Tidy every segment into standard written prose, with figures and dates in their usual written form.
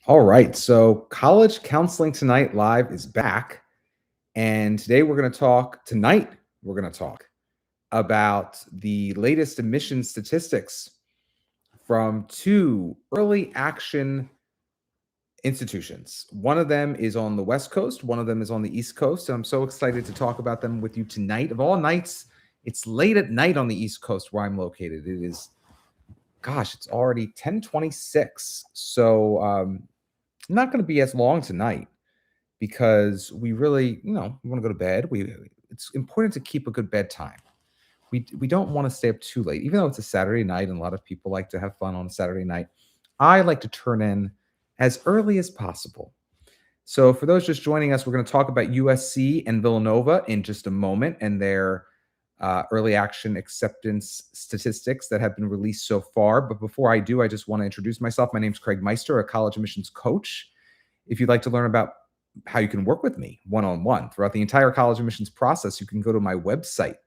All right. So, College Counseling Tonight Live is back. And today we're going to talk about the latest admission statistics from two early action institutions. One of them is on the West Coast, one of them is on the East Coast. And I'm so excited to talk about them with you tonight. Of all nights, it's late at night on the East Coast where I'm located. It's already 10:26. So, not going to be as long tonight because we really, we want to go to bed. It's important to keep a good bedtime. We don't want to stay up too late, even though it's a Saturday night and a lot of people like to have fun on a Saturday night. I like to turn in as early as possible. So for those just joining us, we're going to talk about USC and Villanova in just a moment and their early action acceptance statistics that have been released so far. But before I do, I just want to introduce myself. My name is Craig Meister, a college admissions coach. If you'd like to learn about how you can work with me one-on-one throughout the entire college admissions process, you can go to my website,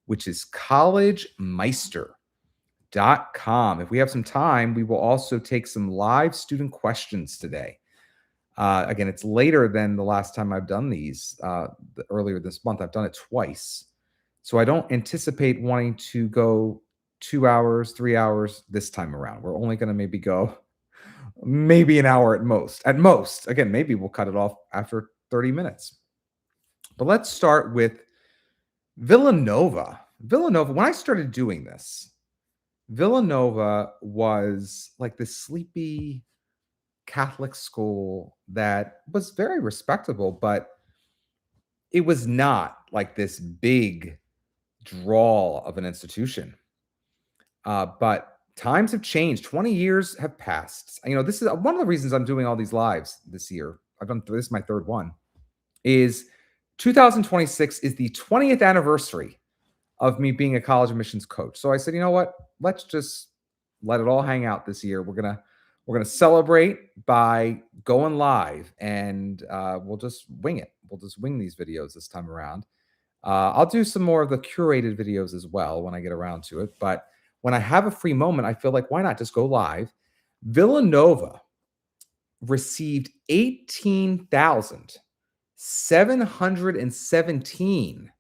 which is collegemeister.com. If we have some time, we will also take some live student questions today. Again, it's later than the last time I've done these. Earlier this month, I've done it twice. So I don't anticipate wanting to go 2 hours, 3 hours this time around. We're only going to maybe go maybe an hour at most. At most. Again, maybe we'll cut it off after 30 minutes. But let's start with Villanova. When I started doing this, Villanova was like this sleepy Catholic school that was very respectable, but it was not like this big draw of an institution. But times have changed. 20 years have passed. This is one of the reasons I'm doing all these lives this year. This is my third one. Is 2026 is the 20th anniversary of me being a college admissions coach. So I said, you know what? Let's just let it all hang out this year. We're gonna celebrate by going live, and we'll just wing it. We'll just wing these videos this time around. I'll do some more of the curated videos as well when I get around to it. But when I have a free moment, I feel like, why not just go live? Villanova received 18,717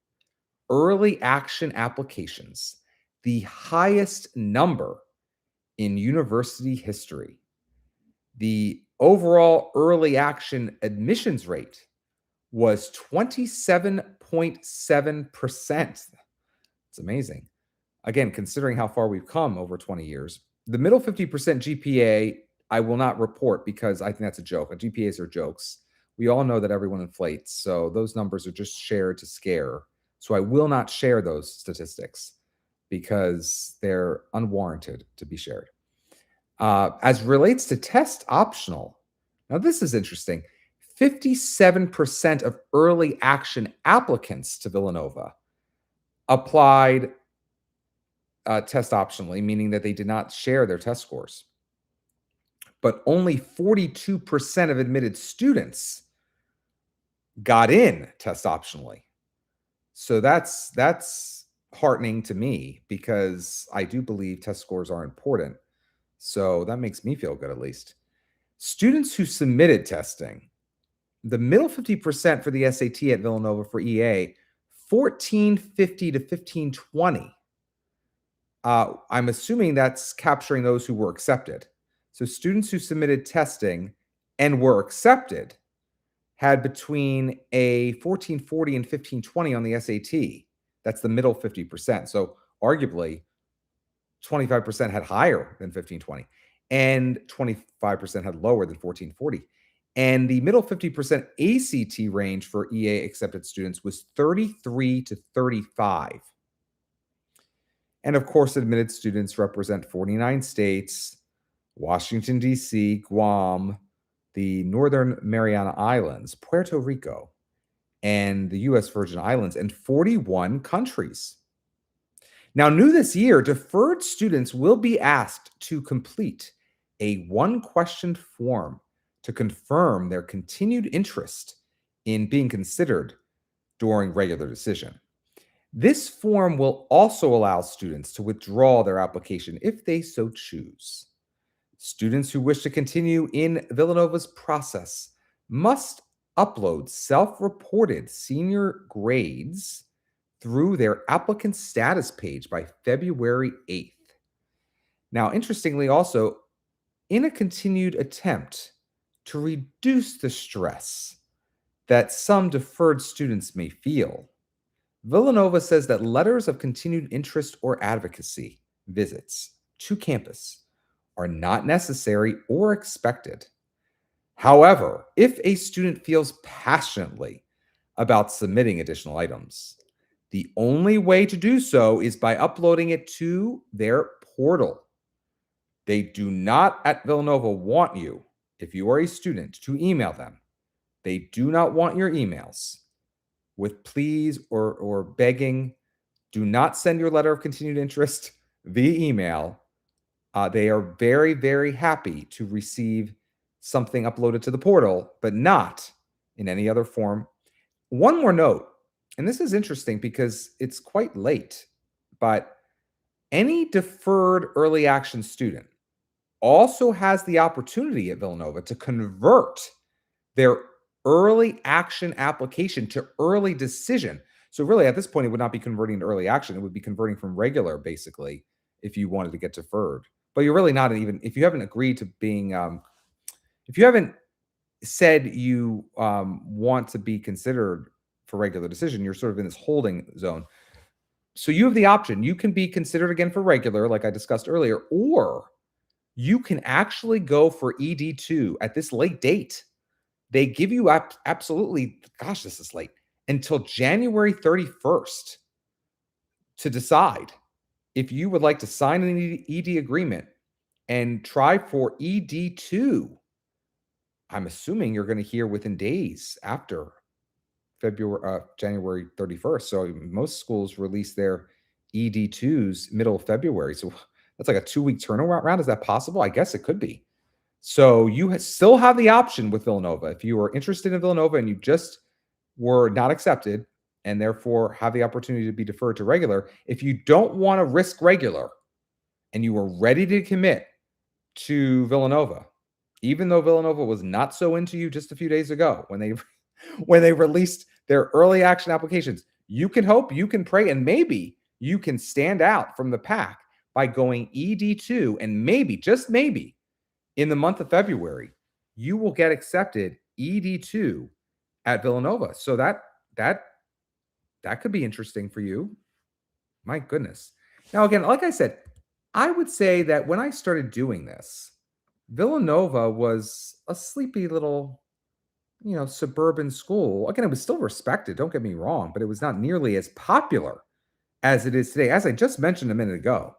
early action applications, the highest number in university history. The overall early action admissions rate was 27.7%. It's amazing. Again, considering how far we've come over 20 years. The middle 50% GPA, I will not report because I think that's a joke. GPAs are jokes. We all know that everyone inflates. So those numbers are just shared to scare. So I will not share those statistics because they're unwarranted to be shared. As relates to test optional, now this is interesting. 57% of early action applicants to Villanova applied test optionally, meaning that they did not share their test scores. But only 42% of admitted students got in test optionally. So that's heartening to me because I do believe test scores are important. So that makes me feel good, at least. Students who submitted testing, the middle 50% for the SAT at Villanova for EA, 1450 to 1520. I'm assuming that's capturing those who were accepted. So students who submitted testing and were accepted had between a 1440 and 1520 on the SAT. That's the middle 50%. So arguably, 25% had higher than 1520 and 25% had lower than 1440. And the middle 50% ACT range for EA accepted students was 33 to 35. And of course, admitted students represent 49 states, Washington, D.C., Guam, the Northern Mariana Islands, Puerto Rico, and the U.S. Virgin Islands, and 41 countries. Now, new this year, deferred students will be asked to complete a one-question form to confirm their continued interest in being considered during regular decision. This form will also allow students to withdraw their application if they so choose. Students who wish to continue in Villanova's process must upload self-reported senior grades through their applicant status page by February 8th. Now, interestingly, also, in a continued attempt to reduce the stress that some deferred students may feel, Villanova says that letters of continued interest or advocacy visits to campus are not necessary or expected. However, if a student feels passionately about submitting additional items, the only way to do so is by uploading it to their portal. They do not at Villanova want you, if you are a student, to email them. They do not want your emails with please or begging. Do not send your letter of continued interest via email. They are very, very happy to receive something uploaded to the portal, but not in any other form. One more note, and this is interesting because it's quite late, but any deferred early action student also has the opportunity at Villanova to convert their early action application to early decision. So really, at this point, it would not be converting to early action. It would be converting from regular, basically, if you wanted to get deferred. But you're really not even, if you haven't agreed to being, if you haven't said you want to be considered for regular decision, you're sort of in this holding zone. So you have the option. You can be considered again for regular, like I discussed earlier, or you can actually go for ED2 at this late date. They give you absolutely, gosh, this is late, until January 31st to decide if you would like to sign an ED agreement and try for ED2. I'm assuming you're going to hear within days after January 31st. So most schools release their ED2s middle of February. So that's like a 2-week turnaround. Is that possible? I guess it could be. So you still have the option with Villanova. If you are interested in Villanova and you just were not accepted and therefore have the opportunity to be deferred to regular, if you don't want to risk regular and you are ready to commit to Villanova, even though Villanova was not so into you just a few days ago when they released their early action applications, you can hope, you can pray, and maybe you can stand out from the pack by going ED2, and maybe, just maybe, in the month of February, you will get accepted ED2 at Villanova. So that could be interesting for you. My goodness. Now, again, like I said, I would say that when I started doing this, Villanova was a sleepy little, suburban school. Again, it was still respected, don't get me wrong, but it was not nearly as popular as it is today. As I just mentioned a minute ago,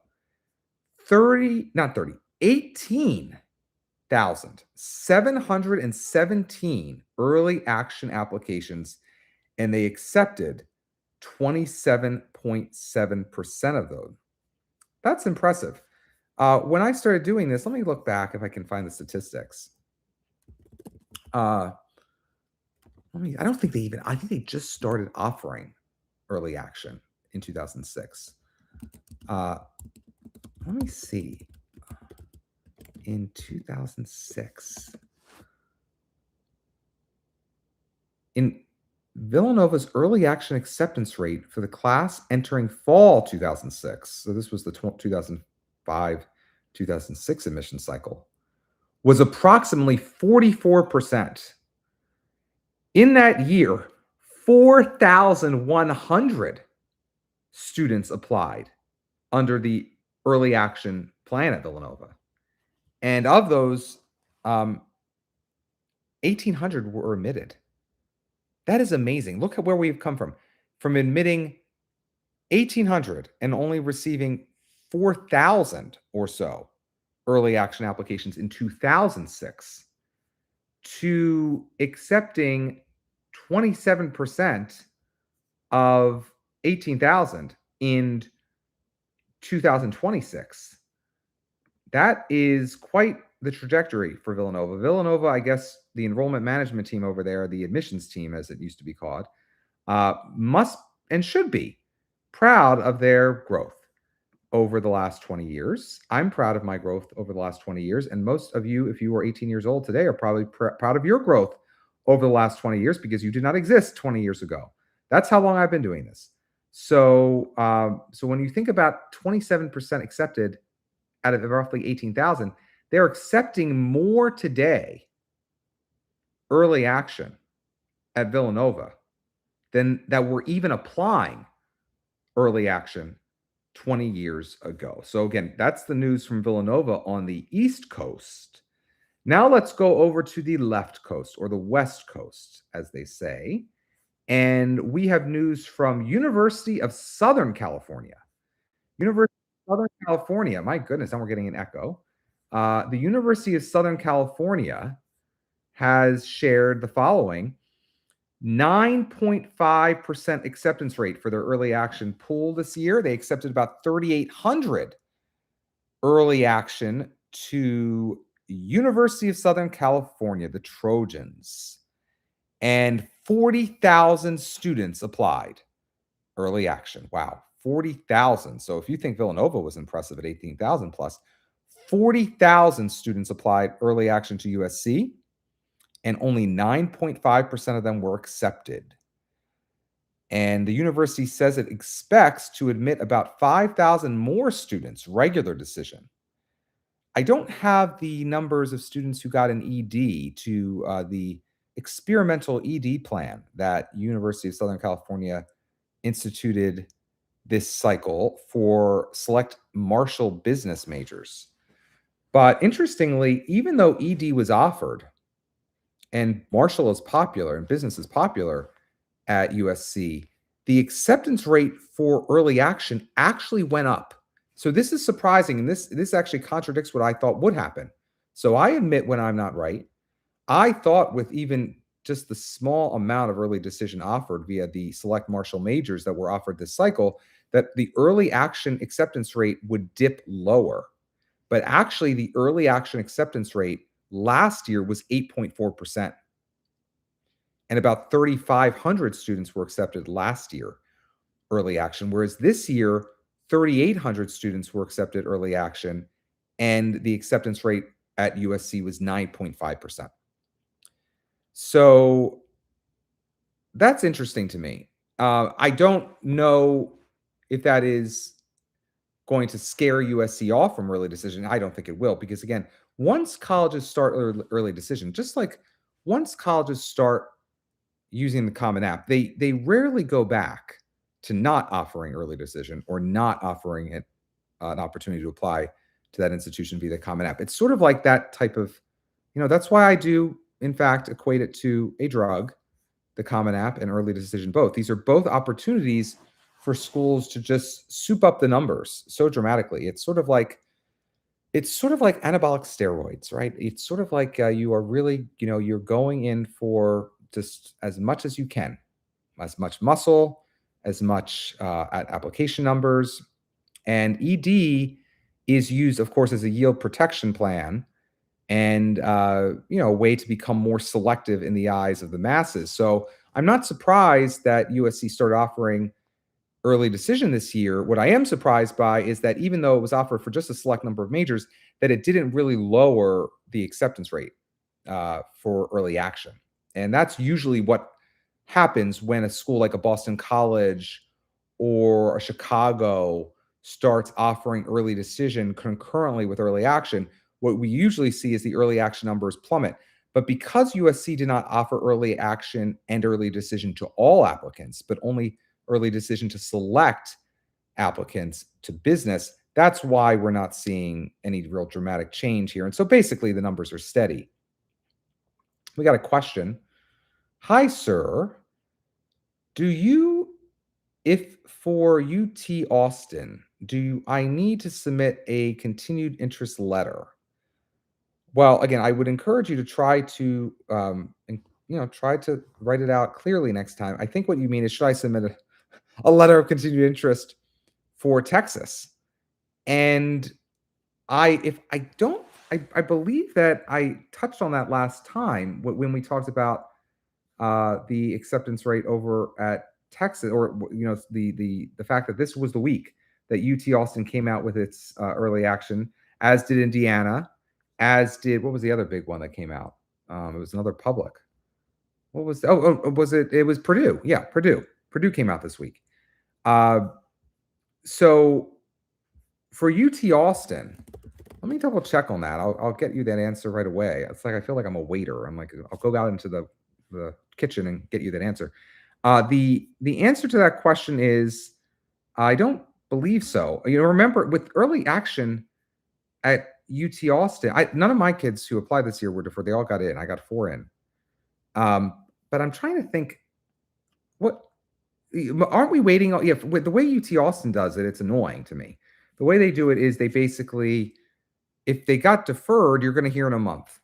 18,717 early action applications, and they accepted 27.7% of those. That's impressive. When I started doing this, let me look back if I can find the statistics. I don't think I think they just started offering early action in 2006. Let me see. In 2006, in Villanova's early action acceptance rate for the class entering fall 2006, so this was the 2005-2006 admission cycle, was approximately 44%. In that year, 4,100 students applied under the early action plan at Villanova. And of those, 1,800 were admitted. That is amazing. Look at where we've come from admitting 1,800 and only receiving 4,000 or so early action applications in 2006 to accepting 27% of 18,000 in 2026. That is quite the trajectory for Villanova. Villanova, I guess the enrollment management team over there, the admissions team, as it used to be called, must and should be proud of their growth. over the last 20 years. I'm proud of my growth over the last 20 years. And most of you, if you are 18 years old today, are probably proud of your growth over the last 20 years because you did not exist 20 years ago. That's how long I've been doing this. So, so when you think about 27% accepted out of roughly 18,000, they're accepting more today, early action at Villanova, than that were even applying early action 20 years ago. So again, that's the news from Villanova on the East Coast. Now let's go over to the left coast, or the West Coast, as they say. And we have news from University of Southern California. University of Southern California. My goodness, now we're getting an echo. The University of Southern California has shared the following: 9.5% acceptance rate for their early action pool this year. They accepted about 3,800 early action to University of Southern California, the Trojans, and 40,000 students applied early action. Wow, 40,000. So if you think Villanova was impressive at 18,000 plus, 40,000 students applied early action to USC, and only 9.5% of them were accepted. And the university says it expects to admit about 5,000 more students, regular decision. I don't have the numbers of students who got an ED to the experimental ED plan that University of Southern California instituted this cycle for select Marshall business majors. But interestingly, even though ED was offered, and Marshall is popular and business is popular at USC, the acceptance rate for early action actually went up. So this is surprising, and this actually contradicts what I thought would happen. So I admit when I'm not right. I thought with even just the small amount of early decision offered via the select Marshall majors that were offered this cycle, that the early action acceptance rate would dip lower. But actually, the early action acceptance rate last year was 8.4%. And about 3,500 students were accepted last year, early action, whereas this year, 3,800 students were accepted early action, and the acceptance rate at USC was 9.5%. So that's interesting to me. I don't know if that is going to scare USC off from early decision. I don't think it will, because again, once colleges start early decision, just like once colleges start using the Common App, they rarely go back to not offering early decision or not offering it an opportunity to apply to that institution via the Common App. It's sort of like that type of, that's why I do, in fact, equate it to a drug, the Common App and early decision both. These are both opportunities for schools to just soup up the numbers so dramatically. It's sort of like anabolic steroids, right? It's sort of like you are really, you're going in for just as much as you can, as much muscle, as much at application numbers. And ED is used, of course, as a yield protection plan and, a way to become more selective in the eyes of the masses. So I'm not surprised that USC started offering early decision this year. What I am surprised by is that even though it was offered for just a select number of majors, that it didn't really lower the acceptance rate for early action. And that's usually what happens when a school like a Boston College or a Chicago starts offering early decision concurrently with early action. What we usually see is the early action numbers plummet. But because USC did not offer early action and early decision to all applicants, but only early decision to select applicants to business, that's why we're not seeing any real dramatic change here. And so basically the numbers are steady. We got a question. Hi, sir. If for UT Austin, I need to submit a continued interest letter? Well, again, I would encourage you to try to, try to write it out clearly next time. I think what you mean is, should I submit a letter of continued interest for Texas? And I believe that I touched on that last time when we talked about the acceptance rate over at Texas, or the fact that this was the week that UT Austin came out with its early action, as did Indiana, as did, what was the other big one that came out? It was another public. What was, was it? It was Purdue. Yeah, Purdue. Purdue came out this week. So for UT Austin, let me double check on that. I'll get you that answer right away. It's like I feel like I'm a waiter. I'm like, I'll go out into the kitchen and get you that answer. The answer to that question is, I don't believe so. Remember with early action at UT Austin, none of my kids who applied this year were deferred. They all got in. I got 4 in. But I'm trying to think, what aren't we waiting? Yeah, with the way UT Austin does it, it's annoying to me. The way they do it is they basically, if they got deferred, you're going to hear in a month.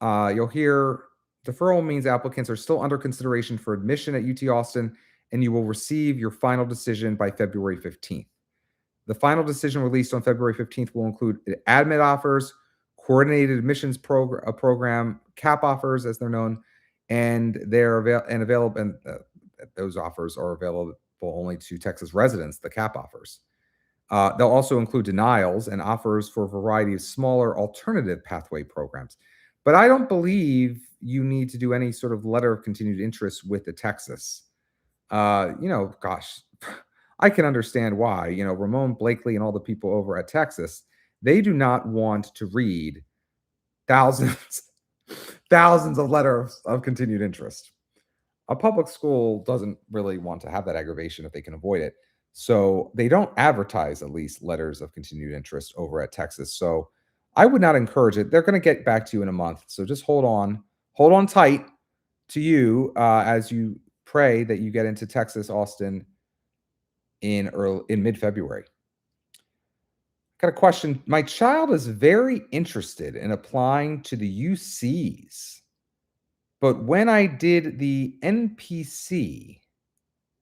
You'll hear deferral means applicants are still under consideration for admission at UT Austin, and you will receive your final decision by February 15th. The final decision released on February 15th will include admit offers, coordinated admissions program, CAP offers, as they're known, and those offers are available only to Texas residents, the CAP offers. They'll also include denials and offers for a variety of smaller alternative pathway programs. But I don't believe you need to do any sort of letter of continued interest with the Texas. Gosh, I can understand why. Ramon Blakely and all the people over at Texas, they do not want to read thousands of letters of continued interest. A public school doesn't really want to have that aggravation if they can avoid it. So they don't advertise, at least, letters of continued interest over at Texas. So I would not encourage it. They're going to get back to you in a month. So just hold on tight to you as you pray that you get into Texas, Austin in mid-February. Got a question. My child is very interested in applying to the UCs, but when I did the NPC,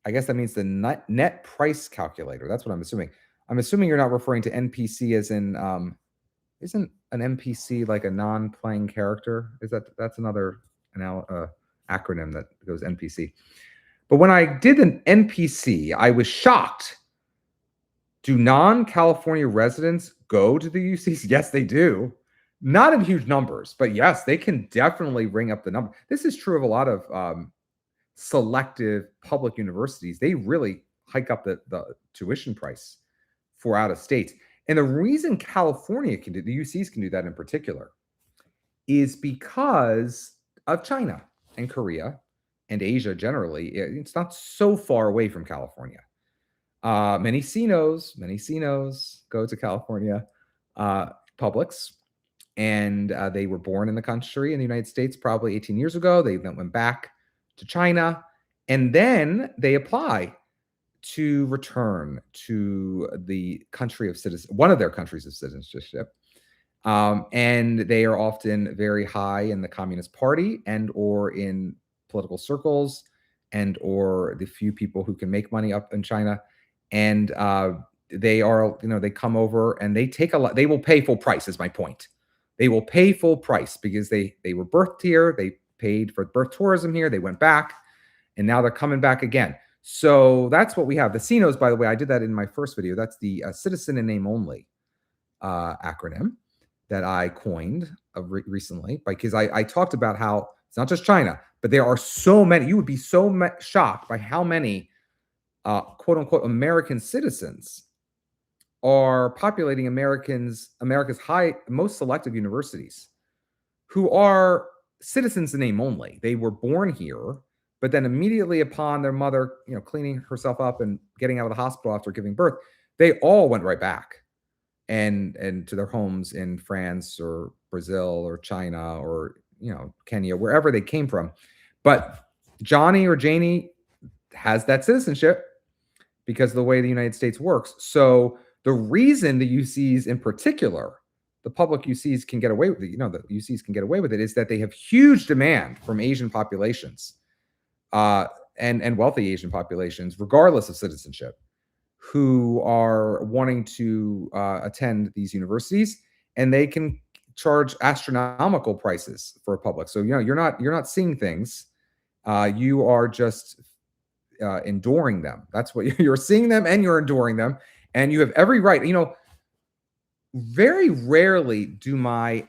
I guess that means the net price calculator. That's what I'm assuming. I'm assuming you're not referring to NPC as in, isn't an NPC like a non-playing character? That's another acronym that goes NPC. But when I did an NPC, I was shocked. Do non-California residents go to the UCs? Yes, they do. Not in huge numbers, but yes, they can definitely ring up the number. This is true of a lot of selective public universities. They really hike up the tuition price for out of state. And the reason California can do, the UCs can do that in particular, is because of China and Korea and Asia generally. It's not so far away from California. Many CNOs go to California publics, and they were born in the country in the United States probably 18 years ago. They then went back to China, and then they apply to return to the country of citizen, one of their countries of citizenship. And they are often very high in the Communist Party and or in political circles and or the few people who can make money up in China. And they are, they come over and they take a lot. They will pay full price, is my point. They will pay full price because they were birthed here. They paid for birth tourism here. They went back, and now they're coming back again. So that's what we have. The CNOs, by the way, I did that in my first video. That's the Citizen in Name Only acronym that I coined recently, because I talked about how it's not just China, but there are so many. You would be so shocked by how many quote unquote American citizens are populating America's most selective universities, who are citizens in name only. They were born here, but then immediately upon their mother, cleaning herself up and getting out of the hospital after giving birth, they all went right back and to their homes in France or Brazil or China or Kenya, wherever they came from. But Johnny or Janie has that citizenship because of the way the United States works. So the reason the UCs in particular, the public UCs can get away with it, the UCs can get away with it, is that they have huge demand from Asian populations and wealthy Asian populations, regardless of citizenship, who are wanting to attend these universities, and they can charge astronomical prices for a public. So you're not seeing things, you are just enduring them. That's what you're seeing them, and you're enduring them. And you have every right. Very rarely do I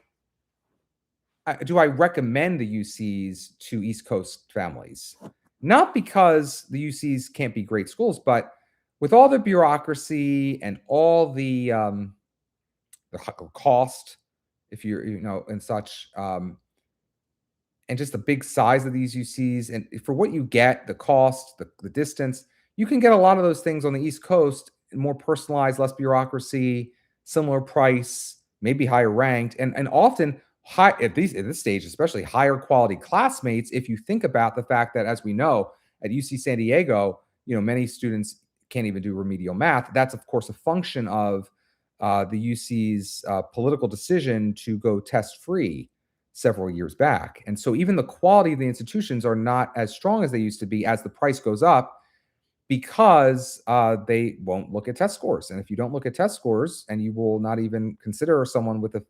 recommend the UCs to East Coast families. Not because the UCs can't be great schools, but with all the bureaucracy and all the cost, if you're, and such, and just the big size of these UCs, and for what you get, the cost, the distance, you can get a lot of those things on the East Coast, more personalized, less bureaucracy, similar price, maybe higher ranked, and often high at this stage, especially higher quality classmates. If you think about the fact that, as we know, at UC San Diego, many students can't even do remedial math. That's of course a function of the UC's political decision to go test free several years back. And so even the quality of the institutions are not as strong as they used to be as the price goes up, because they won't look at test scores. And if you don't look at test scores, and you will not even consider someone with a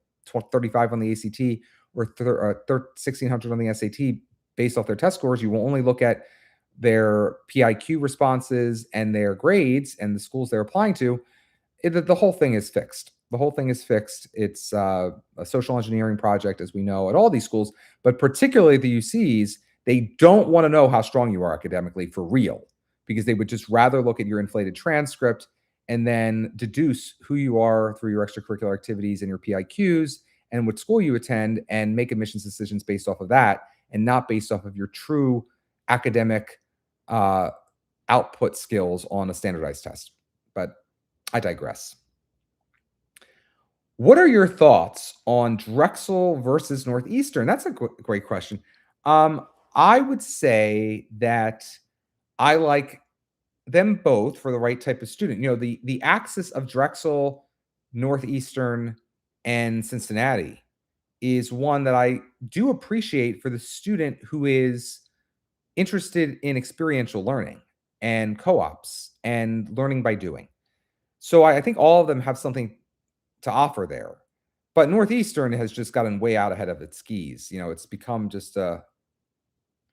35 on the ACT or 1600 on the SAT based off their test scores, you will only look at their PIQ responses and their grades and the schools they're applying to. The whole thing is fixed. The whole thing is fixed. It's a social engineering project, as we know, at all these schools, but particularly the UCs. They don't want to know how strong you are academically for real, because they would just rather look at your inflated transcript and then deduce who you are through your extracurricular activities and your PIQs and what school you attend, and make admissions decisions based off of that, and not based off of your true academic output skills on a standardized test. But I digress. What are your thoughts on Drexel versus Northeastern? That's a great question. I would say that I like them both for the right type of student. The axis of Drexel, Northeastern, and Cincinnati is one that I do appreciate for the student who is interested in experiential learning and co-ops and learning by doing. So I think all of them have something to offer there. But Northeastern has just gotten way out ahead of its skis. It's become just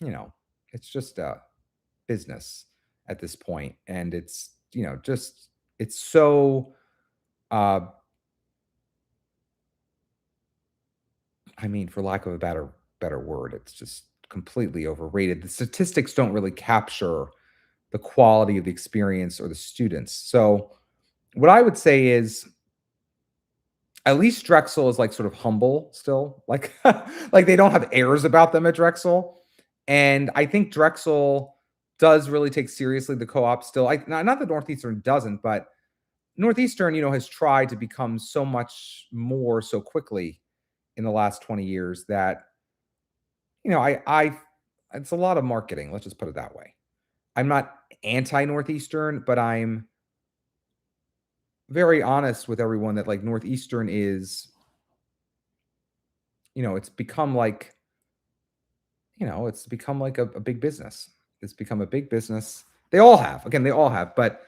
it's just a business at this point. And it's, it's so, for lack of a better word, it's just completely overrated. The statistics don't really capture the quality of the experience or the students. So what I would say is, at least Drexel is like sort of humble still, like like they don't have airs about them at Drexel. And I think Drexel does really take seriously the co-op still. Not that Northeastern doesn't, but Northeastern, has tried to become so much more so quickly in the last 20 years that, it's a lot of marketing. Let's just put it that way. I'm not anti-Northeastern, but I'm very honest with everyone that like Northeastern is, it's become like, it's become like a big business. It's become a big business. They all have, but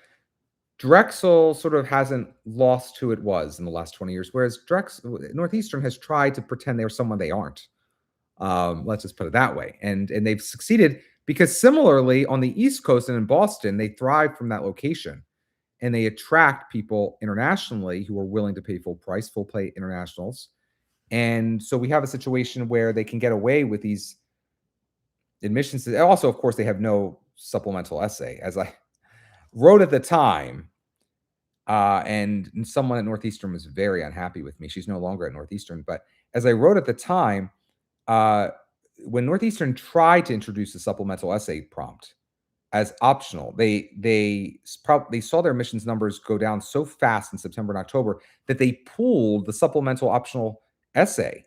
Drexel sort of hasn't lost who it was in the last 20 years, whereas Northeastern has tried to pretend they're someone they aren't. Let's just put it that way. And they've succeeded because similarly on the East Coast and in Boston, they thrive from that location. And they attract people internationally who are willing to pay full price, full play internationals. And so we have a situation where they can get away with these admissions. Also, of course, they have no supplemental essay, as I wrote at the time. And someone at Northeastern was very unhappy with me. She's no longer at Northeastern. But as I wrote at the time, when Northeastern tried to introduce a supplemental essay prompt as optional, they saw their admissions numbers go down so fast in September and October that they pulled the supplemental optional essay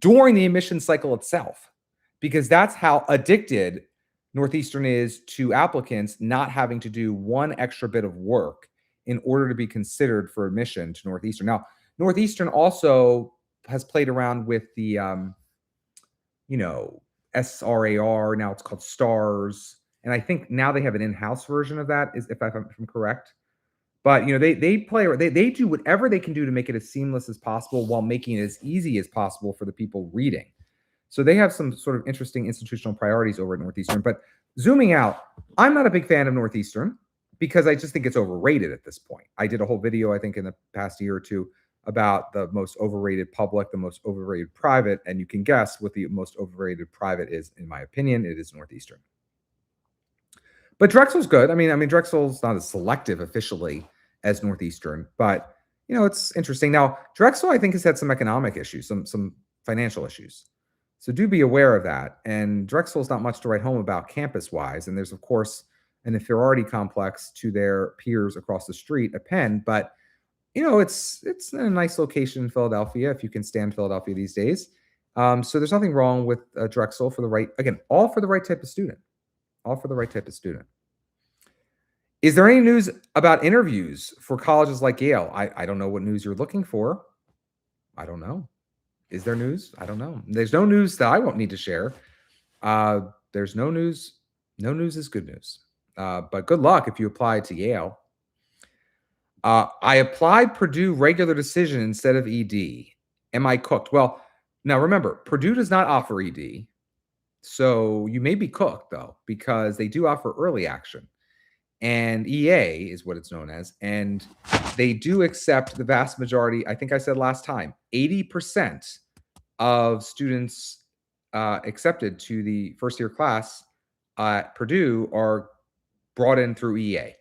during the admission cycle itself, because that's how addicted Northeastern is to applicants not having to do one extra bit of work in order to be considered for admission to Northeastern. Now, Northeastern also has played around with the, SRAR. Now it's called STARS. And I think now they have an in-house version of that, if I'm correct. But they do whatever they can do to make it as seamless as possible while making it as easy as possible for the people reading. So they have some sort of interesting institutional priorities over at Northeastern. But zooming out, I'm not a big fan of Northeastern. because I just think it's overrated at this point. I did a whole video, I think, in the past year or two about the most overrated public, the most overrated private, and you can guess what the most overrated private is, in my opinion. It is Northeastern. But Drexel's good. I mean, Drexel's not as selective officially as Northeastern, but it's interesting. Now, Drexel, I think, has had some economic issues, some financial issues. So do be aware of that. And Drexel's not much to write home about campus-wise. And there's, of course, an inferiority complex to their peers across the street at Penn. But it's in a nice location in Philadelphia, if you can stand Philadelphia these days. So there's nothing wrong with Drexel for the right, again, all for the right type of student. All for the right type of student. Is there any news about interviews for colleges like Yale? I don't know what news you're looking for. I don't know. Is there news? I don't know. There's no news that I won't need to share. There's no news. No news is good news. But good luck if you apply to Yale. I applied Purdue regular decision instead of ED. Am I cooked? Well, now remember, Purdue does not offer ED. So you may be cooked, though, because they do offer early action. And EA is what it's known as. And they do accept the vast majority. I think I said last time, 80% of students accepted to the first-year class at Purdue are brought in through EA.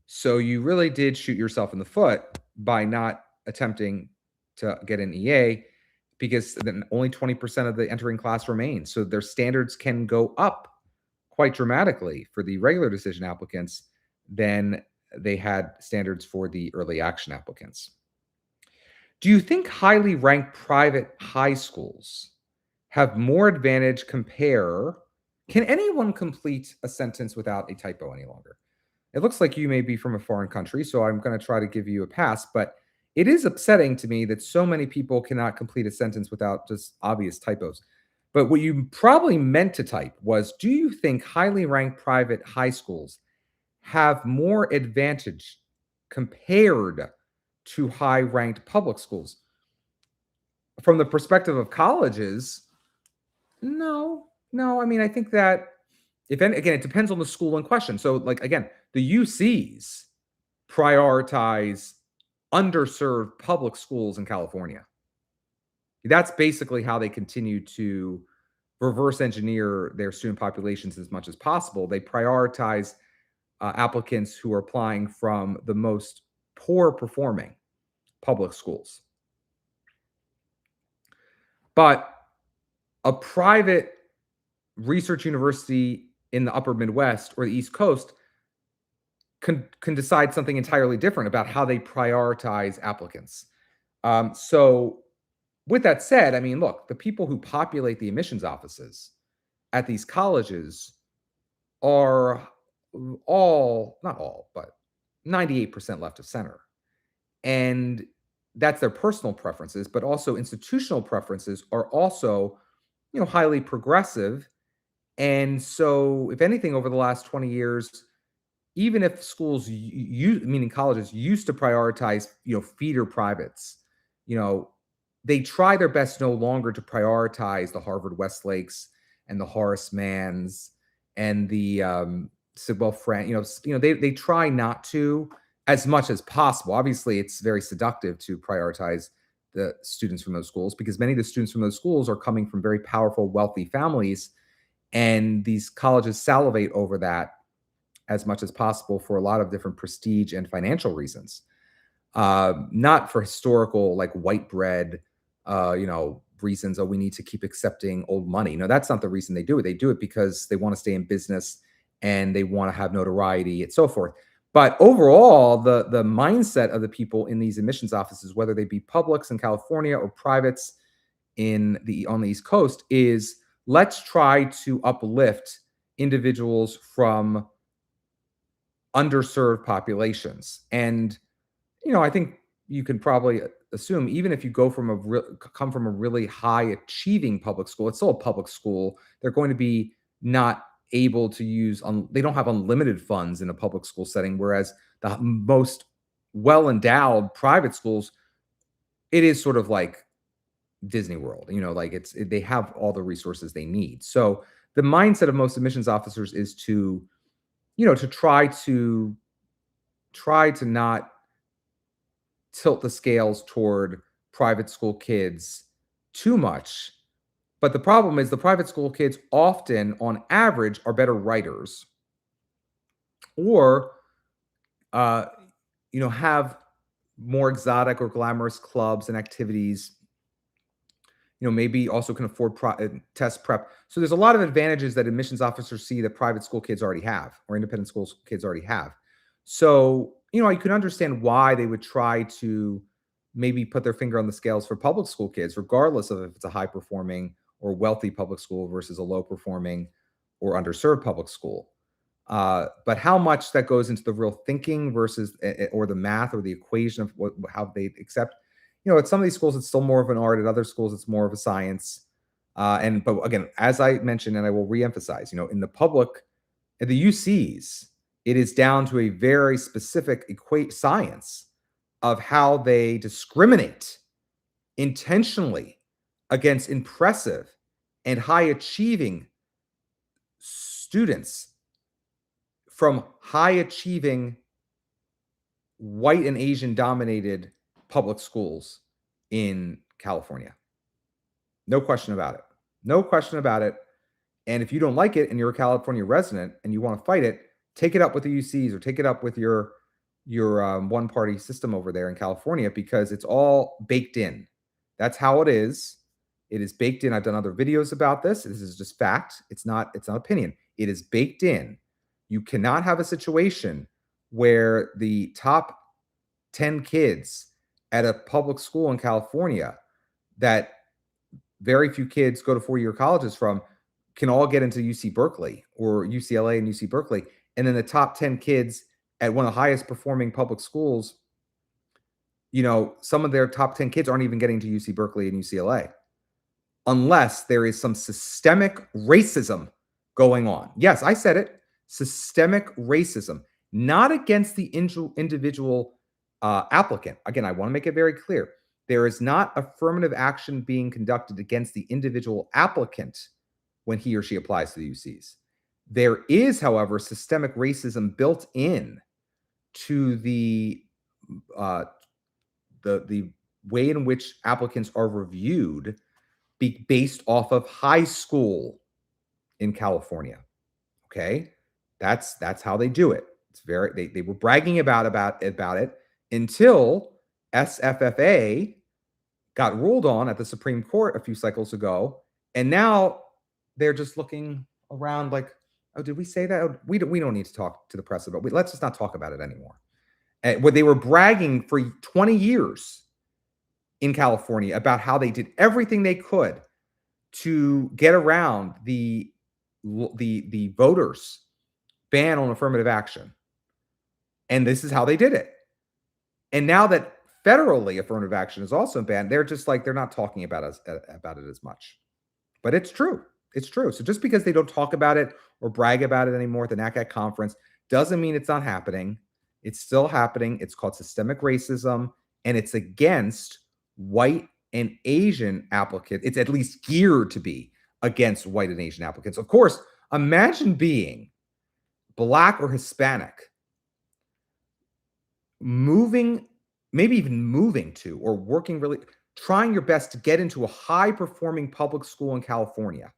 So you really did shoot yourself in the foot by not attempting to get an EA, because then only 20% of the entering class remains. So their standards can go up quite dramatically for the regular decision applicants than they had standards for the early action applicants. Do you think highly ranked private high schools have more advantage can anyone complete a sentence without a typo any longer? It looks like you may be from a foreign country, so I'm going to try to give you a pass, but it is upsetting to me that so many people cannot complete a sentence without just obvious typos. But what you probably meant to type was, do you think highly ranked private high schools have more advantage compared to high-ranked public schools? From the perspective of colleges, no. I mean, I think that, again, it depends on the school in question. So, like, again, the UCs prioritize underserved public schools in California. That's basically how they continue to reverse engineer their student populations as much as possible. They prioritize applicants who are applying from the most poor performing public schools. But a private research university in the upper Midwest or the East Coast can decide something entirely different about how they prioritize applicants. So with that said, I mean, look, the people who populate the admissions offices at these colleges are not all, but 98% left of center. And that's their personal preferences, but also institutional preferences are also, highly progressive. And so if anything, over the last 20 years, even if schools, meaning colleges, used to prioritize, feeder privates, they try their best no longer to prioritize the Harvard Westlakes and the Horace Manns and the Sidwell Friend. They try not to as much as possible. Obviously, it's very seductive to prioritize the students from those schools, because many of the students from those schools are coming from very powerful, wealthy families, and these colleges salivate over that as much as possible for a lot of different prestige and financial reasons. Not for historical, like white bread, reasons. Oh, we need to keep accepting old money. No, that's not the reason they do it. They do it because they want to stay in business and they want to have notoriety and so forth. But overall, the mindset of the people in these admissions offices, whether they be publics in California or privates on the East Coast, is let's try to uplift individuals from underserved populations. And I think you can probably assume, even if you come from a really high achieving public school, it's still a public school. They're going to be not able to use they don't have unlimited funds in a public school setting, whereas the most well-endowed private schools, it is sort of like Disney World, they have all the resources they need. So the mindset of most admissions officers is to try to try to not tilt the scales toward private school kids too much. But the problem is the private school kids often, on average, are better writers or, uh, have more exotic or glamorous clubs and activities. Maybe also can afford test prep. So there's a lot of advantages that admissions officers see that private school kids already have or independent school kids already have. So, you can understand why they would try to maybe put their finger on the scales for public school kids, regardless of if it's a high performing or wealthy public school versus a low performing or underserved public school. But how much that goes into the real thinking versus or the math or the equation of how they accept. At some of these schools, it's still more of an art. At other schools, it's more of a science. But again, as I mentioned, and I will reemphasize, in the public, at the UCs, it is down to a very specific science of how they discriminate intentionally against impressive and high achieving students from high achieving white and Asian dominated public schools in California. No question about it. No question about it. And if you don't like it and you're a California resident and you want to fight it, take it up with the UCs or take it up with your one party system over there in California, because it's all baked in. That's how it is. It is baked in. I've done other videos about this. This is just fact. It's not opinion. It is baked in. You cannot have a situation where the top 10 kids at a public school in California that very few kids go to four-year colleges from can all get into UC Berkeley or UCLA and UC Berkeley. And then the top 10 kids at one of the highest performing public schools, some of their top 10 kids aren't even getting to UC Berkeley and UCLA unless there is some systemic racism going on. Yes, I said it. Systemic racism, not against the individual applicant. Again, I want to make it very clear. There is not affirmative action being conducted against the individual applicant when he or she applies to the UCs. There is, however, systemic racism built in to the way in which applicants are reviewed based off of high school in California. Okay, that's how they do it. It's they were bragging about it until SFFA got ruled on at the Supreme Court a few cycles ago, and now they're just looking around like, oh, did we say that? Oh, we don't need to talk to the press about it. Let's just not talk about it anymore. Where they were bragging for 20 years in California about how they did everything they could to get around the voters' ban on affirmative action. And this is how they did it. And now that federally affirmative action is also banned, they're just like, they're not talking about it as much. But it's true. It's true. So just because they don't talk about it or brag about it anymore at the NACAC conference doesn't mean it's not happening. It's still happening. It's called systemic racism, and it's against white and Asian applicants. It's at least geared to be against white and Asian applicants. Of course, imagine being Black or Hispanic, maybe even moving to or working really, trying your best to get into a high-performing public school in California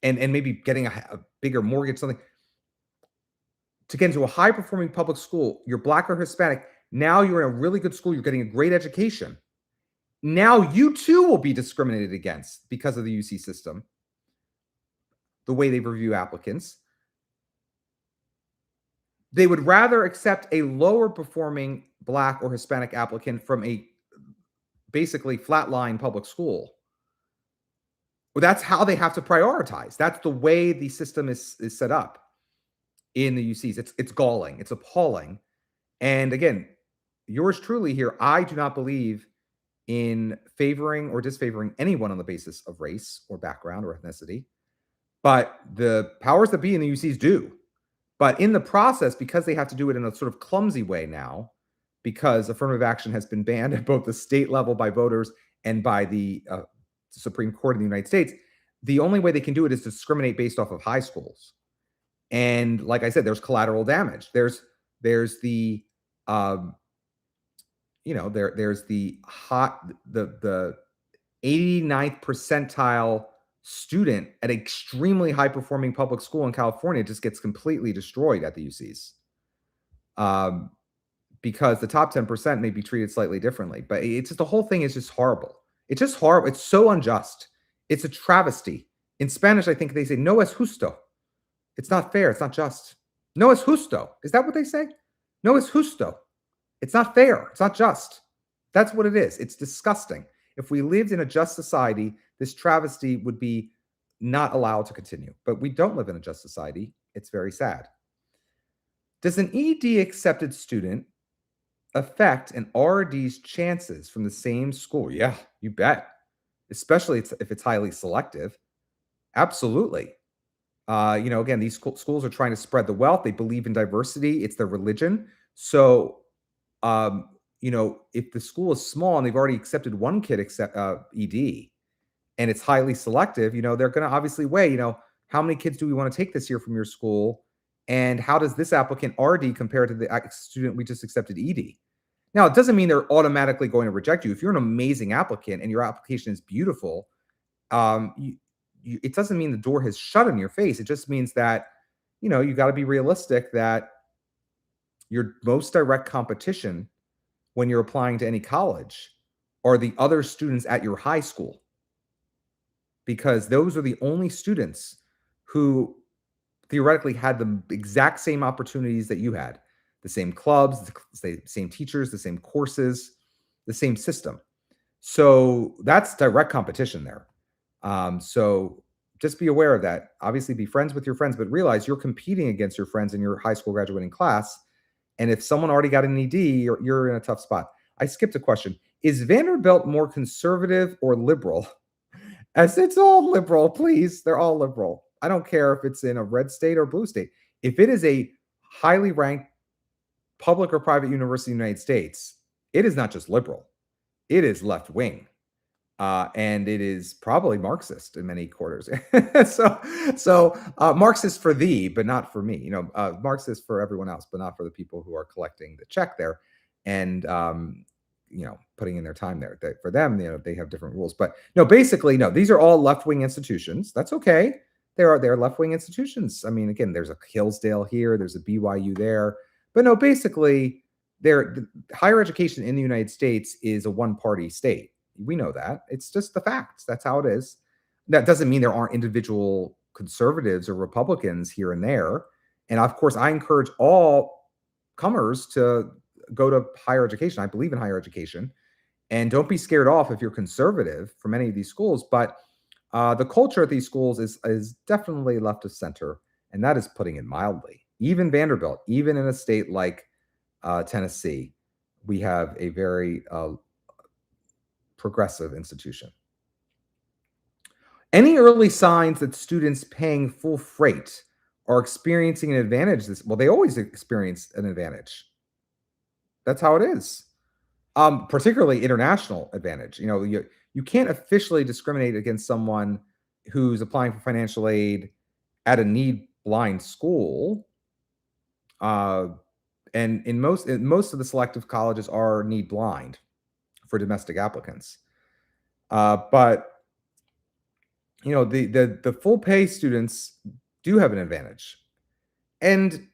and maybe getting a bigger mortgage, something. To get into a high-performing public school, you're Black or Hispanic, now you're in a really good school, you're getting a great education. Now you too will be discriminated against because of the UC system, the way they review applicants. They would rather accept a lower performing Black or Hispanic applicant from a basically flatline public school. Well, that's how they have to prioritize. That's the way the system is set up in the UCs. It's galling. It's appalling. And again, yours truly here, I do not believe in favoring or disfavoring anyone on the basis of race or background or ethnicity. But the powers that be in the UCs do. But in the process, because they have to do it in a sort of clumsy way now, because affirmative action has been banned at both the state level by voters and by the Supreme Court of the United States, the only way they can do it is to discriminate based off of high schools. And like I said, there's collateral damage. There's There's the, um, there's the 89th percentile student at extremely high performing public school in California just gets completely destroyed at the UCs. Because the top 10% may be treated slightly differently, but it's just the whole thing is just horrible. It's just horrible. It's so unjust. It's a travesty. In Spanish, I think they say no es justo. It's not fair. It's not just. No es justo. Is that what they say? No es justo. It's not fair. It's not just. That's what it is. It's disgusting. If we lived in a just society, this travesty would be not allowed to continue. But we don't live in a just society. It's very sad. Does an ED accepted student affect an RD's chances from the same school? Yeah, you bet. Especially if it's highly selective. Absolutely. Again, these schools are trying to spread the wealth. They believe in diversity. It's their religion. So, if the school is small and they've already accepted one kid ED, and it's highly selective, they're going to obviously weigh, how many kids do we want to take this year from your school? And how does this applicant RD compare to the student we just accepted ED? Now, it doesn't mean they're automatically going to reject you. If you're an amazing applicant and your application is beautiful, it doesn't mean the door has shut in your face. It just means that, you got to be realistic that your most direct competition when you're applying to any college are the other students at your high school, because those are the only students who theoretically had the exact same opportunities that you had, the same clubs, the same teachers, the same courses, the same system. So that's direct competition there. So just be aware of that. Obviously, be friends with your friends, but realize you're competing against your friends in your high school graduating class. And if someone already got an ED, you're in a tough spot. I skipped a question. Is Vanderbilt more conservative or liberal? As it's all liberal, please. They're all liberal. I don't care if it's in a red state or blue state. If it is a highly ranked public or private university in the United States, it is not just liberal. It is left wing. And it is probably Marxist in many quarters. so Marxist for thee, but not for me. Marxist for everyone else, but not for the people who are collecting the check there and putting in their time there. For them, they have different rules. But no, basically, no. These are all left-wing institutions. That's okay. They're left-wing institutions. I mean, again, there's a Hillsdale here, there's a BYU there, but no, basically, higher education in the United States is a one-party state. We know that. It's just the facts. That's how it is. That doesn't mean there aren't individual conservatives or Republicans here and there. And of course, I encourage all comers to go to higher education. I believe in higher education. And don't be scared off if you're conservative from any of these schools. But the culture at these schools is definitely left of center. And that is putting it mildly. Even Vanderbilt, even in a state like Tennessee, we have a very progressive institution. Any early signs that students paying full freight are experiencing an advantage? Well, they always experience an advantage. That's how it is. Particularly international advantage. You can't officially discriminate against someone who's applying for financial aid at a need-blind school. And in most of the selective colleges are need-blind for domestic applicants. But the full pay students do have an advantage. And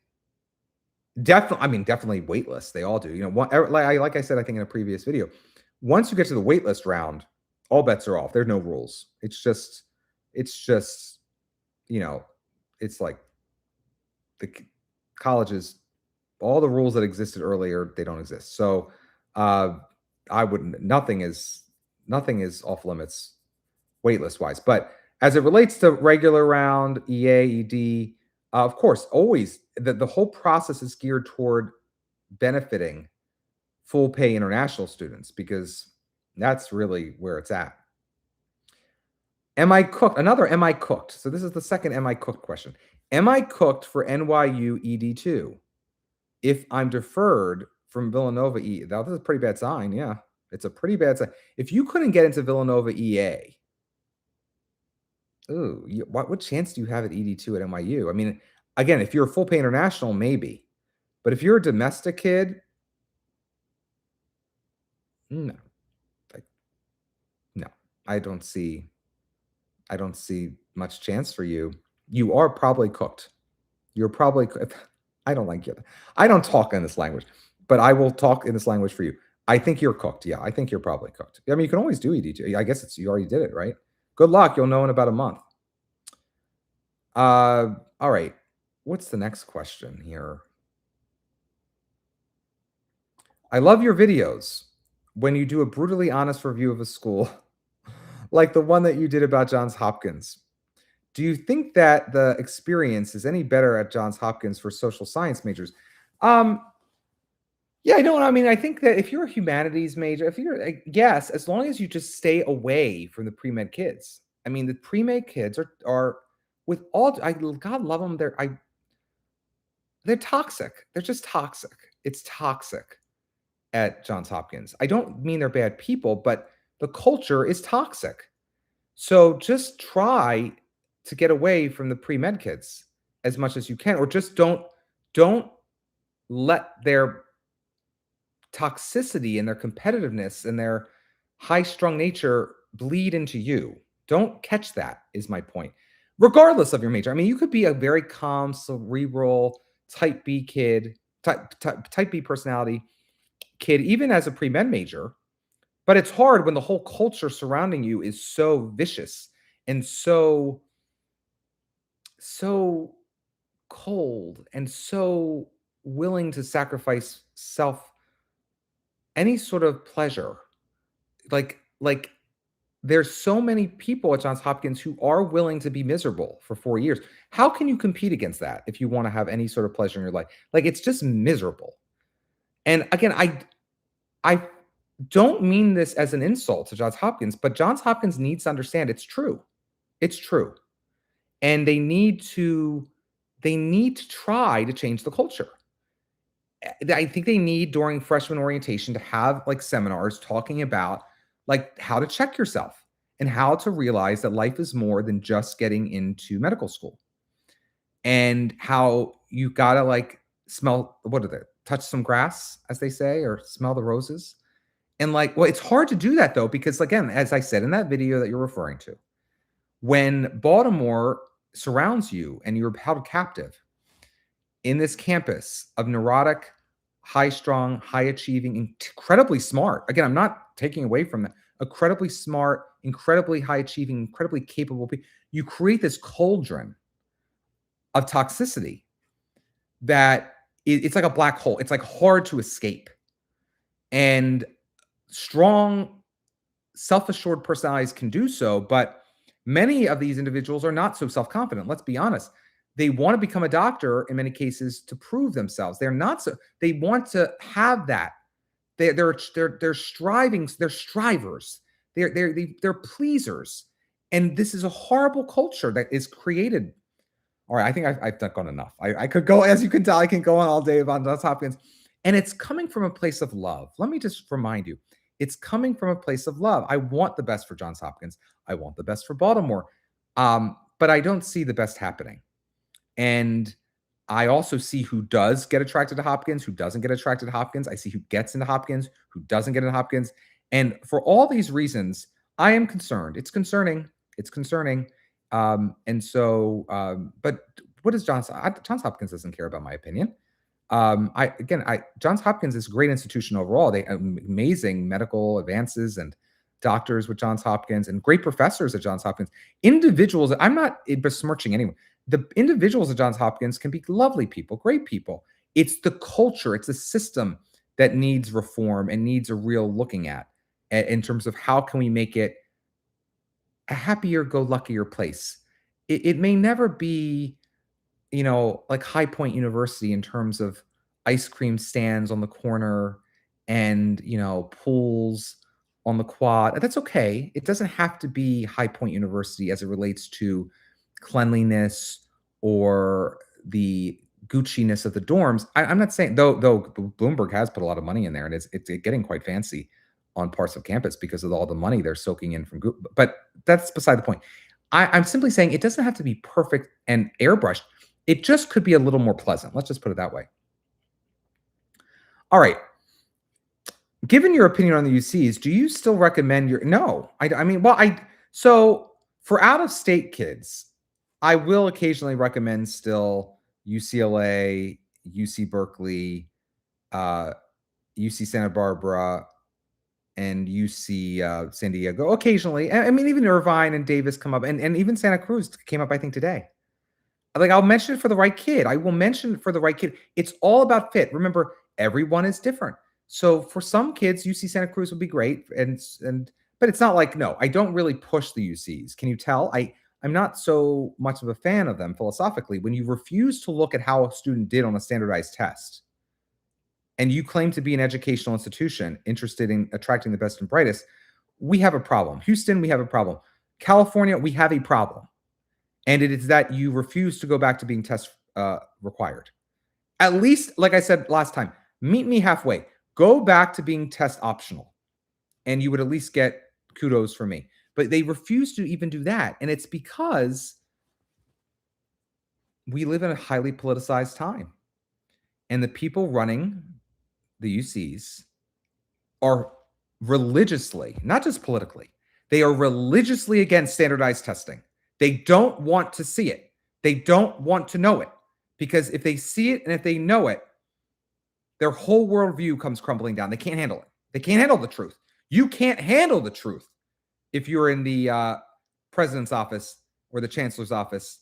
definitely waitlist. They all do. Like I said, I think in a previous video, once you get to the waitlist round, all bets are off. There's no rules. It's just, it's like the colleges, all the rules that existed earlier, they don't exist. So nothing is off limits waitlist wise. But as it relates to regular round, EA, ED, of course, always the whole process is geared toward benefiting full pay international students, because that's really where it's at. Am I cooked? Another am I cooked? So this is the second am I cooked question. Am I cooked for NYU ED2 if I'm deferred from Villanova EA? Now, this is a pretty bad sign. Yeah, it's a pretty bad sign. If you couldn't get into Villanova EA, what chance do you have at ED2 at NYU? I mean, again, if you're a full pay international, maybe. But if you're a domestic kid, no, like, no, I don't see I don't see much chance for you. You are probably cooked. You're probably I don't like it. I don't talk in this language, but I will talk in this language for you. I think you're cooked. Yeah, I think you're probably cooked. I mean, you can always do EDT. I guess it's you already did it, right? Good luck. You'll know in about a month. All right. What's the next question here? I love your videos when you do a brutally honest review of a school, like the one that you did about Johns Hopkins. Do you think that the experience is any better at Johns Hopkins for social science majors? Um, yeah, I don't know. I mean, I think that if you're a humanities major, if you're yes, as long as you just stay away from the pre-med kids. I mean, the pre-med kids are with all I God love them. They're toxic. They're just toxic. It's toxic at Johns Hopkins. I don't mean they're bad people, but the culture is toxic. So just try to get away from the pre-med kids as much as you can, or just don't let their toxicity and their competitiveness and their high-strung nature bleed into you. Don't catch that, is my point. Regardless of your major. I mean, you could be a very calm, cerebral, type B kid, type B personality kid, even as a pre-med major. But it's hard when the whole culture surrounding you is so vicious and so cold and so willing to sacrifice any sort of pleasure. Like there's so many people at Johns Hopkins who are willing to be miserable for 4 years. How can you compete against that if you want to have any sort of pleasure in your life? Like it's just miserable. And again, I don't mean this as an insult to Johns Hopkins, but Johns Hopkins needs to understand it's true. It's true. And they need to try to change the culture. I think they need during freshman orientation to have like seminars talking about like how to check yourself and how to realize that life is more than just getting into medical school. And how you gotta like smell what are they? Touch some grass, as they say, or smell the roses. And like, well, it's hard to do that though, because again, as I said in that video that you're referring to, when Baltimore surrounds you and you're held captive in this campus of neurotic, high strung, high achieving, incredibly smart. Again, I'm not taking away from that. Incredibly smart, incredibly high achieving, incredibly capable people. You create this cauldron of toxicity that it's like a black hole. It's like hard to escape. And strong, self-assured personalities can do so, but many of these individuals are not so self-confident. Let's be honest. They want to become a doctor in many cases to prove themselves. They're not so. They want to have that. They're striving. They're strivers. They're pleasers. And this is a horrible culture that is created. All right, I think I've gone enough. I could go, as you can tell, I can go on all day about Johns Hopkins. And it's coming from a place of love. Let me just remind you, it's coming from a place of love. I want the best for Johns Hopkins. I want the best for Baltimore. But I don't see the best happening. And I also see who does get attracted to Hopkins, who doesn't get attracted to Hopkins. I see who gets into Hopkins, who doesn't get into Hopkins. And for all these reasons, I am concerned. It's concerning. It's concerning. But what is Johns Hopkins doesn't care about my opinion. Johns Hopkins is a great institution overall. They have amazing medical advances and doctors with Johns Hopkins and great professors at Johns Hopkins. Individuals, I'm not besmirching anyone. The individuals at Johns Hopkins can be lovely people, great people. It's the culture, it's the system that needs reform and needs a real looking at in terms of how can we make it a happier, go luckier place. It may never be, like High Point University in terms of ice cream stands on the corner and, pools on the quad. That's okay. It doesn't have to be High Point University as it relates to cleanliness or the Gucci-ness of the dorms. I'm not saying, though Bloomberg has put a lot of money in there, and it's getting quite fancy on parts of campus because of all the money they're soaking in from Google. But that's beside the point. I'm simply saying it doesn't have to be perfect and airbrushed. It just could be a little more pleasant. Let's just put it that way. All right. Given your opinion on the UCs, do you still recommend your no? I mean, well, so for out of state kids, I will occasionally recommend still UCLA, UC Berkeley, uh, UC Santa Barbara, and UC San Diego. Occasionally, I mean, even Irvine and Davis come up, and even Santa Cruz came up, I think, today. Like, I'll mention it for the right kid. I will mention it for the right kid. It's all about fit. Remember, everyone is different. So for some kids, UC Santa Cruz would be great, and but it's not like, no, I don't really push the UCs. Can you tell? I'm not so much of a fan of them philosophically. When you refuse to look at how a student did on a standardized test, and you claim to be an educational institution interested in attracting the best and brightest, we have a problem. Houston, we have a problem. California, we have a problem. And it is that you refuse to go back to being test required. At least, like I said last time, meet me halfway. Go back to being test optional, and you would at least get kudos from me. But they refuse to even do that. And it's because we live in a highly politicized time. And the people running the UCs are religiously, not just politically, they are religiously against standardized testing. They don't want to see it. They don't want to know it. Because if they see it and if they know it, their whole worldview comes crumbling down. They can't handle it. They can't handle the truth. You can't handle the truth if you're in the president's office or the chancellor's office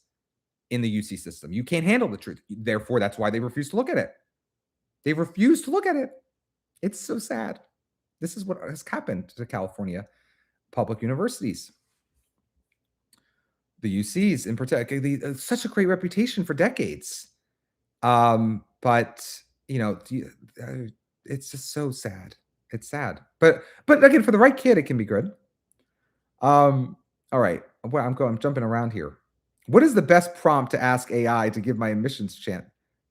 in the UC system. You can't handle the truth. Therefore, that's why they refuse to look at it. They refuse to look at it. It's so sad. This is what has happened to California public universities. The UCs in particular, such a great reputation for decades. But it's just so sad. It's sad. But again, for the right kid, it can be good. All right. Well, I'm jumping around here. What is the best prompt to ask AI to give my admissions chance?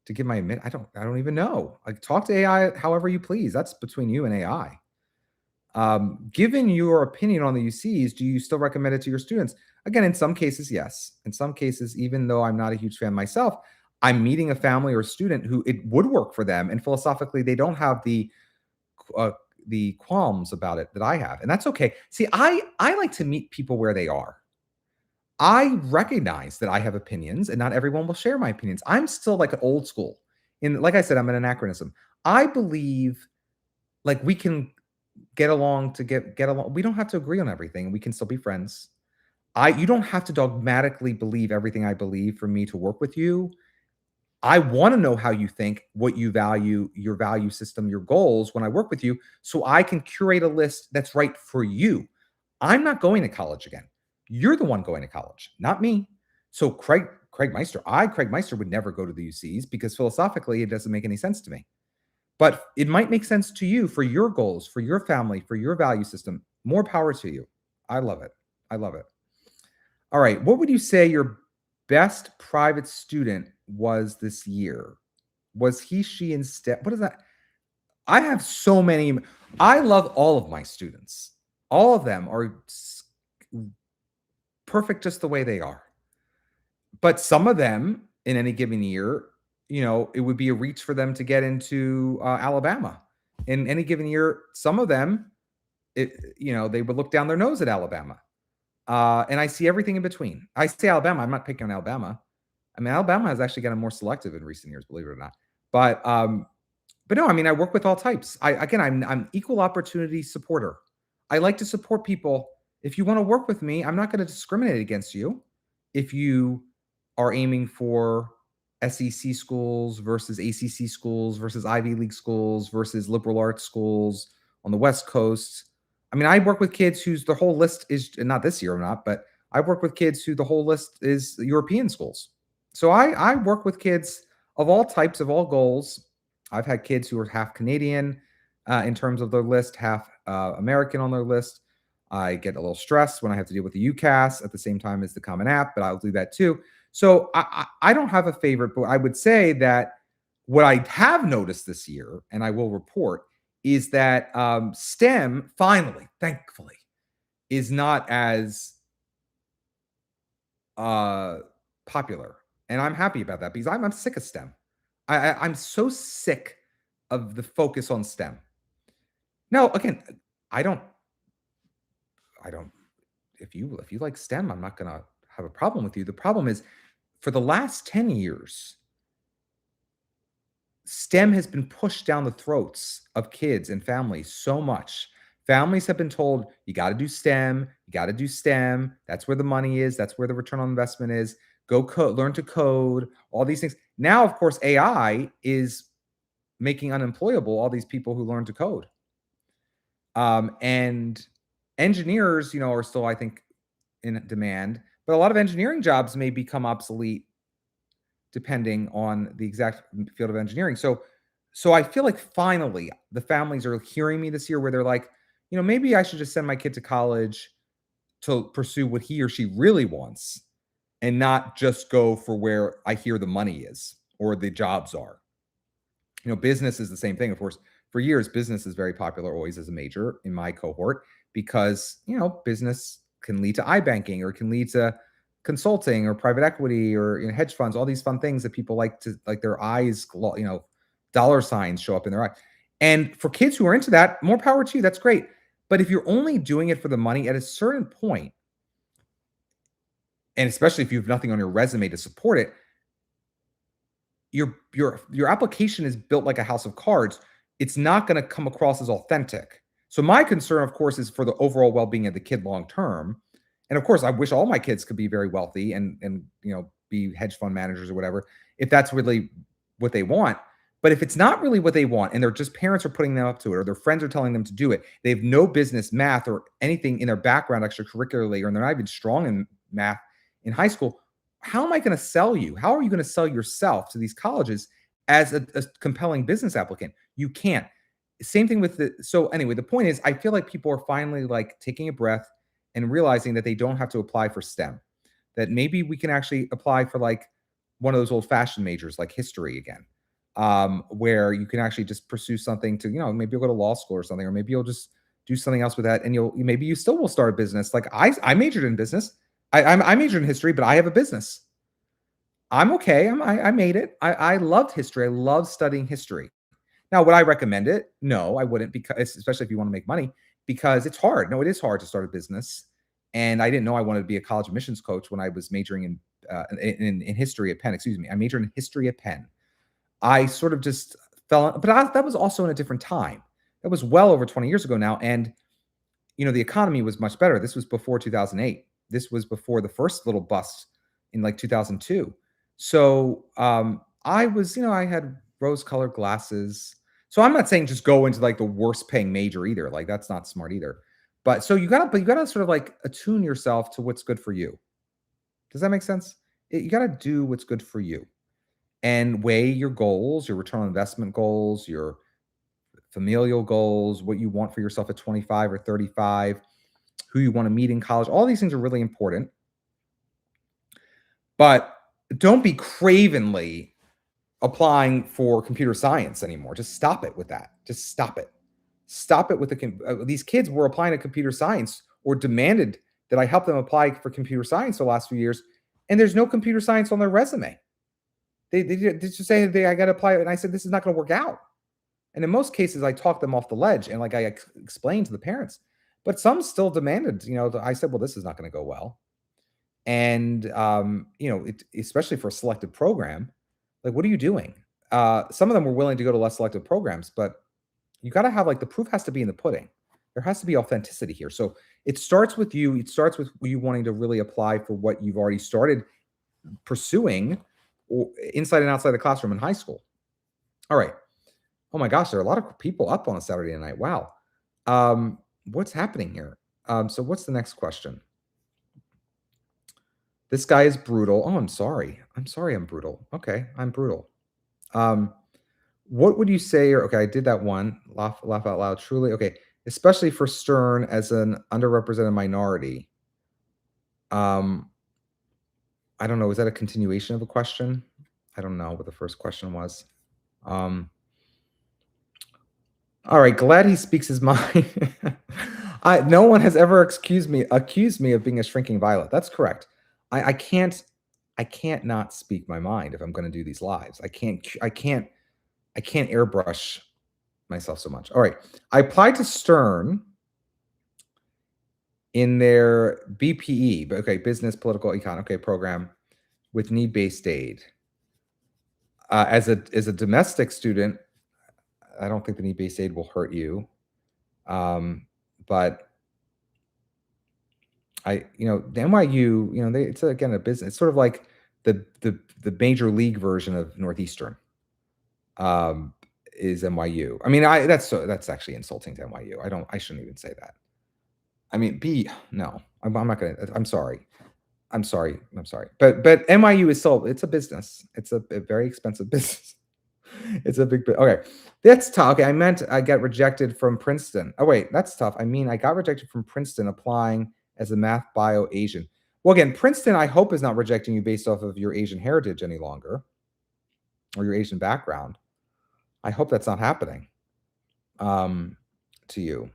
To give my admit? I don't even know. Like, talk to AI however you please. That's between you and AI. Given your opinion on the UCs, do you still recommend it to your students? Again, in some cases, yes. In some cases, even though I'm not a huge fan myself, I'm meeting a family or a student who it would work for them, and philosophically, they don't have the qualms about it that I have, and that's okay. See, I like to meet people where they are. I recognize that I have opinions, and not everyone will share my opinions. I'm still like an old school. Like I said, I'm an anachronism. I believe like we can get along to get along. We don't have to agree on everything. We can still be friends. You don't have to dogmatically believe everything I believe for me to work with you. I want to know how you think, what you value, your value system, your goals when I work with you, so I can curate a list that's right for you. I'm not going to college again. You're the one going to college, not me. So Craig Meister, Craig Meister would never go to the UCs because philosophically it doesn't make any sense to me. But it might make sense to you for your goals, for your family, for your value system. More power to you. I love it. I love it. All right. What would you say your best private student was this year? Was he, she instead? What is that? I have so many. I love all of my students. All of them are perfect just the way they are. But some of them in any given year, it would be a reach for them to get into Alabama. In any given year, some of them, they would look down their nose at Alabama. And I see everything in between. I say Alabama. I'm not picking on Alabama. I mean, Alabama has actually gotten more selective in recent years, believe it or not. But no, I mean, I work with all types. I'm equal opportunity supporter. I like to support people. If you want to work with me, I'm not going to discriminate against you. If you are aiming for SEC schools versus ACC schools versus Ivy League schools versus liberal arts schools on the West Coast. I mean, I work with kids whose the whole list is not this year or not, but I work with kids who the whole list is European schools. So I work with kids of all types, of all goals. I've had kids who are half Canadian in terms of their list, half American on their list. I get a little stressed when I have to deal with the UCAS at the same time as the Common App, but I'll do that too. So I don't have a favorite, but I would say that what I have noticed this year, and I will report, is that STEM finally, thankfully, is not as popular. And I'm happy about that because I'm sick of STEM. I'm so sick of the focus on STEM. Now, again, I don't I don't if you like STEM, I'm not gonna have a problem with you. The problem is for the last 10 years, STEM has been pushed down the throats of kids and families so much. Families have been told, you got to do STEM, you got to do STEM. That's where the money is, that's where the return on investment is. Go code, learn to code, all these things. Now, of course, AI is making unemployable all these people who learn to code. And engineers, are still, I think, in demand, but a lot of engineering jobs may become obsolete depending on the exact field of engineering. So I feel like finally the families are hearing me this year where they're like, maybe I should just send my kid to college to pursue what he or she really wants and not just go for where I hear the money is or the jobs are. Business is the same thing. Of course, for years, business is very popular always as a major in my cohort because, business can lead to iBanking or can lead to consulting or private equity or hedge funds, all these fun things that people like to like their eyes, dollar signs show up in their eye. And for kids who are into that, more power to you. That's great. But if you're only doing it for the money at a certain point, and especially if you have nothing on your resume to support it, your application is built like a house of cards. It's not going to come across as authentic. So my concern, of course, is for the overall well-being of the kid long term. And of course, I wish all my kids could be very wealthy and be hedge fund managers or whatever, if that's really what they want. But if it's not really what they want, and they're just parents are putting them up to it, or their friends are telling them to do it, they have no business math or anything in their background extracurricularly, or they're not even strong in math in high school. How am I going to sell you? How are you going to sell yourself to these colleges as a compelling business applicant? You can't. Same thing with so anyway, the point is, I feel like people are finally like taking a breath and realizing that they don't have to apply for STEM, that maybe we can actually apply for like one of those old fashioned majors like history again, where you can actually just pursue something to, maybe you'll go to law school or something, or maybe you'll just do something else with that. And maybe you still will start a business. Like I majored in business. I majored in history, but I have a business. I'm okay. I made it. I loved history. I love studying history. Now, would I recommend it? No, I wouldn't, because especially if you want to make money, because it's hard. No, it is hard to start a business. And I didn't know I wanted to be a college admissions coach when I was majoring in history at Penn. Excuse me. I majored in history at Penn. I sort of just fell, but that was also in a different time. That was well over 20 years ago now. And, the economy was much better. This was before 2008. This was before the first little bust in like 2002. So I was, I had rose-colored glasses. So I'm not saying just go into like the worst paying major either. Like that's not smart either. But you gotta sort of like attune yourself to what's good for you. Does that make sense? You gotta do what's good for you and weigh your goals, your return on investment goals, your familial goals, what you want for yourself at 25 or 35, who you want to meet in college. All these things are really important. But don't be cravenly applying for computer science anymore. Just stop it with that. Just stop it. Stop it with these kids were applying to computer science or demanded that I help them apply for computer science the last few years, and there's no computer science on their resume. They just say I got to apply, and I said this is not going to work out. And in most cases, I talked them off the ledge, and like I explained to the parents, but some still demanded. I said, well, this is not going to go well, and especially for a selective program. Like, what are you doing? Some of them were willing to go to less selective programs, but you got to have the proof has to be in the pudding. There has to be authenticity here. So it starts with you. It starts with you wanting to really apply for what you've already started pursuing inside and outside the classroom in high school. All right. Oh my gosh, there are a lot of people up on a Saturday night. Wow. What's happening here? So what's the next question? This guy is brutal. Oh, I'm sorry. I'm sorry I'm brutal. Okay, I'm brutal. What would you say? Okay, I did that one. Laugh out loud. Truly. Okay, especially for Stern as an underrepresented minority. I don't know. Is that a continuation of a question? I don't know what the first question was. All right, glad he speaks his mind. No one has ever accused me of being a shrinking violet. That's correct. I can't not speak my mind if I'm going to do these lives. I can't airbrush myself so much. All right. I applied to Stern in their BPE, okay, business, political, econ, okay, program with need-based aid. As a domestic student, I don't think the need-based aid will hurt you. But the NYU, it's again a business. It's sort of like the major league version of Northeastern. Is NYU. I mean, that's actually insulting to NYU. I shouldn't even say that. I mean, no, I'm not gonna. I'm sorry. But NYU is still, it's a business. It's a very expensive business. It's a big, okay. That's tough. Okay, I meant I got rejected from Princeton. Oh wait, that's tough. I mean, I got rejected from Princeton applying as a math bio Asian. Well, again, Princeton, I hope, is not rejecting you based off of your Asian heritage any longer or your Asian background. I hope that's not happening to you.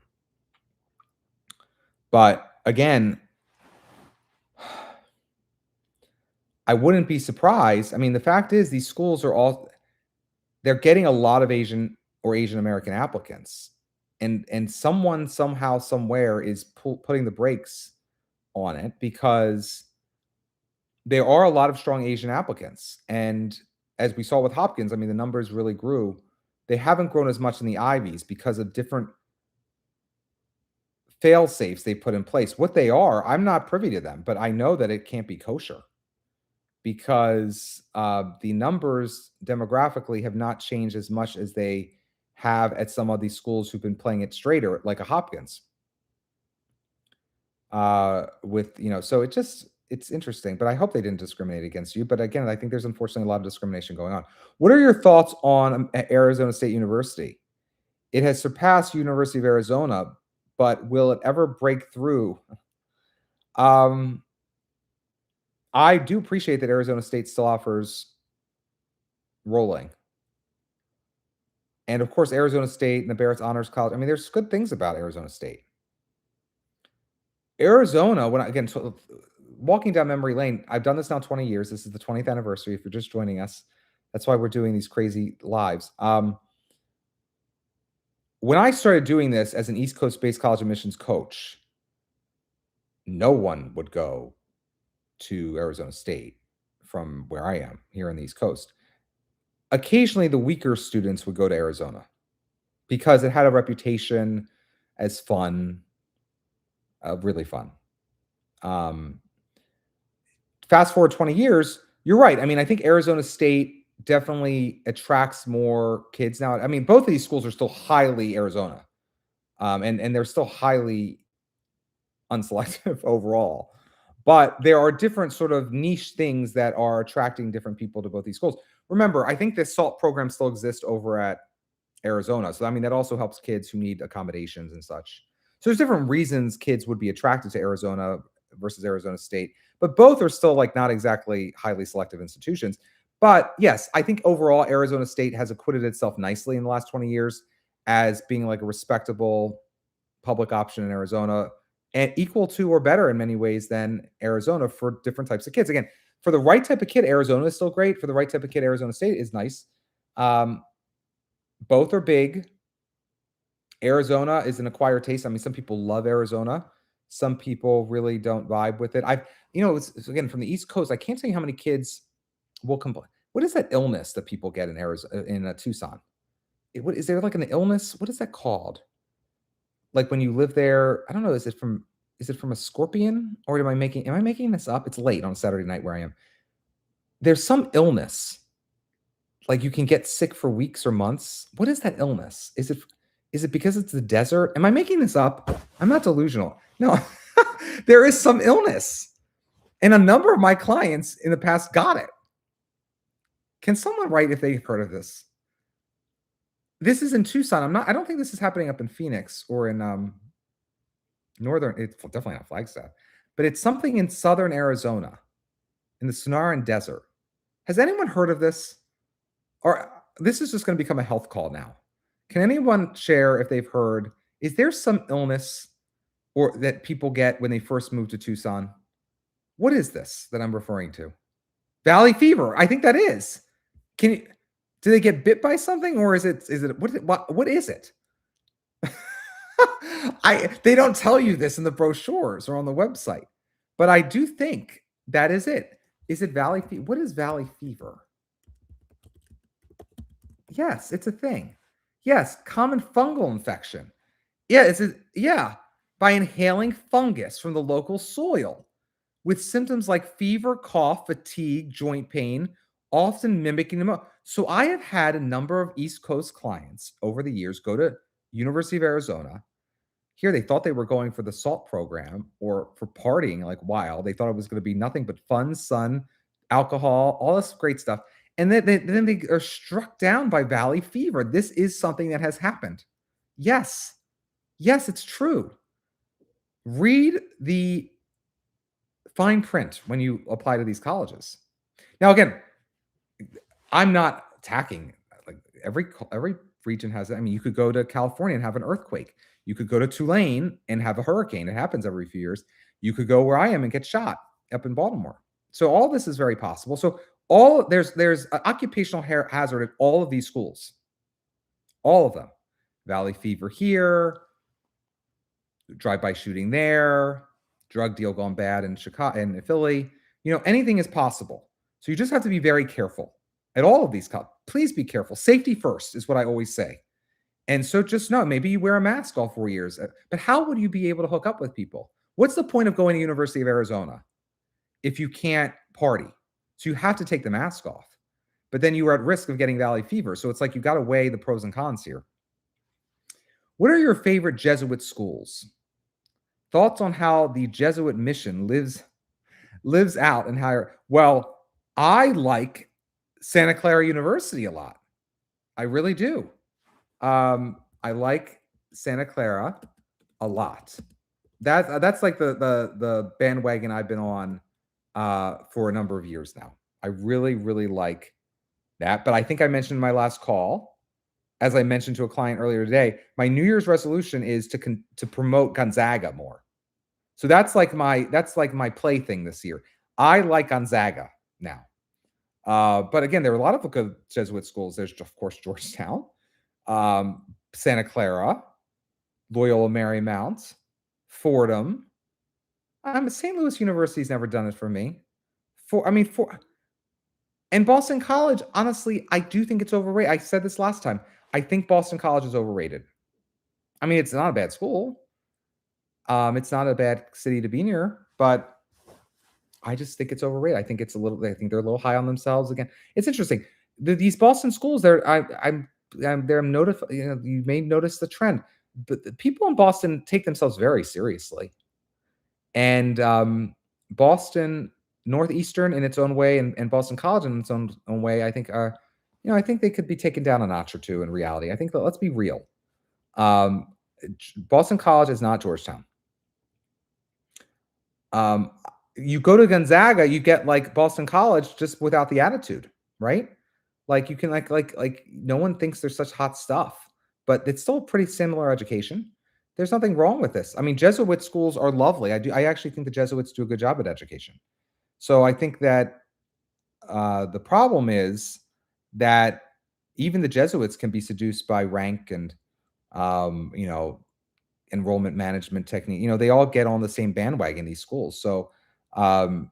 But again, I wouldn't be surprised. I mean, the fact is these schools are they're getting a lot of Asian or Asian American applicants. And someone somehow somewhere is putting the brakes on it because there are a lot of strong Asian applicants. And as we saw with Hopkins, I mean, the numbers really grew. They haven't grown as much in the Ivies because of different fail safes they put in place. What they are, I'm not privy to them, but I know that it can't be kosher because the numbers demographically have not changed as much as they have at some of these schools who've been playing it straighter, like a Hopkins. So it's interesting, but I hope they didn't discriminate against you. But again, I think there's unfortunately a lot of discrimination going on. What are your thoughts on Arizona State University? It has surpassed University of Arizona, but will it ever break through? I do appreciate that Arizona State still offers rolling. And of course, Arizona State and the Barrett's Honors College. I mean, there's good things about Arizona State. Arizona, walking down memory lane, I've done this now 20 years. This is the 20th anniversary. If you're just joining us, that's why we're doing these crazy lives. When I started doing this as an East Coast-based college admissions coach, no one would go to Arizona State from where I am here on the East Coast. Occasionally, the weaker students would go to Arizona because it had a reputation as fun, really fun. Fast forward 20 years, you're right. I mean, I think Arizona State definitely attracts more kids now. I mean, both of these schools are still highly Arizona, and they're still highly unselective overall. But there are different sort of niche things that are attracting different people to both these schools. Remember, I think this SALT program still exists over at Arizona. So, I mean, that also helps kids who need accommodations and such. So there's different reasons kids would be attracted to Arizona versus Arizona State, but both are still like not exactly highly selective institutions. But yes, I think overall Arizona State has acquitted itself nicely in the last 20 years as being like a respectable public option in Arizona and equal to or better in many ways than Arizona for different types of kids. Again, for the right type of kid, Arizona is still great. For the right type of kid, Arizona State is nice. Both are big. Arizona is an acquired taste. I mean, some people love Arizona. Some people really don't vibe with it. It's again, from the East Coast, I can't tell you how many kids will complain. What is that illness that people get in Arizona, in Tucson? What is there like an illness? What is that called? Like when you live there, I don't know. Is it from a scorpion, or am I making this up? It's late on Saturday night where I am. There's some illness. Like you can get sick for weeks or months. What is that illness? Is it because it's the desert? Am I making this up? I'm not delusional. No, there is some illness. And a number of my clients in the past got it. Can someone write if they've heard of this? This is in Tucson. I don't think this is happening up in Phoenix or in northern. It's definitely not Flagstaff, but it's something in southern Arizona in the Sonoran Desert. Has anyone heard of this? Or this is just going to become a health call now. Can anyone share if they've heard? Is there some illness or that people get when they first move to Tucson? What is this that I'm referring to? Valley fever. I think that is. Does Do they get bit by something, or is it what is it? They don't tell you this in the brochures or on the website, but I do think that is it. Is it valley fever? What is valley fever? Yes, it's a thing. Yes, common fungal infection. Yeah, yeah, by inhaling fungus from the local soil with symptoms like fever, cough, fatigue, joint pain, often mimicking pneumonia. So I have had a number of East Coast clients over the years go to University of Arizona. Here, they thought they were going for the SALT program or for partying like wild. They thought it was going to be nothing but fun, sun, alcohol, all this great stuff. And then they are struck down by valley fever. This is something that has happened. Yes. Yes, it's true. Read the fine print when you apply to these colleges. Now, again, I'm not attacking, like, every region has it. I mean, you could go to California and have an earthquake. You could go to Tulane and have a hurricane. It happens every few years. You could go where I am and get shot up in Baltimore. So all this is very possible. So there's an occupational hazard at all of these schools. All of them. Valley fever here, drive-by shooting there, drug deal gone bad in Chicago and Philly. Anything is possible. So you just have to be very careful at all of these colleges. Please be careful. Safety first is what I always say. And so just know, maybe you wear a mask all 4 years, but how would you be able to hook up with people? What's the point of going to University of Arizona if you can't party? So you have to take the mask off, but then you are at risk of getting valley fever. So it's like you got to weigh the pros and cons here. What are your favorite Jesuit schools? Thoughts on how the Jesuit mission lives out and how? Well, I like Santa Clara University a lot. I really do. I like Santa Clara a lot. That's like the bandwagon I've been on for a number of years now. I really, really like that. But I think I mentioned in my last call, as I mentioned to a client earlier today, my New Year's resolution is to promote Gonzaga more. So that's like my play thing this year. I like Gonzaga now. But again, there are a lot of good Jesuit schools. There's, of course, Georgetown, Santa Clara, Loyola Marymount, Fordham. St. Louis University's never done it for me. And Boston College, honestly, I do think it's overrated. I said this last time. I think Boston College is overrated. I mean, it's not a bad school. It's not a bad city to be near, but I just think it's overrated. I think they're a little high on themselves. Again, it's interesting. These Boston schools, I'm notified. You may notice the trend, but the people in Boston take themselves very seriously. And Boston, Northeastern in its own way, and Boston College in its own way, I think I think they could be taken down a notch or two in reality. I think that, let's be real. Boston College is not Georgetown. You go to Gonzaga, you get like Boston College just without the attitude, right? Like you can like no one thinks there's such hot stuff, but it's still a pretty similar education. There's nothing wrong with this. I mean, Jesuit schools are lovely. I actually think the Jesuits do a good job at education. So I think that the problem is that even the Jesuits can be seduced by rank and enrollment management technique. They all get on the same bandwagon, these schools. So but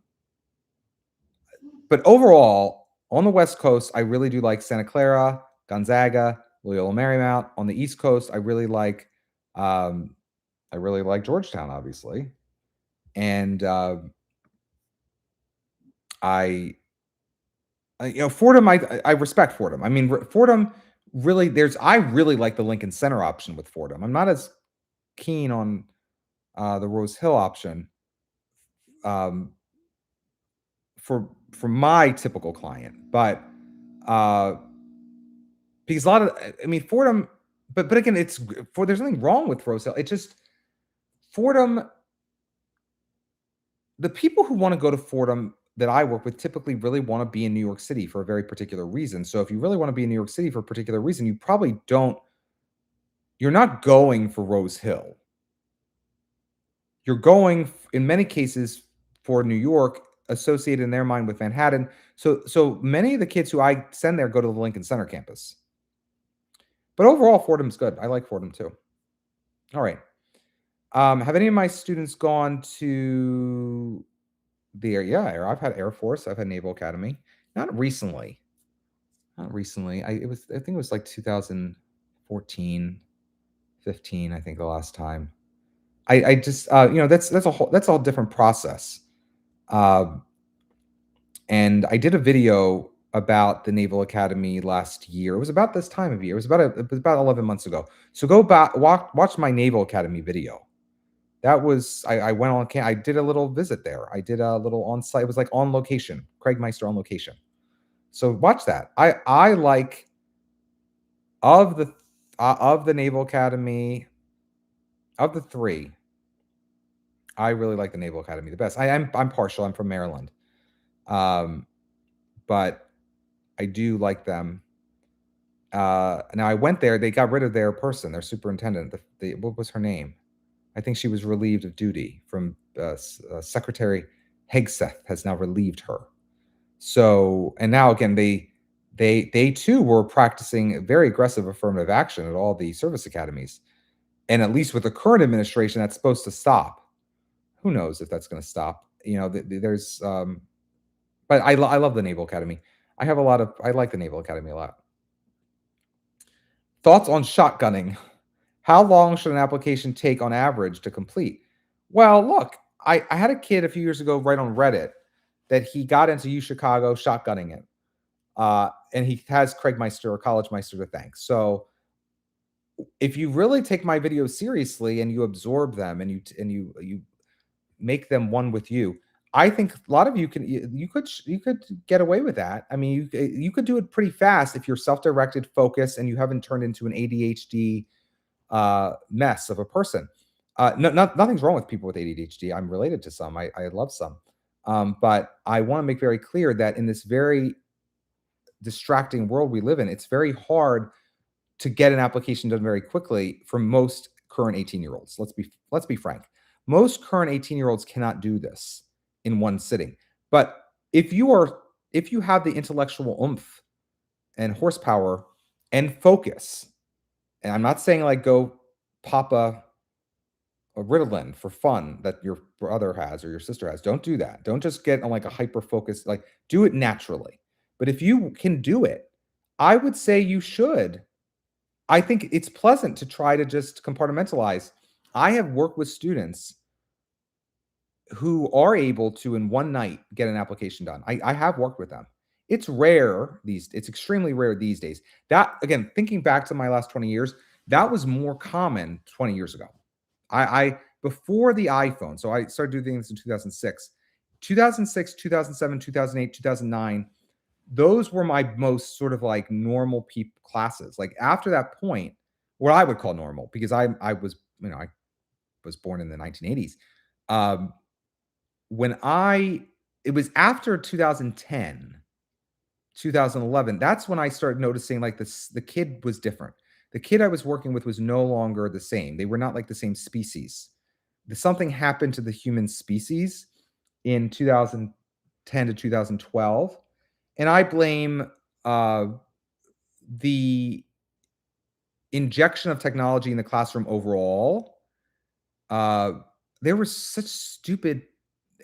overall, on the West Coast, I really do like Santa Clara, Gonzaga, Loyola Marymount. On the East Coast, I really like Georgetown, obviously, and Fordham. I respect Fordham. I mean, Fordham really. I really like the Lincoln Center option with Fordham. I'm not as keen on the Rose Hill option. For my typical client, but because a lot of, Fordham, but again, there's nothing wrong with Rose Hill. It's just Fordham. The people who want to go to Fordham that I work with typically really want to be in New York City for a very particular reason. So if you really want to be in New York City for a particular reason, you probably don't. You're not going for Rose Hill. You're going, in many cases, for New York, associated in their mind with Manhattan. So many of the kids who I send there go to the Lincoln Center campus. But overall, Fordham's good. I like Fordham too. All right. Have any of my students gone to I've had Air Force, I've had Naval Academy. Not recently. Not recently. I think it was like 2014, 15, I think the last time. I just that's all different process. And I did a video about the Naval Academy last year. It was about this time of year. It was about 11 months ago. So go back, watch my Naval Academy video. That was I went on. I did a little visit there. I did a little on site. It was like on location. Craig Meister on location. So watch that. I like of the Naval Academy of the three. I really like the Naval Academy the best. I'm partial. I'm from Maryland, but I do like them. Now I went there. They got rid of their person, their superintendent. What was her name? I think she was relieved of duty from Secretary Hegseth has now relieved her. So, and now again, they too were practicing very aggressive affirmative action at all the service academies. And at least with the current administration, that's supposed to stop. Who knows if that's going to stop? There's, but I love the Naval Academy. I like the Naval Academy a lot. Thoughts on shotgunning? How long should an application take on average to complete? Well, look, I had a kid a few years ago write on Reddit that he got into UChicago shotgunning it. And he has Craig Meister or College Meister to thank. So if you really take my videos seriously and you absorb them and you make them one with you, I think a lot of you could get away with that. I mean, you could do it pretty fast if you're self-directed, focused, and you haven't turned into an ADHD mess of a person. Nothing's wrong with people with ADHD. I'm related to some. I love some. But I want to make very clear that in this very distracting world we live in, it's very hard to get an application done very quickly for most current 18-year-olds. Let's be frank. Most current 18-year-olds cannot do this in one sitting. But if you have the intellectual oomph and horsepower and focus, and I'm not saying like go pop a Ritalin for fun that your brother has or your sister has. Don't do that. Don't just get on like a hyper focus, like do it naturally. But if you can do it, I would say you should. I think it's pleasant to try to just compartmentalize. I have worked with students who are able to in one night get an application done. I have worked with them. It's extremely rare these days. That, again, thinking back to my last 20 years, that was more common 20 years ago. I before the iPhone, so I started doing this in 2006. 2006, 2007, 2008, 2009, those were my most sort of like normal classes. Like after that point, what I would call normal, because I was born in the 1980s. It was after 2010, 2011, that's when I started noticing like the kid was different. The kid I was working with was no longer the same. They were not like the same species. Something happened to the human species in 2010 to 2012. And I blame the injection of technology in the classroom overall. There were such stupid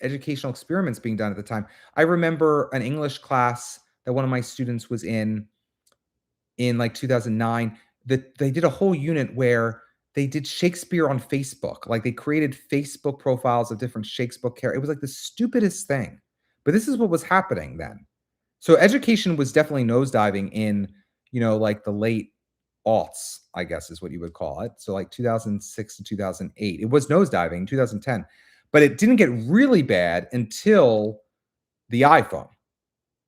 educational experiments being done at the time. I remember an English class that one of my students was in like 2009, that they did a whole unit where they did Shakespeare on Facebook. Like they created Facebook profiles of different Shakespeare characters. It was like the stupidest thing. But this is what was happening then. So education was definitely nosediving in, like the late aughts, I guess is what you would call it. So like 2006 to 2008. It was nosediving in 2010. But it didn't get really bad until the iPhone,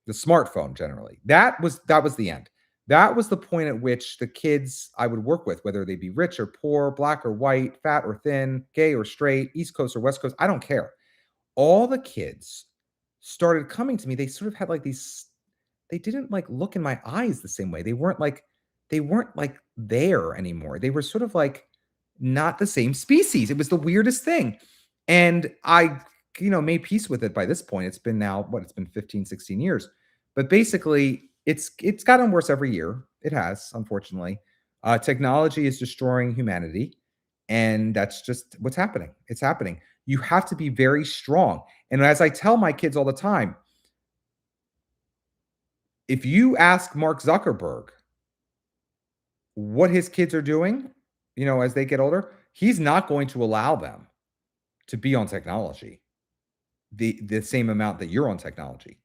the smartphone generally. That was the end. That was the point at which the kids I would work with, whether they be rich or poor, black or white, fat or thin, gay or straight, East Coast or West Coast, I don't care. All the kids started coming to me. They sort of had like they didn't like look in my eyes the same way. They weren't like there anymore. They were sort of like not the same species. It was the weirdest thing. And I, made peace with it by this point. It's been 15, 16 years. But basically, it's gotten worse every year. It has, unfortunately. Technology is destroying humanity, and that's just what's happening. It's happening. You have to be very strong. And as I tell my kids all the time, if you ask Mark Zuckerberg what his kids are doing, as they get older, he's not going to allow them to be on technology the same amount that you're on technology.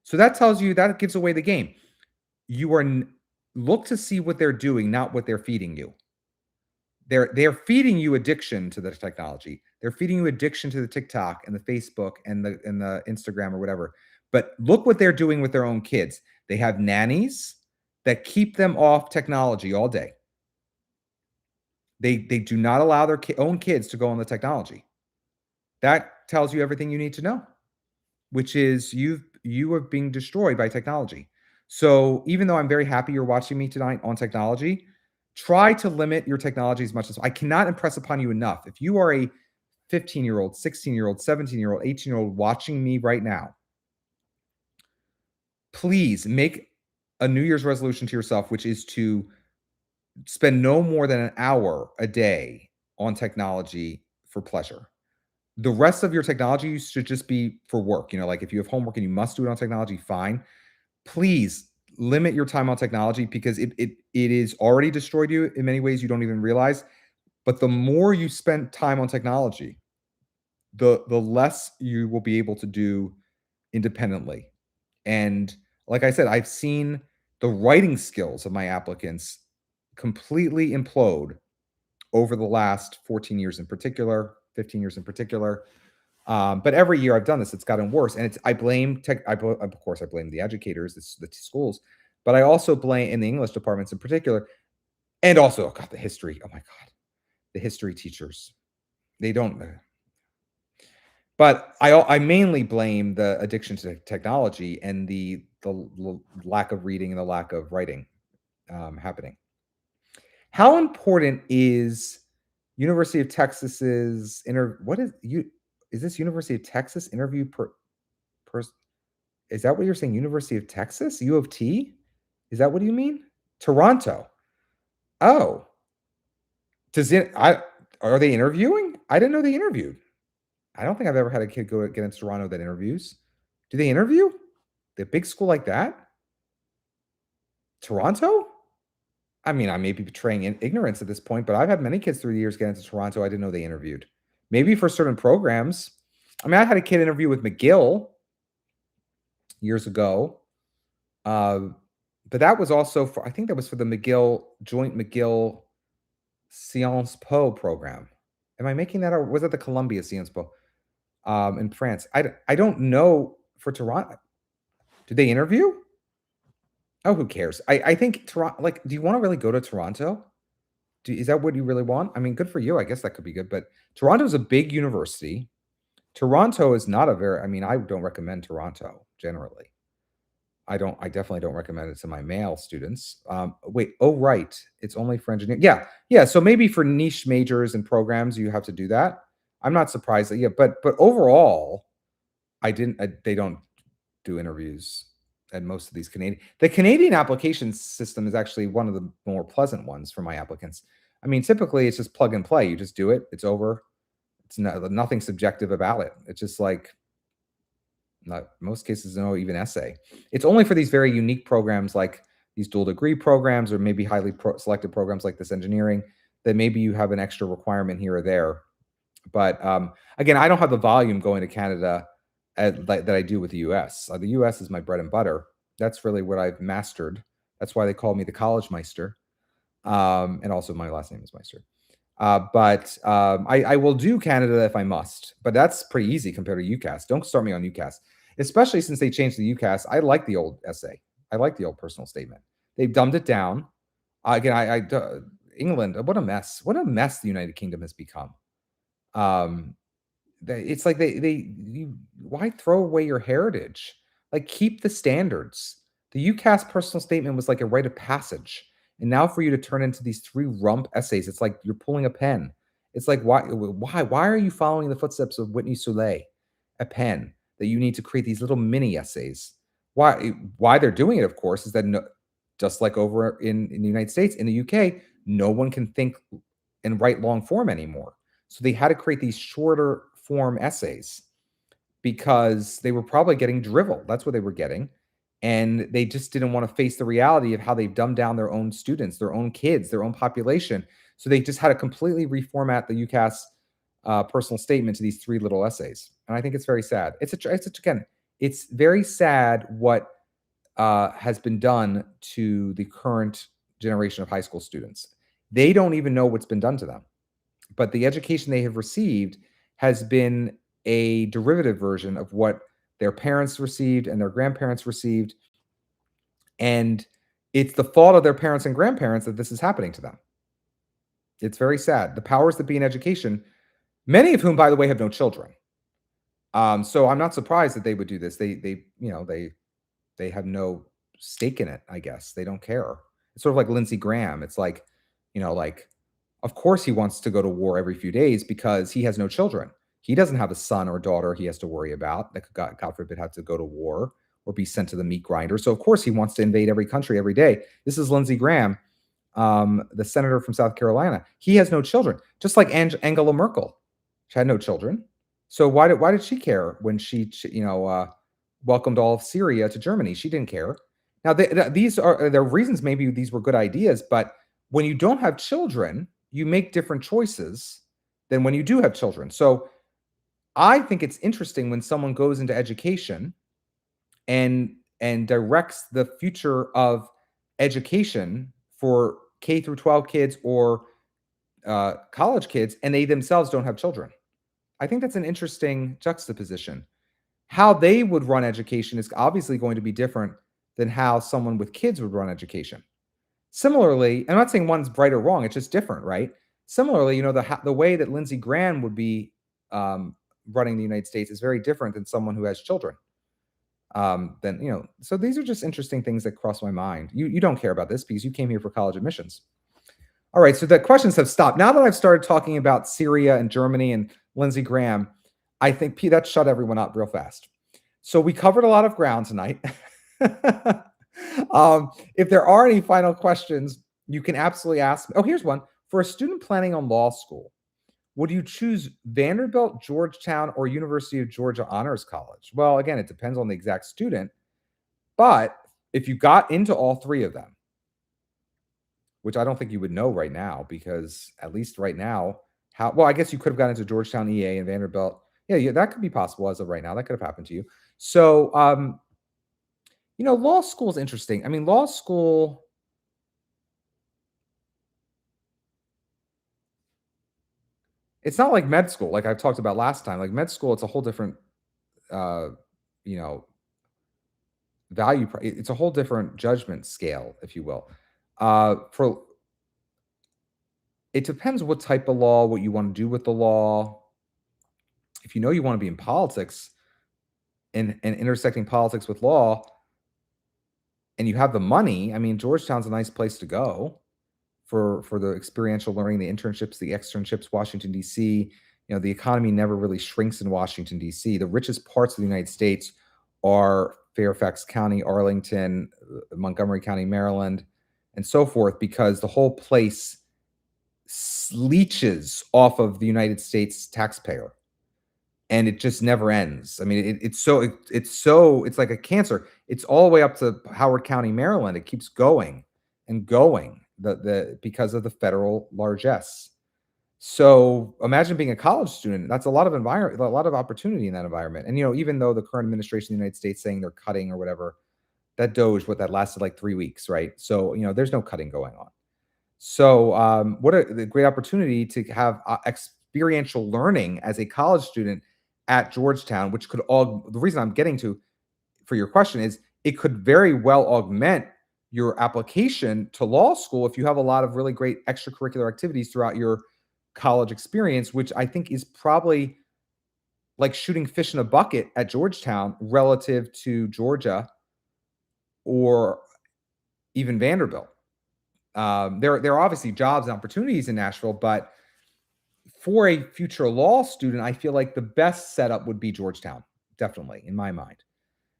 So that gives away the game. You are look to see what they're doing, not what they're feeding you. They're feeding you addiction to the technology. They're feeding you addiction to the TikTok and the Facebook and the Instagram or whatever. But look what they're doing with their own kids. They have nannies that keep them off technology all day. They do not allow their own kids to go on the technology. That tells you everything you need to know, which is you are being destroyed by technology. So even though I'm very happy you're watching me tonight on technology, try to limit your technology as much as I cannot impress upon you enough. If you are a 15-year-old, 16-year-old, 17-year-old, 18-year-old watching me right now, please make a New Year's resolution to yourself, which is to spend no more than an hour a day on technology for pleasure. The rest of your technology use should just be for work. Like if you have homework and you must do it on technology, fine. Please limit your time on technology because it is already destroyed you in many ways you don't even realize. But the more you spend time on technology, the less you will be able to do independently. And like I said, I've seen the writing skills of my applicants completely implode over the last 14 years in particular, 15 years in particular. But every year I've done this, it's gotten worse. And I blame of course, I blame the educators, the schools, but I also blame in the English departments in particular, and also, God, the history. Oh my God, the history teachers. They don't. But I mainly blame the addiction to technology and the lack of reading and the lack of writing happening. How important is University of Texas's is this University of Texas interview is that what you're saying? University of Texas? U of T? Is that what you mean? Toronto. Oh. Are they interviewing? I didn't know they interviewed. I don't think I've ever had a kid get into Toronto that interviews. Do they interview? The big school like that? Toronto? I mean, I may be betraying ignorance at this point, but I've had many kids through the years get into Toronto. I didn't know they interviewed. Maybe for certain programs. I mean, I had a kid interview with McGill years ago. But that was also I think that was for the joint McGill Sciences Po program. Am I making that, or was it the Columbia Sciences Po in France? I don't know for Toronto. Did they interview? Oh, who cares? I think Toronto, do you want to really go to Toronto? Is that what you really want? I mean, good for you. I guess that could be good. But Toronto is a big university. Toronto is not I don't recommend Toronto generally. I definitely don't recommend it to my male students. Wait, oh, right. It's only for engineering. Yeah. So maybe for niche majors and programs, you have to do that. I'm not surprised that, but overall, they don't do interviews at most of these the Canadian application system is actually one of the more pleasant ones for my applicants. I mean, typically it's just plug and play. You just do it. It's over. It's nothing subjective about it. It's just like, not most cases, no even essay. It's only for these very unique programs like these dual degree programs or maybe highly selected programs like this engineering that maybe you have an extra requirement here or there. But again, I don't have the volume going to Canada that I do with the US. The US is my bread and butter. That's really what I've mastered. That's why they call me the college Meister. And also my last name is Meister. But I will do Canada if I must. But that's pretty easy compared to UCAS. Don't start me on UCAS, especially since they changed the UCAS. I like the old essay. I like the old personal statement. They've dumbed it down. Again, England, what a mess. What a mess the United Kingdom has become. It's like why throw away your heritage? Like, keep the standards. The UCAS personal statement was like a rite of passage. And now for you to turn into these 3 rump essays, it's like you're pulling a pen. It's like, why are you following the footsteps of Whitney Soule, a pen, that you need to create these little mini essays? Why they're doing it, of course, is that just like over in the United States, in the UK, no one can think and write long form anymore. So they had to create these shorter form essays because they were probably getting drivel. That's what they were getting. And they just didn't want to face the reality of how they've dumbed down their own students, their own kids, their own population. So they just had to completely reformat the UCAS personal statement to these three little essays. And I think it's very sad. Again, it's very sad what has been done to the current generation of high school students. They don't even know what's been done to them, but the education they have received has been a derivative version of what their parents received and their grandparents received. And it's the fault of their parents and grandparents that this is happening to them. It's very sad. The powers that be in education, many of whom, by the way, have no children. So I'm not surprised that they would do this. They have no stake in it, I guess. They don't care. It's sort of like Lindsey Graham. It's like, like, of course he wants to go to war every few days because he has no children. He doesn't have a son or daughter he has to worry about that could, God forbid, have to go to war or be sent to the meat grinder. So of course he wants to invade every country every day. This is Lindsey Graham, the senator from South Carolina. He has no children, just like Angela Merkel. She had no children. So why did she care when she welcomed all of Syria to Germany? She didn't care. Now, these are their reasons. Maybe these were good ideas, but when you don't have children, you make different choices than when you do have children. So I think it's interesting when someone goes into education and directs the future of education for K through 12 kids or college kids, and they themselves don't have children. I think that's an interesting juxtaposition. How they would run education is obviously going to be different than how someone with kids would run education. Similarly, I'm not saying one's right or wrong, it's just different, right? Similarly, the way that Lindsey Graham would be running the United States is very different than someone who has children. So these are just interesting things that cross my mind. You don't care about this because you came here for college admissions. All right, so the questions have stopped. Now that I've started talking about Syria and Germany and Lindsey Graham, I think that shut everyone up real fast. So we covered a lot of ground tonight. If there are any final questions, you can absolutely ask me. Oh, here's one. For a student planning on law school, would you choose Vanderbilt, Georgetown, or University of Georgia Honors College? Well, again, it depends on the exact student. But if you got into all three of them, which I don't think you would know right now, because at least right now, I guess you could have gotten into Georgetown EA and Vanderbilt. Yeah, that could be possible as of right now. That could have happened to you. So, law school is interesting. I mean, law school, it's not like med school, like I've talked about last time. Like med school, it's a whole different, value. It's a whole different judgment scale, if you will. It depends what type of law, what you want to do with the law. If you want to be in politics and intersecting politics with law, and you have the money, I mean, Georgetown's a nice place to go for the experiential learning, the internships, the externships. Washington, D.C., the economy never really shrinks in Washington, D.C. The richest parts of the United States are Fairfax County, Arlington, Montgomery County, Maryland, and so forth, because the whole place leeches off of the United States taxpayer, and it just never ends. I mean, it's like a cancer. It's all the way up to Howard County, Maryland. It keeps going and going because of the federal largesse. So imagine being a college student. That's a lot of opportunity in that environment. And even though the current administration of the United States saying they're cutting or whatever, that that lasted like 3 weeks, right? So there's no cutting going on. So what a great opportunity to have experiential learning as a college student at Georgetown, which could the reason I'm getting to for your question is it could very well augment your application to law school if you have a lot of really great extracurricular activities throughout your college experience, which I think is probably like shooting fish in a bucket at Georgetown relative to Georgia or even Vanderbilt. There are obviously jobs and opportunities in Nashville, but for a future law student, I feel like the best setup would be Georgetown, definitely, in my mind.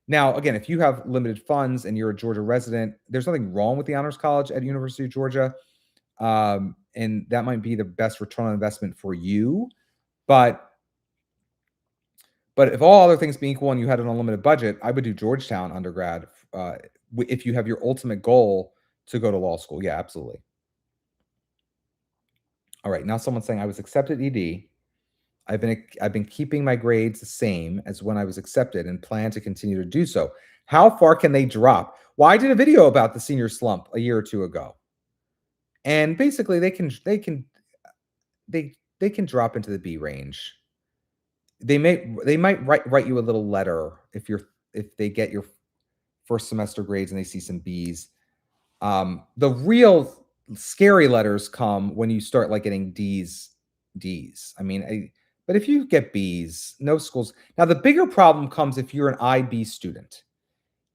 Now, again, if you have limited funds and you're a Georgia resident, there's nothing wrong with the Honors College at University of Georgia, and that might be the best return on investment for you. But if all other things being equal and you had an unlimited budget, I would do Georgetown undergrad if you have your ultimate goal to go to law school. Yeah, absolutely. All right, now someone's saying I was accepted ED. I've been keeping my grades the same as when I was accepted and plan to continue to do so. How far can they drop? Well, I did a video about the senior slump a year or two ago, and basically they can drop into the B range. They might write you a little letter if they get your first semester grades and they see some B's. The real scary letters come when you start like getting D's. I mean, but if you get B's, no schools. Now, the bigger problem comes if you're an IB student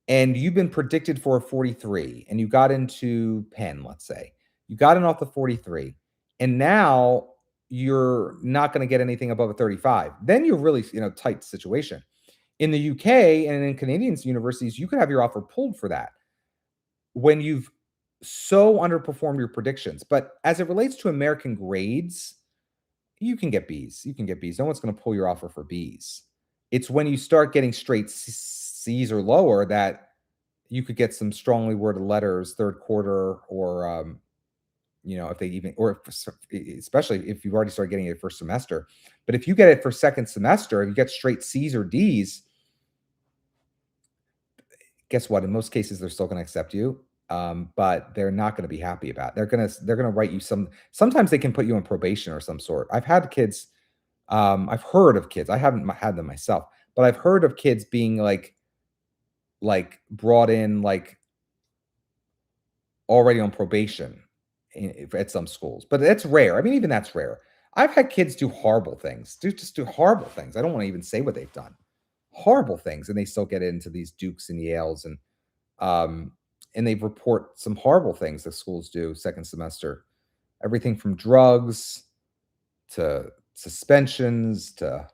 and you've been predicted for a 43 and you got into Penn, let's say. You got in off the 43, and now you're not going to get anything above a 35. Then you're really in a tight situation. In the UK and in Canadian universities, you could have your offer pulled for that when you've so underperformed your predictions. But as it relates to American grades, you can get B's. You can get B's. No one's going to pull your offer for B's. It's when you start getting straight C's or lower that you could get some strongly worded letters third quarter, or if they even, or especially if you've already started getting it first semester. But if you get it for second semester, if you get straight C's or D's, guess what? In most cases, they're still going to accept you, but they're not going to be happy about it. They're gonna write you sometimes they can put you on probation or some sort. I've had kids, I've heard of kids. I haven't had them myself, but I've heard of kids being like brought in like already on probation at some schools, but that's rare. I mean, even that's rare. I've had kids do horrible things, just do horrible things. I don't want to even say what they've done. Horrible things, and they still get into these Dukes and Yales, and they report some horrible things that schools do second semester. Everything from drugs to suspensions to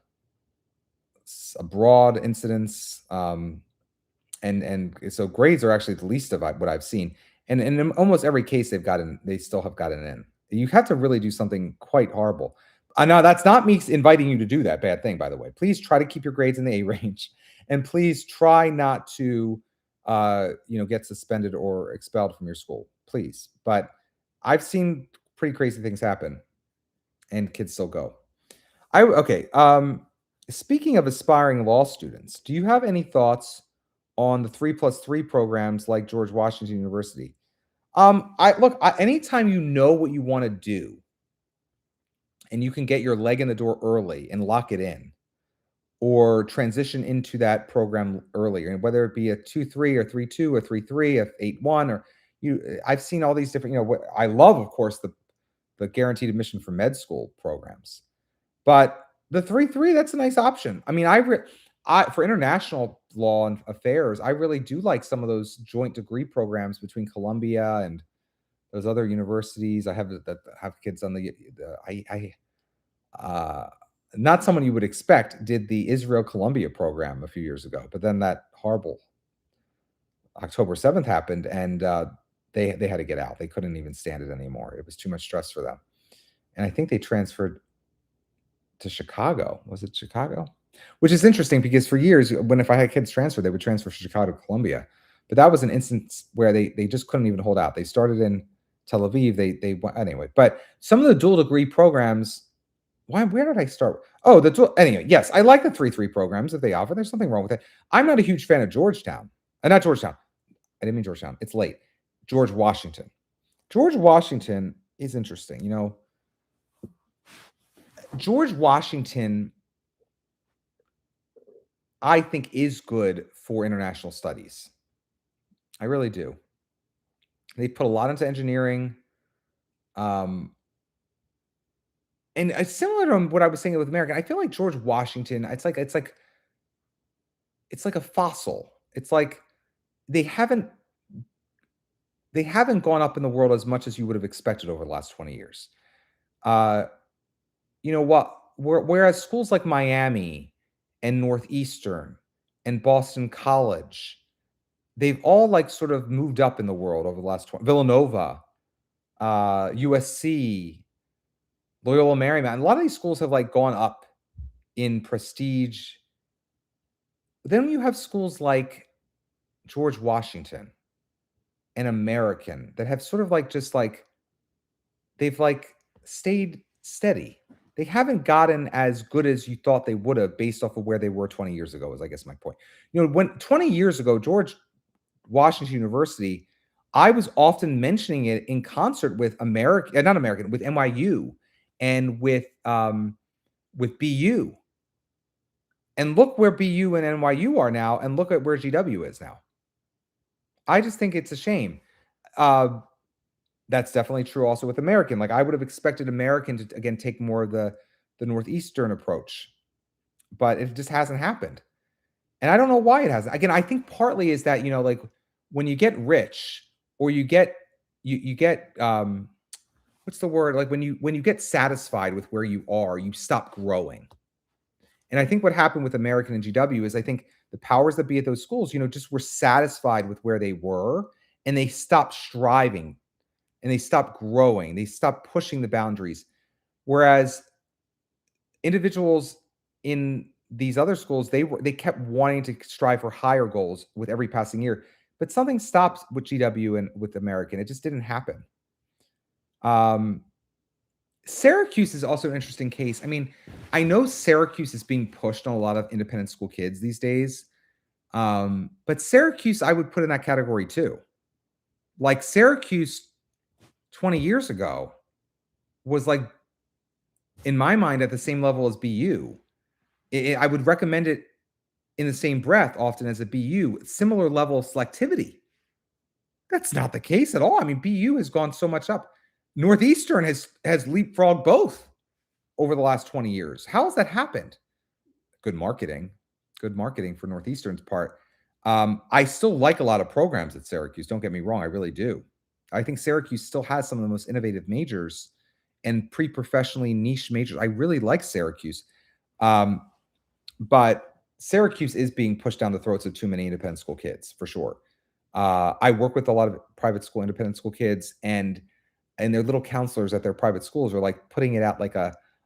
abroad incidents. And so grades are actually the least of what I've seen. And in almost every case they still have gotten in. You have to really do something quite horrible. Now, that's not me inviting you to do that bad thing, by the way. Please try to keep your grades in the A range, and please try not to, get suspended or expelled from your school, please. But I've seen pretty crazy things happen, and kids still go. Okay. Speaking of aspiring law students, do you have any thoughts on the 3+3 programs like George Washington University? Anytime you know what you want to do, and you can get your leg in the door early and lock it in, or transition into that program earlier, and whether it be a 2-3 or 3-2 or 3-3, a 8-1, or I've seen all these different, I love, of course, the guaranteed admission for med school programs, but the 3-3, that's a nice option. I mean, for international law and affairs, I really do like some of those joint degree programs between Columbia and those other universities. I have that have kids on not someone you would expect did the Israel Columbia program a few years ago, but then that horrible October 7th happened, and they had to get out. They couldn't even stand it anymore. It was too much stress for them. And I think they transferred to Chicago. Was it Chicago? Which is interesting because for years, if I had kids transfer, they would transfer from Chicago to Columbia. But that was an instance where they just couldn't even hold out. They started in Tel Aviv. They went anyway. But some of the dual degree programs, where did I start? Oh, anyway, yes, I like the 3-3 programs that they offer. There's nothing wrong with it. I'm not a huge fan of Georgetown. Not Georgetown. I didn't mean Georgetown. It's late. George Washington. George Washington is interesting. George Washington, I think, is good for international studies. I really do. They put a lot into engineering. And similar to what I was saying with American, I feel like George Washington, it's like a fossil. It's like they haven't gone up in the world as much as you would have expected over the last 20 years. Whereas schools like Miami and Northeastern and Boston College, they've all like sort of moved up in the world over the last 20. Villanova, USC, Loyola Marymount. A lot of these schools have like gone up in prestige. Then you have schools like George Washington and American that have sort of like just like they've like stayed steady. They haven't gotten as good as you thought they would have based off of where they were 20 years ago, is I guess my point. You know, when 20 years ago, George Washington University, I was often mentioning it in concert with not American, with NYU and with BU. And look where BU and NYU are now, and look at where GW is now. I just think it's a shame. That's definitely true also with American. Like I would have expected American to again take more of the Northeastern approach, but it just hasn't happened. And I don't know why it hasn't. Again, I think partly is that, you know, like when you get rich or you get what's the word? Like when you get satisfied with where you are, you stop growing. And I think what happened with American and GW is I think the powers that be at those schools, you know, just were satisfied with where they were and they stopped striving and they stopped growing. They stopped pushing the boundaries. Whereas individuals in these other schools, they kept wanting to strive for higher goals with every passing year. But something stopped with GW and with American. It just didn't happen. Syracuse is also an interesting case. I mean, I know Syracuse is being pushed on a lot of independent school kids these days. But Syracuse, I would put in that category too. Like Syracuse 20 years ago was like, in my mind, at the same level as BU. I would recommend it in the same breath often as a BU, similar level of selectivity. That's not the case at all. I mean, BU has gone so much up. Northeastern has leapfrogged both over the last 20 years. How has that happened? Good marketing for Northeastern's part. I still like a lot of programs at Syracuse. Don't get me wrong. I really do. I think Syracuse still has some of the most innovative majors and pre-professionally niche majors. I really like Syracuse. But Syracuse is being pushed down the throats of too many independent school kids, for sure. I work with a lot of private school, independent school kids, and their little counselors at their private schools are like putting it out like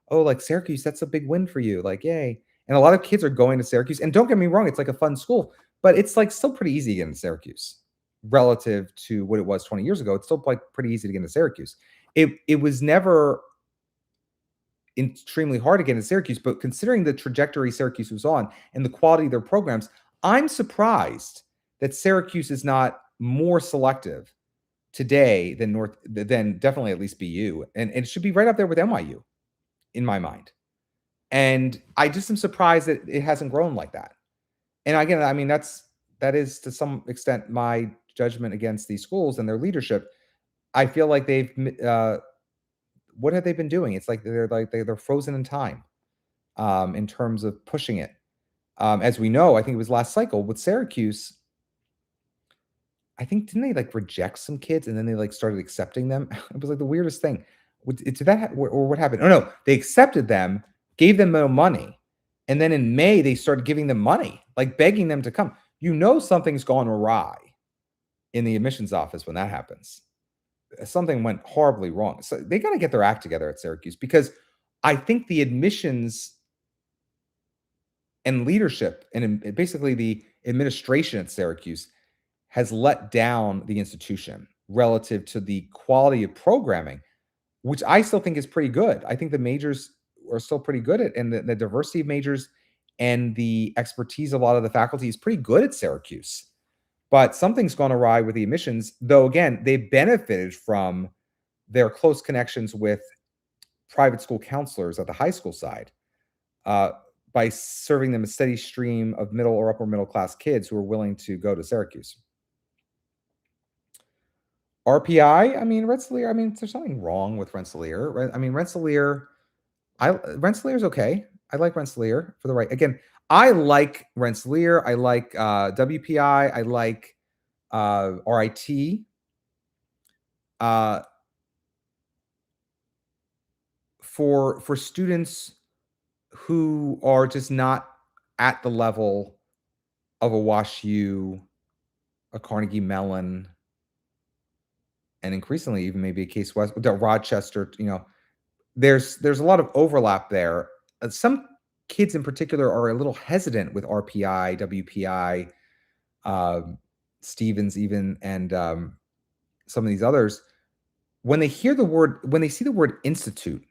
like Syracuse, that's a big win for you. Like, yay. And a lot of kids are going to Syracuse. And don't get me wrong, it's like a fun school, but it's like still pretty easy to get into Syracuse relative to what it was 20 years ago. It's still like pretty easy to get into Syracuse. It was never extremely hard to get into Syracuse, but considering the trajectory Syracuse was on and the quality of their programs, I'm surprised that Syracuse is not more selective today than definitely at least BU, and it should be right up there with NYU in my mind. And I just am surprised that it hasn't grown like that. And again, I mean, that is to some extent my judgment against these schools and their leadership. I feel like what have they been doing? It's like they're frozen in time in terms of pushing it. As we know, I think it was last cycle with Syracuse. I think didn't they like reject some kids and then they like started accepting them? It was like the weirdest thing. Did that or what happened? Oh no, they accepted them, gave them no money, and then in May they started giving them money, like begging them to come. You know something's gone awry in the admissions office when that happens. Something went horribly wrong. So they got to get their act together at Syracuse because I think the admissions and leadership and basically the administration at Syracuse has let down the institution relative to the quality of programming, which I still think is pretty good. I think the majors are still pretty good at, and the diversity of majors and the expertise of a lot of the faculty is pretty good at Syracuse. But something's gone awry with the admissions, though, again, they benefited from their close connections with private school counselors at the high school side by serving them a steady stream of middle or upper middle class kids who are willing to go to Syracuse. RPI, I mean, Rensselaer, I mean, there's something wrong with Rensselaer. I mean, Rensselaer is okay. I like Rensselaer for the right. Again, I like Rensselaer. I like WPI. I like RIT. For students who are just not at the level of a WashU, a Carnegie Mellon, and increasingly even maybe a Case West, Rochester, there's a lot of overlap there. Some kids in particular are a little hesitant with RPI, WPI, Stevens even, and some of these others. When they see the word institute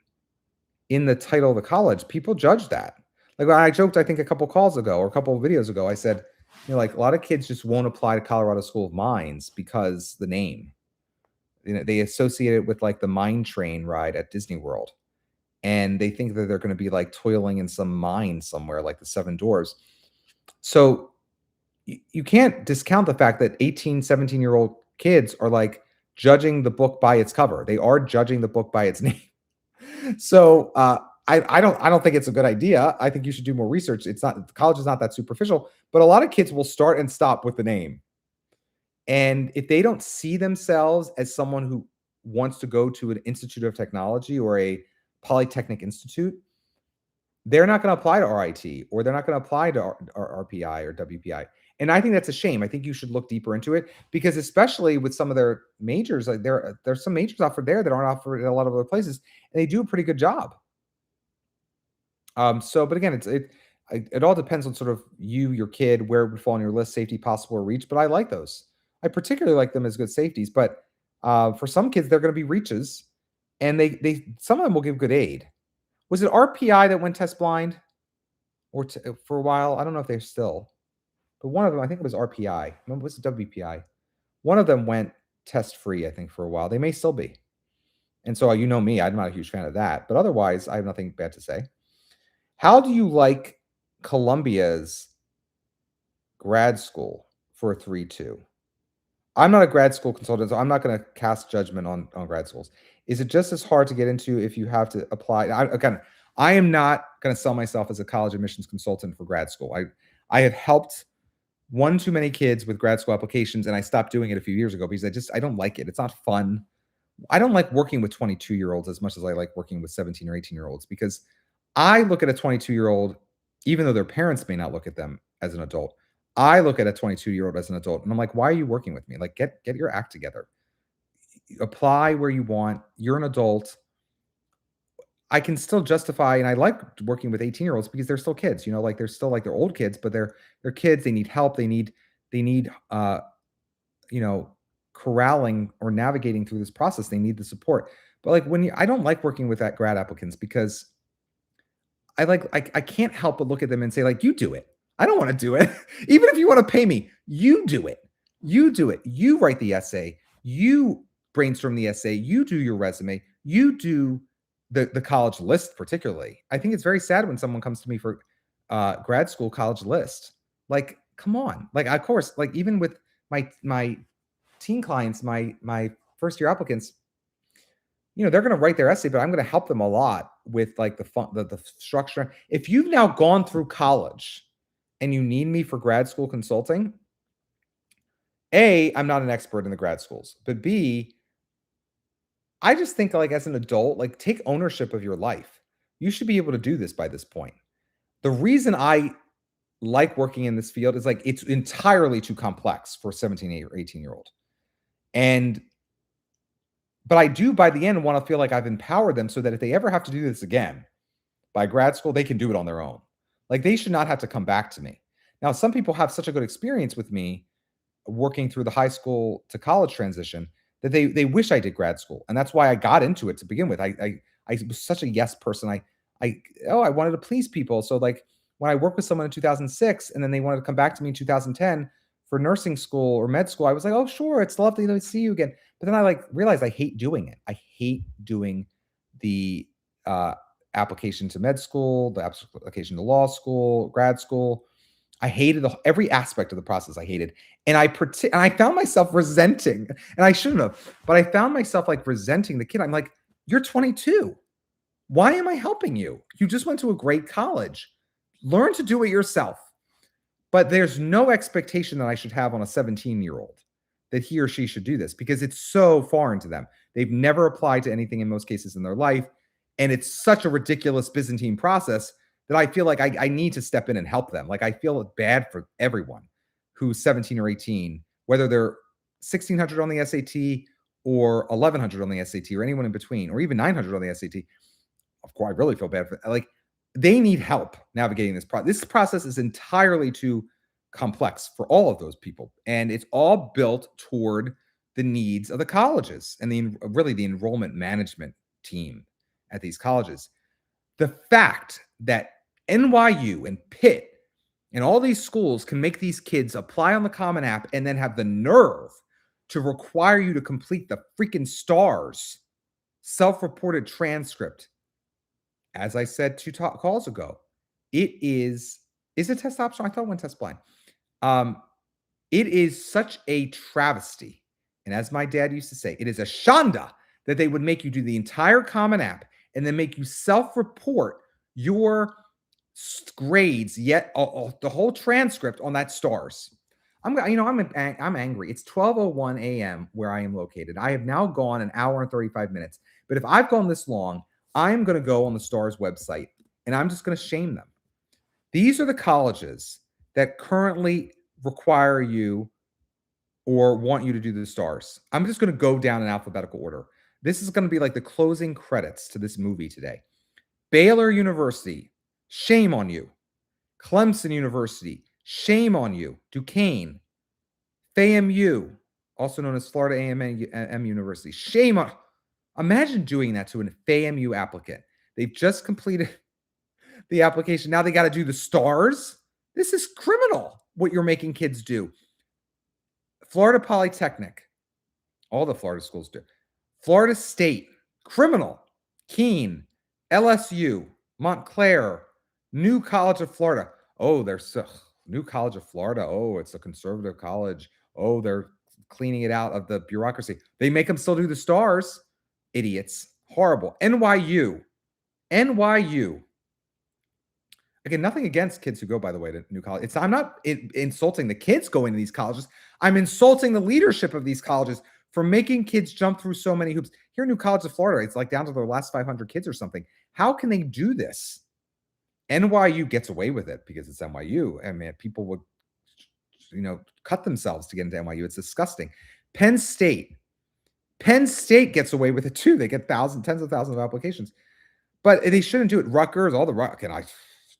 in the title of the college, people judge that. Like I joked, I think a couple calls ago or a couple of videos ago, I said, like a lot of kids just won't apply to Colorado School of Mines because the name, they associate it with like the mine train ride at Disney World. And they think that they're going to be like toiling in some mine somewhere like the Seven Dwarfs. So you can't discount the fact that 18, 17-year-old kids are like judging the book by its cover. They are judging the book by its name. So I don't think it's a good idea. I think you should do more research. College is not that superficial, but a lot of kids will start and stop with the name. And if they don't see themselves as someone who wants to go to an institute of technology or a polytechnic institute, they're not going to apply to RIT or they're not going to apply to RPI or WPI. And I think that's a shame. I think you should look deeper into it because especially with some of their majors, like there's some majors offered there that aren't offered in a lot of other places, and they do a pretty good job. But again, it all depends on sort of your kid, where it would fall on your list, safety, possible, or reach. But I like those. I particularly like them as good safeties. But for some kids, they're going to be reaches, and some of them will give good aid. Was it RPI that went test blind, or for a while? I don't know if they're still, but one of them, I think it was RPI. Remember, was it WPI? One of them went test free, I think, for a while. They may still be. And so you know me, I'm not a huge fan of that. But otherwise, I have nothing bad to say. How do you like Columbia's grad school for a 3-2? I'm not a grad school consultant, so I'm not going to cast judgment on grad schools. Is it just as hard to get into if you have to apply? I am not going to sell myself as a college admissions consultant for grad school. I have helped one too many kids with grad school applications, and I stopped doing it a few years ago because I don't like it. It's not fun. I don't like working with 22-year-olds as much as I like working with 17 or 18-year-olds because I look at a 22-year-old, even though their parents may not look at them as an adult. I look at a 22-year-old as an adult, and I'm like, why are you working with me? Like, get your act together. Apply where you want. You're an adult. I can still justify, and I like working with 18-year-olds because they're still kids. Like they're still like they're old kids, but they're kids. They need help. They need corralling or navigating through this process. They need the support. But like I don't like working with that grad applicants because I can't help but look at them and say, like, you do it. I don't want to do it. Even if you want to pay me, you do it. You do it. You write the essay. You brainstorm the essay. You do your resume. You do the college list, particularly. I think it's very sad when someone comes to me for grad school college list. Like, come on. Like, of course, like even with my teen clients, my first year applicants, they're going to write their essay, but I'm going to help them a lot with like the structure. If you've now gone through college and you need me for grad school consulting, A, I'm not an expert in the grad schools, but B, I just think like as an adult, like take ownership of your life. You should be able to do this by this point. The reason I like working in this field is like it's entirely too complex for a 17 or 18-year-old. But I do, by the end, want to feel like I've empowered them so that if they ever have to do this again by grad school, they can do it on their own. Like they should not have to come back to me. Now, some people have such a good experience with me working through the high school to college transition that they wish I did grad school. And that's why I got into it to begin with. I was such a yes person. I wanted to please people. So like when I worked with someone in 2006 and then they wanted to come back to me in 2010 for nursing school or med school, I was like, oh, sure. It's lovely to see you again. But then I realized I hate doing it. I hate doing the application to med school, the application to law school, grad school. I hated every aspect of the process. I hated, and I found myself resenting, and I shouldn't have, but I found myself like resenting the kid. I'm like, you're 22. Why am I helping you? You just went to a great college. Learn to do it yourself. But there's no expectation that I should have on a 17-year-old that he or she should do this because it's so foreign to them. They've never applied to anything in most cases in their life. And it's such a ridiculous Byzantine process that I feel like I need to step in and help them. Like I feel bad for everyone. who's 17 or 18, whether they're 1600 on the SAT or 1100 on the SAT or anyone in between, or even 900 on the SAT. Of course, I really feel bad for like they need help navigating this process. This process is entirely too complex for all of those people, and it's all built toward the needs of the colleges and really the enrollment management team at these colleges. The fact that NYU and Pitt and all these schools can make these kids apply on the Common App and then have the nerve to require you to complete the freaking STARS self-reported transcript. As I said 2 calls ago, it is it test optional? I thought it went test blind. It is such a travesty. And as my dad used to say, it is a shanda that they would make you do the entire Common App and then make you self-report your grades, yet the whole transcript on that STARS. I'm angry. It's 12:01 a.m. where I am located. I have now gone an hour and 35 minutes. But if I've gone this long, I'm going to go on the STARS website and I'm just going to shame them. These are the colleges that currently require you or want you to do the STARS. I'm just going to go down in alphabetical order. This is going to be like the closing credits to this movie today. Baylor University, shame on you. Clemson University, shame on you. Duquesne, FAMU, also known as Florida A&M University, shame on. Imagine doing that to an FAMU applicant. They've just completed the application. Now they got to do the STARS. This is criminal what you're making kids do. Florida Polytechnic, all the Florida schools do. Florida State, criminal. Keene, LSU, Montclair, New College of Florida. Oh, there's New College of Florida. Oh, it's a conservative college. Oh, they're cleaning it out of the bureaucracy. They make them still do the STARS. Idiots. Horrible. NYU. Again, nothing against kids who go, by the way, to new college. I'm not insulting the kids going to these colleges. I'm insulting the leadership of these colleges for making kids jump through so many hoops. Here in New College of Florida, it's like down to their last 500 kids or something. How can they do this? NYU gets away with it because it's NYU. I mean, people would, cut themselves to get into NYU. It's disgusting. Penn State gets away with it too. They get tens of thousands of applications, but they shouldn't do it. Rutgers, all the and I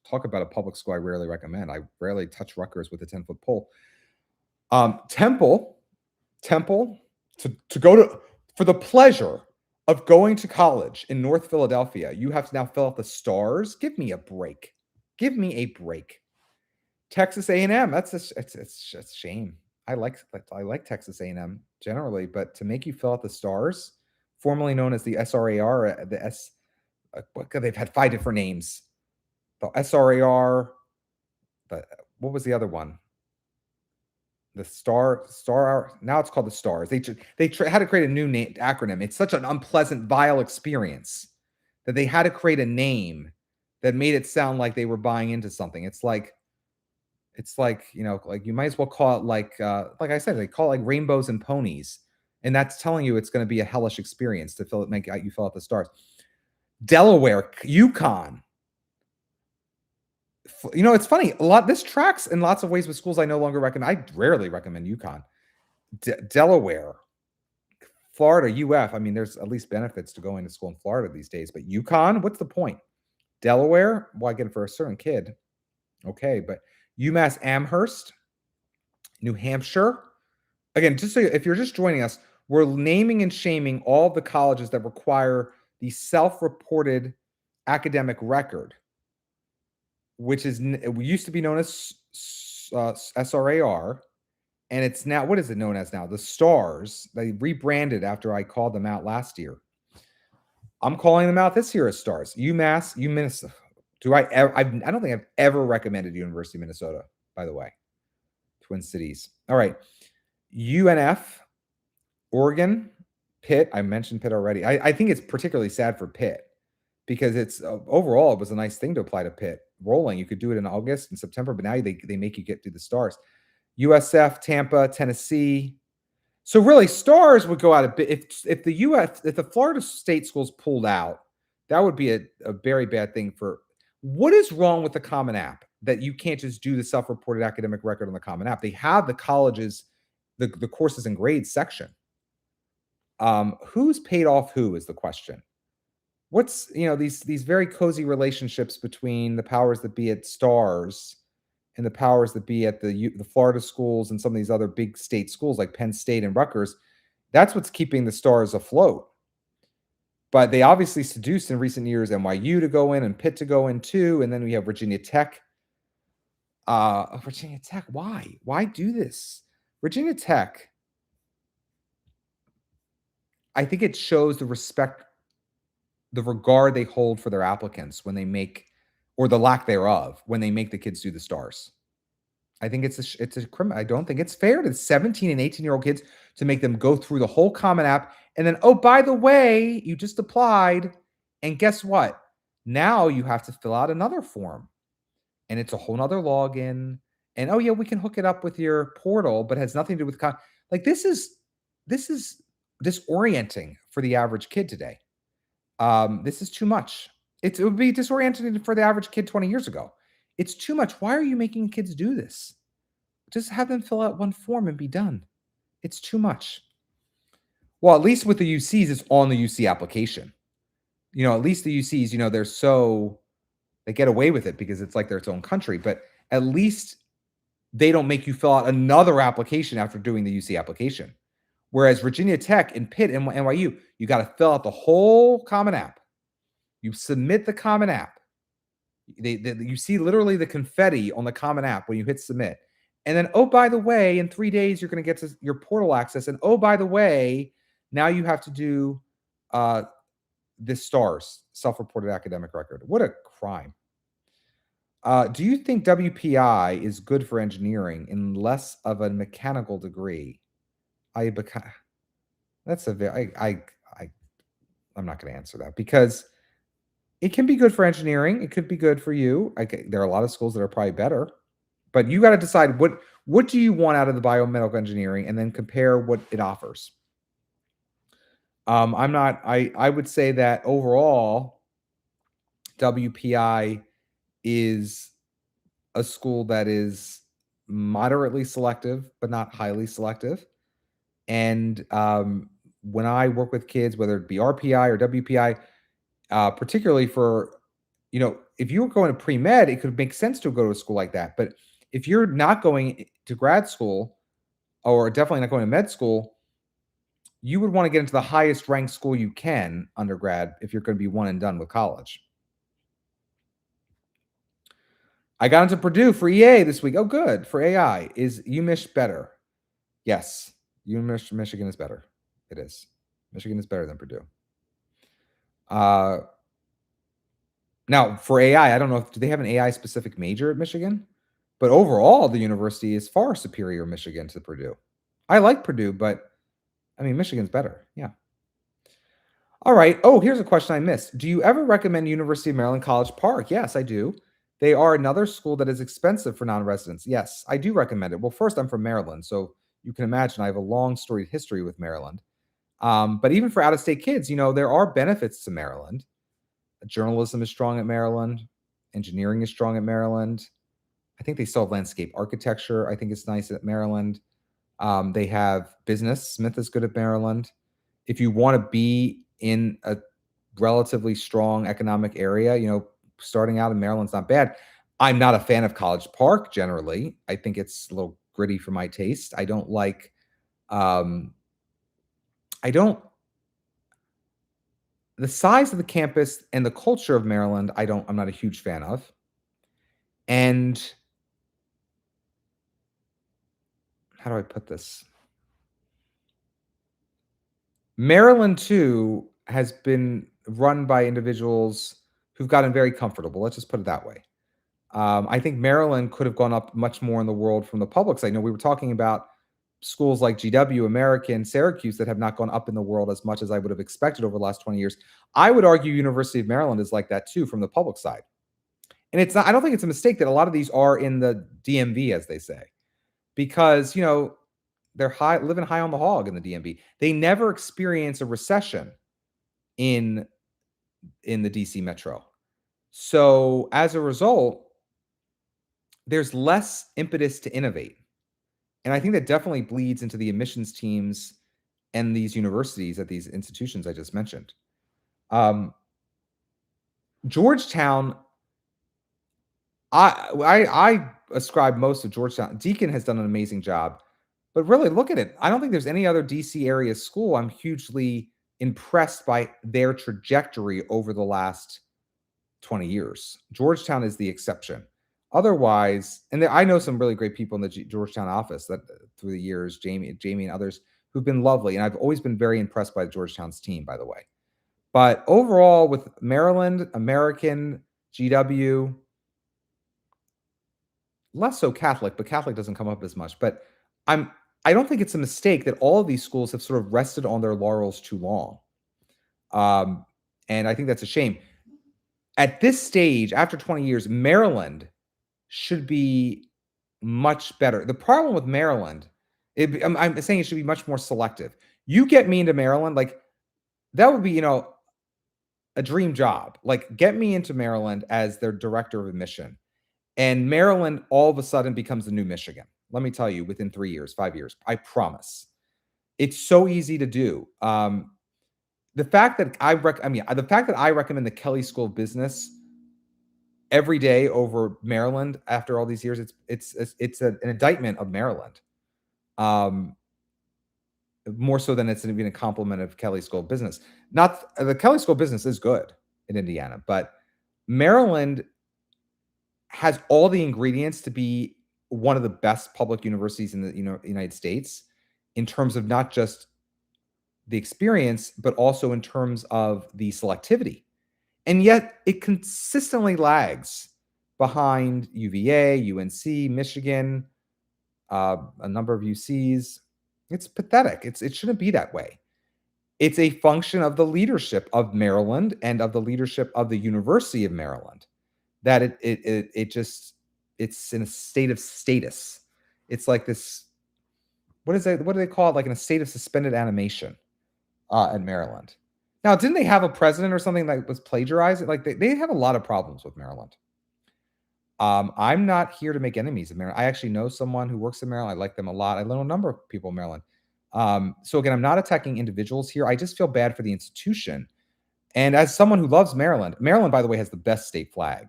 talk about a public school I rarely recommend. I rarely touch Rutgers with a 10-foot pole. Temple, to go to for the pleasure of going to college in North Philadelphia, you have to now fill out the STARS. Give me a break. Texas A&M, it's a shame. I like Texas A&M generally, but to make you fill out the STARS, formerly known as the SRAR, they've had 5 different names. The SRAR, what was the other one? The Star. Now it's called the STARS. They had to create a new acronym. It's such an unpleasant, vile experience that they had to create a name that made it sound like they were buying into something. It's like you might as well call it like I said, they call it like rainbows and ponies, and that's telling you it's going to be a hellish experience to make you fill out the STARS. Delaware, UConn. It's funny. This tracks in lots of ways with schools I no longer recommend. I rarely recommend UConn. Delaware, Florida, UF. I mean, there's at least benefits to going to school in Florida these days. But UConn, what's the point? Delaware, well, I get it for a certain kid. Okay, but UMass Amherst, New Hampshire. Again, just so if you're just joining us, we're naming and shaming all the colleges that require the self-reported academic record, which used to be known as SRAR, and it's now, what is it known as now? The STARS. They rebranded after I called them out last year. I'm calling them out this year as STARS. UMass, Minnesota. I don't think I've ever recommended University of Minnesota, by the way. Twin Cities. All right. UNF, Oregon, Pitt. I mentioned Pitt already. I think it's particularly sad for Pitt because it's overall, it was a nice thing to apply to Pitt. Rolling. You could do it in August and September, but now they make you get through the STARS. USF, Tampa, Tennessee. So really, STARS would go out a bit. If the Florida State schools pulled out, that would be a very bad thing for. What is wrong with the Common App? that you can't just do the self-reported academic record on the Common App. They have the colleges, the courses and grades section. Who's paid off who is the question. What's these very cozy relationships between the powers that be at Stars and the powers that be at the Florida schools and some of these other big state schools like Penn State and Rutgers. That's what's keeping the Stars afloat. But they obviously seduced in recent years NYU to go in and Pitt to go in too, and then we have Virginia Tech. Virginia Tech, why? Why do this? Virginia Tech, I think it shows the respect, the regard they hold for their applicants when they make, or the lack thereof, when they make the kids do the Stars. I think it's a criminal. I don't think it's fair to 17 and 18-year-old kids to make them go through the whole Common App and then, oh, by the way, you just applied, and guess what? Now you have to fill out another form, and it's a whole nother login. And oh yeah, we can hook it up with your portal, but it has nothing to do with like this is disorienting for the average kid today. This is too much. It would be disorienting for the average kid 20 years ago. It's too much. Why are you making kids do this? Just have them fill out one form and be done. It's too much. Well, at least with the UCs, it's on the UC application. At least the UCs, they get away with it because it's like their own country, but at least they don't make you fill out another application after doing the UC application. Whereas Virginia Tech and Pitt and NYU, you got to fill out the whole Common App. You submit the Common App. You see literally the confetti on the Common App when you hit submit. And then, oh, by the way, in 3 days, you're going to get to your portal access. And oh, by the way, now you have to do this Stars, self-reported academic record. What a crime. Do you think WPI is good for engineering in less of a mechanical degree? I'm not going to answer that because it can be good for engineering. It could be good for you. There are a lot of schools that are probably better, but you got to decide what do you want out of the biomedical engineering and then compare what it offers. I would say that overall WPI is a school that is moderately selective, but not highly selective. And when I work with kids, whether it be RPI or WPI, particularly for, if you were going to pre-med, it could make sense to go to a school like that. But if you're not going to grad school, or definitely not going to med school, you would want to get into the highest ranked school you can undergrad if you're going to be one and done with college. I got into Purdue for EA this week. Oh, good. For AI. Is UMich better? Yes. Michigan is better. It is. Michigan is better than Purdue. Now, for AI, I don't know do they have an AI specific major at Michigan? But overall, the university is far superior Michigan to Purdue. I like Purdue, but Michigan's better. Yeah. All right. Oh, here's a question I missed. Do you ever recommend University of Maryland College Park? Yes, I do. They are another school that is expensive for non-residents. Yes, I do recommend it. Well, first, I'm from Maryland, so you can imagine I have a long storied history with Maryland. But even for out-of-state kids, there are benefits to Maryland. Journalism is strong at Maryland. Engineering is strong at Maryland. I think they still have landscape architecture. I think it's nice at Maryland. They have business. Smith is good at Maryland. If you want to be in a relatively strong economic area, starting out in Maryland's not bad. I'm not a fan of College Park generally. I think it's a little gritty for my taste. I don't like, the size of the campus and the culture of Maryland, I'm not a huge fan of. And how do I put this? Maryland, too, has been run by individuals who've gotten very comfortable. Let's just put it that way. I think Maryland could have gone up much more in the world from the public side. We were talking about schools like GW, American, Syracuse that have not gone up in the world as much as I would have expected over the last 20 years. I would argue University of Maryland is like that, too, from the public side. And it's not, I don't think it's a mistake that a lot of these are in the DMV, as they say, because, they're living high on the hog in the DMV. They never experience a recession in the DC metro. So as a result, there's less impetus to innovate. And I think that definitely bleeds into the admissions teams and these universities at these institutions I just mentioned. Georgetown, I ascribe most of Georgetown. Deakin has done an amazing job, but really look at it. I don't think there's any other DC area school I'm hugely impressed by their trajectory over the last 20 years. Georgetown is the exception. Otherwise, and I know some really great people in the Georgetown office that through the years, Jamie and others who've been lovely. And I've always been very impressed by Georgetown's team, by the way. But overall, with Maryland, American, GW, less so Catholic, but Catholic doesn't come up as much. But I don't think it's a mistake that all of these schools have sort of rested on their laurels too long. And I think that's a shame. At this stage, after 20 years, Maryland should be much better. The problem with Maryland, I'm saying it should be much more selective. You get me into Maryland, like that would be, a dream job. Like get me into Maryland as their director of admission. And Maryland all of a sudden becomes the new Michigan. Let me tell you, within 3 years, 5 years, I promise. It's so easy to do. The fact that I recommend the Kelley School of Business every day over Maryland after all these years, it's an indictment of Maryland. More so than it's even a compliment of Kelley School of Business. Not the Kelley School of Business is good in Indiana, but Maryland has all the ingredients to be one of the best public universities in the United States in terms of not just the experience, but also in terms of the selectivity. And yet it consistently lags behind UVA, UNC, Michigan, a number of UCs. It's pathetic. It shouldn't be that way. It's a function of the leadership of Maryland and of the leadership of the University of Maryland that it's in a state of status. It's like this, what do they call it? Like in a state of suspended animation at Maryland. Now, didn't they have a president or something that was plagiarized? Like they have a lot of problems with Maryland. I'm not here to make enemies of Maryland. I actually know someone who works in Maryland. I like them a lot. I know a number of people in Maryland. So again, I'm not attacking individuals here. I just feel bad for the institution. And as someone who loves Maryland, by the way, has the best state flag.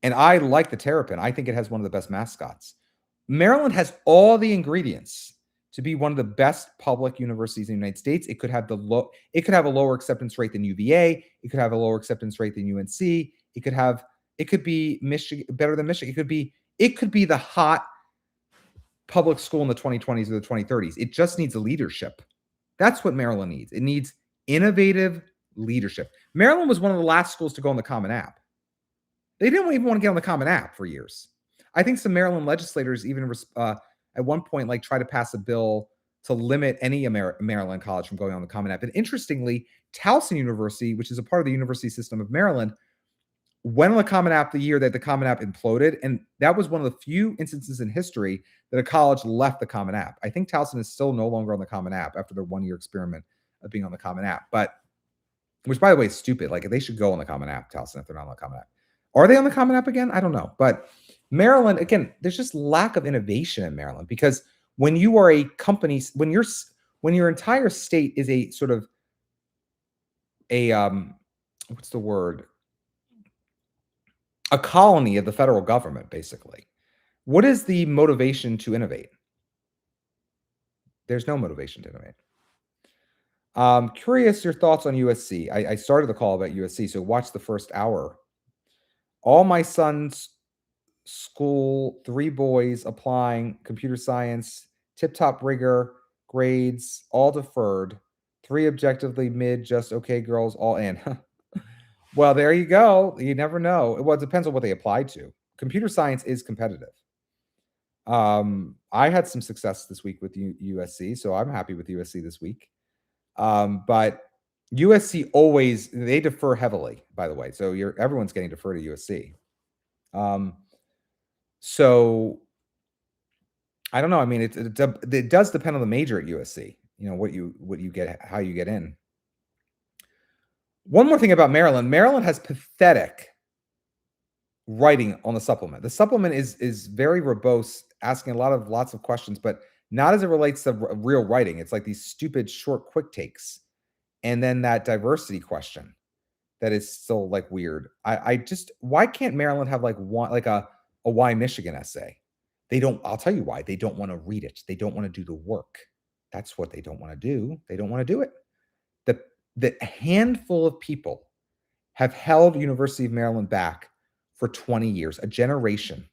And I like the Terrapin. I think it has one of the best mascots. Maryland has all the ingredients to be one of the best public universities in the United States. It could have a lower acceptance rate than UVA. It could have a lower acceptance rate than UNC. It could be Michigan, better than Michigan. It could be the hot public school in the 2020s or the 2030s. It just needs a leadership. That's what Maryland needs. It needs innovative leadership. Maryland was one of the last schools to go on the Common App. They didn't even want to get on the Common App for years. I think some Maryland legislators even at one point try to pass a bill to limit any Maryland college from going on the Common App. And interestingly, Towson University, which is a part of the university system of Maryland, went on the Common App the year that the Common App imploded. And that was one of the few instances in history that a college left the Common App. I think Towson is still no longer on the Common App after their 1-year experiment of being on the Common App. But, which by the way is stupid. Like they should go on the Common App, Towson, if they're not on the Common App. Are they on the Common App again? I don't know. But Maryland, again, there's just lack of innovation in Maryland because when you are a company, when your entire state is a sort of what's the word? A colony of the federal government, basically. What is the motivation to innovate? There's no motivation to innovate. Curious your thoughts on USC. I started the call about USC, so watch the first hour. All my son's school, 3 boys applying, computer science, tip-top rigor, grades, all deferred, 3 objectively mid, just okay girls, all in. Well, there you go. You never know. Well, it depends on what they applied to. Computer science is competitive. I had some success this week with USC, so I'm happy with USC this week. But USC always, they defer heavily, by the way. So everyone's getting deferred to USC. So I don't know. I mean, it does depend on the major at USC. What you get, how you get in. One more thing about Maryland. Maryland has pathetic writing on the supplement. The supplement is very verbose, asking lots of questions, but not as it relates to real writing. It's like these stupid short quick takes, and then that diversity question that is still like weird. I just, why can't Maryland have like one, like a why Michigan essay? They don't. I'll tell you why. They don't want to read it. They don't want to do the work. That's what they don't want to do. They don't want to do it. The handful of people have held University of Maryland back for 20 years. A generation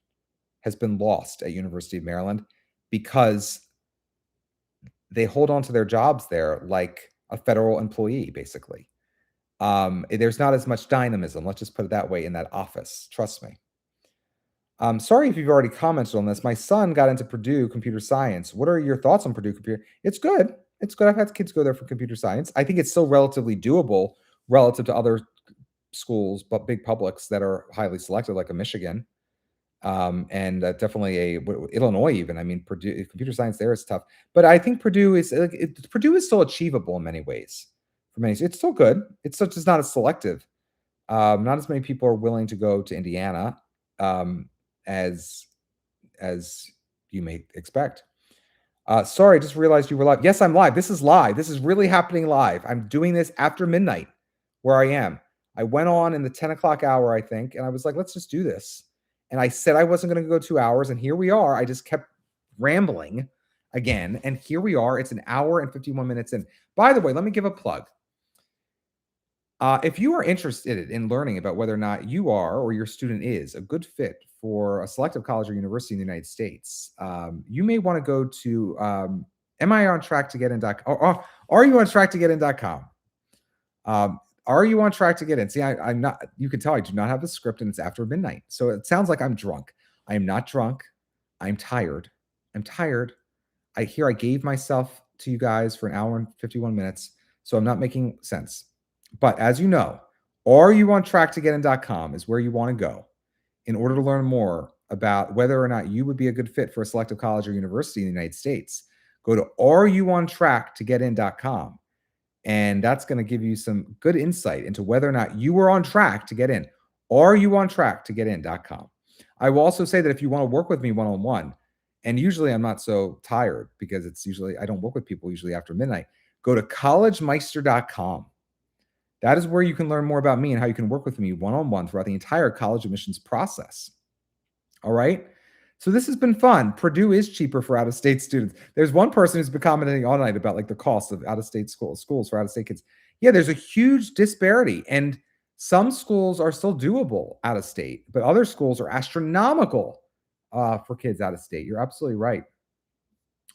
has been lost at University of Maryland because they hold on to their jobs there like a federal employee, basically. There's not as much dynamism, let's just put it that way, in that office. Trust me. Sorry if you've already commented on this. My son got into Purdue computer science. What are your thoughts on Purdue computer? It's good. It's good. I've had kids go there for computer science. I think it's still relatively doable relative to other schools, but big publics that are highly selected, like a Michigan, and definitely Illinois. Even, I mean, Purdue computer science there is tough, but I think Purdue is still achievable in many ways. For many, it's still good. It's just not as selective. Not as many people are willing to go to Indiana as you may expect. Sorry, I just realized you were live. Yes, I'm live. This is live. This is really happening live. I'm doing this after midnight where I am. I went on in the 10 o'clock hour, I think, and I was like, let's just do this. And I said I wasn't going to go 2 hours, and here we are. I just kept rambling again, and here we are. It's an hour and 51 minutes in. By the way, let me give a plug. If you are interested in learning about whether or not you are or your student is a good fit for a selective college or university in the United States, you may want to go to amirontracktogetin.com. Are you on tracktogetin.com? Are you on track to get in? See, I'm not, you can tell I do not have the script, and it's after midnight. So it sounds like I'm drunk. I am not drunk. I'm tired. I'm tired. I gave myself to you guys for an hour and 51 minutes. So I'm not making sense. But as you know, areyouontracktogetin.com is where you want to go in order to learn more about whether or not you would be a good fit for a selective college or university in the United States. Go to areyouontracktogetin.com. And that's going to give you some good insight into whether or not you are on track to get in. areyouontracktogetin.com. I will also say that if you want to work with me one-on-one, and usually I'm not so tired because it's usually, I don't work with people usually after midnight, go to collegemeister.com. That is where you can learn more about me and how you can work with me one-on-one throughout the entire college admissions process. All right. So this has been fun. Purdue is cheaper for out-of-state students. There's one person who's been commenting all night about like the cost of out-of-state schools for out-of-state kids. Yeah, there's a huge disparity, and some schools are still doable out of state, but other schools are astronomical for kids out of state. You're absolutely right.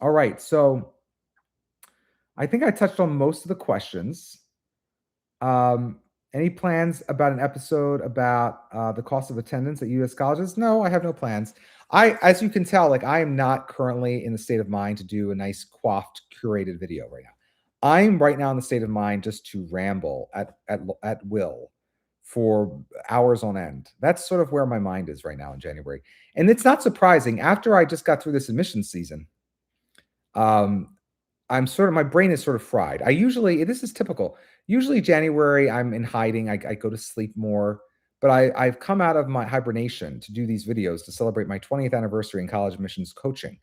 All right, so I think I touched on most of the questions. Any plans about an episode about the cost of attendance at U.S. colleges? No, I have no plans. As you can tell, like I am not currently in the state of mind to do a nice coiffed, curated video right now. I'm right now in the state of mind just to ramble at will for hours on end. That's sort of where my mind is right now in January. And it's not surprising. After I just got through this admissions season, my brain is sort of fried. This is typical. Usually January, I'm in hiding. I go to sleep more. But I've come out of my hibernation to do these videos to celebrate my 20th anniversary in college admissions coaching.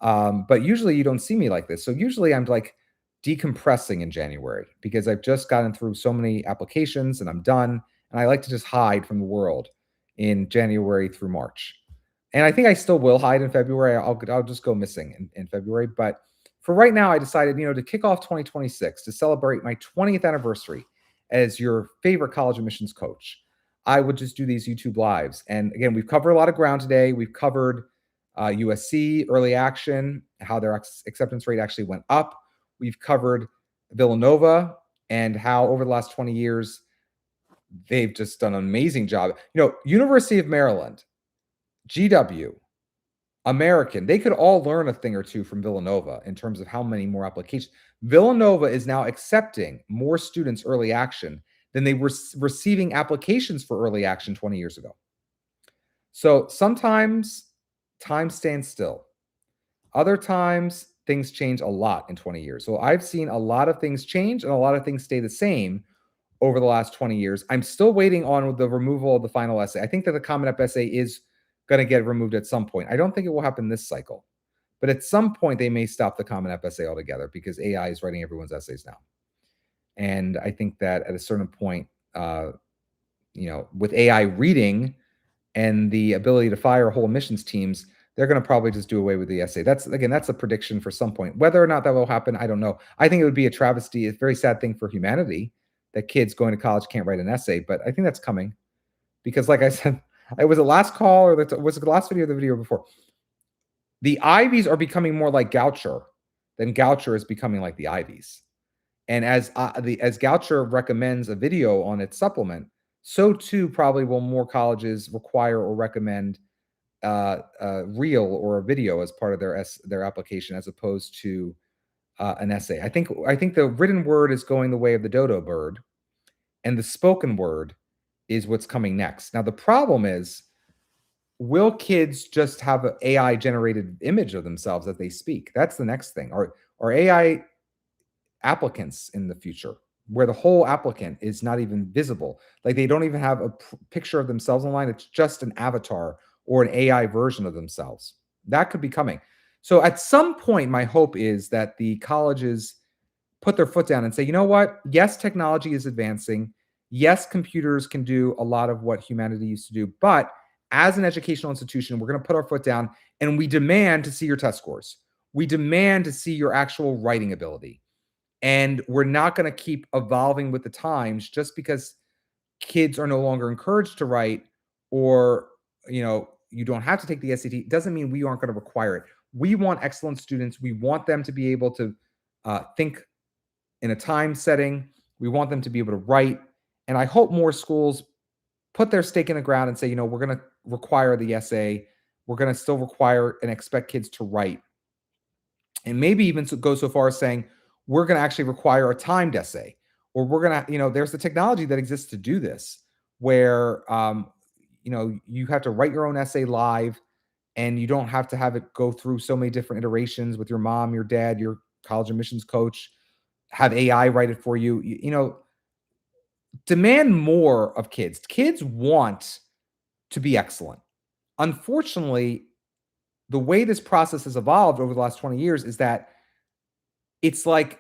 But usually you don't see me like this. So usually I'm like decompressing in January because I've just gotten through so many applications and I'm done. And I like to just hide from the world in January through March. And I think I still will hide in February. I'll just go missing in February. But for right now, I decided, to kick off 2026 to celebrate my 20th anniversary as your favorite college admissions coach. I would just do these YouTube lives. And again, we've covered a lot of ground today. We've covered USC early action, how their acceptance rate actually went up. We've covered Villanova and how over the last 20 years, they've just done an amazing job. University of Maryland, GW, American, they could all learn a thing or two from Villanova in terms of how many more applications. Villanova is now accepting more students early action than they were receiving applications for early action 20 years ago. So sometimes time stands still. Other times things change a lot in 20 years. So I've seen a lot of things change and a lot of things stay the same over the last 20 years. I'm still waiting on the removal of the final essay. I think that the Common App essay is going to get removed at some point. I don't think it will happen this cycle, but at some point they may stop the Common App essay altogether because AI is writing everyone's essays now. And I think that at a certain point, with AI reading and the ability to fire whole admissions teams, they're going to probably just do away with the essay. That's a prediction for some point. Whether or not that will happen, I don't know. I think it would be a travesty, a very sad thing for humanity that kids going to college can't write an essay, but I think that's coming because, like I said, it was the last call or was it the last video or the video before? The Ivies are becoming more like Goucher than Goucher is becoming like the Ivies. And as Goucher recommends a video on its supplement, so too probably will more colleges require or recommend a reel or a video as part of their application, as opposed to an essay. I think the written word is going the way of the dodo bird, and the spoken word is what's coming next. Now the problem is, will kids just have an AI generated image of themselves that they speak? That's the next thing. Are AI applicants in the future where the whole applicant is not even visible? Like they don't even have a picture of themselves online. It's just an avatar or an AI version of themselves. That could be coming. So at some point, my hope is that the colleges put their foot down and say, you know what? Yes, technology is advancing. Yes, computers can do a lot of what humanity used to do. But as an educational institution, we're going to put our foot down and we demand to see your test scores. We demand to see your actual writing ability. And we're not going to keep evolving with the times just because kids are no longer encouraged to write, or, you don't have to take the SAT. Doesn't mean we aren't going to require it. We want excellent students. We want them to be able to think in a time setting. We want them to be able to write. And I hope more schools put their stake in the ground and say, we're going to require the essay. We're going to still require and expect kids to write. And maybe even go so far as saying, we're going to actually require a timed essay, or we're going to, there's the technology that exists to do this, where, you have to write your own essay live, and you don't have to have it go through so many different iterations with your mom, your dad, your college admissions coach, have AI write it for you. Demand more of kids. Kids want to be excellent. Unfortunately, the way this process has evolved over the last 20 years is that it's like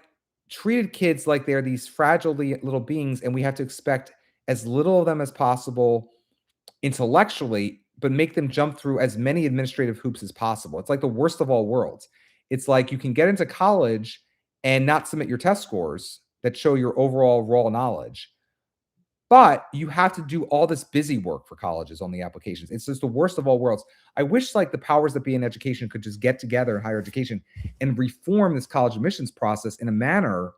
treated kids like they're these fragile little beings, and we have to expect as little of them as possible intellectually, but make them jump through as many administrative hoops as possible. It's like the worst of all worlds. It's like you can get into college and not submit your test scores that show your overall raw knowledge, but you have to do all this busy work for colleges on the applications. It's just the worst of all worlds. I wish like the powers that be in education could just get together in higher education and reform this college admissions process in a manner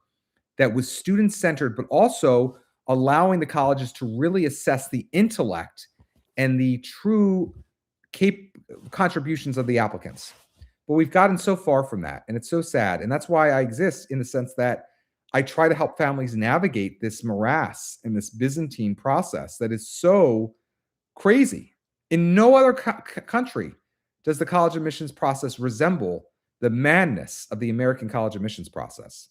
that was student-centered, but also allowing the colleges to really assess the intellect and the true contributions of the applicants. But we've gotten so far from that, and it's so sad. And that's why I exist, in the sense that I try to help families navigate this morass and this Byzantine process that is so crazy. In no other country does the college admissions process resemble the madness of the American college admissions process.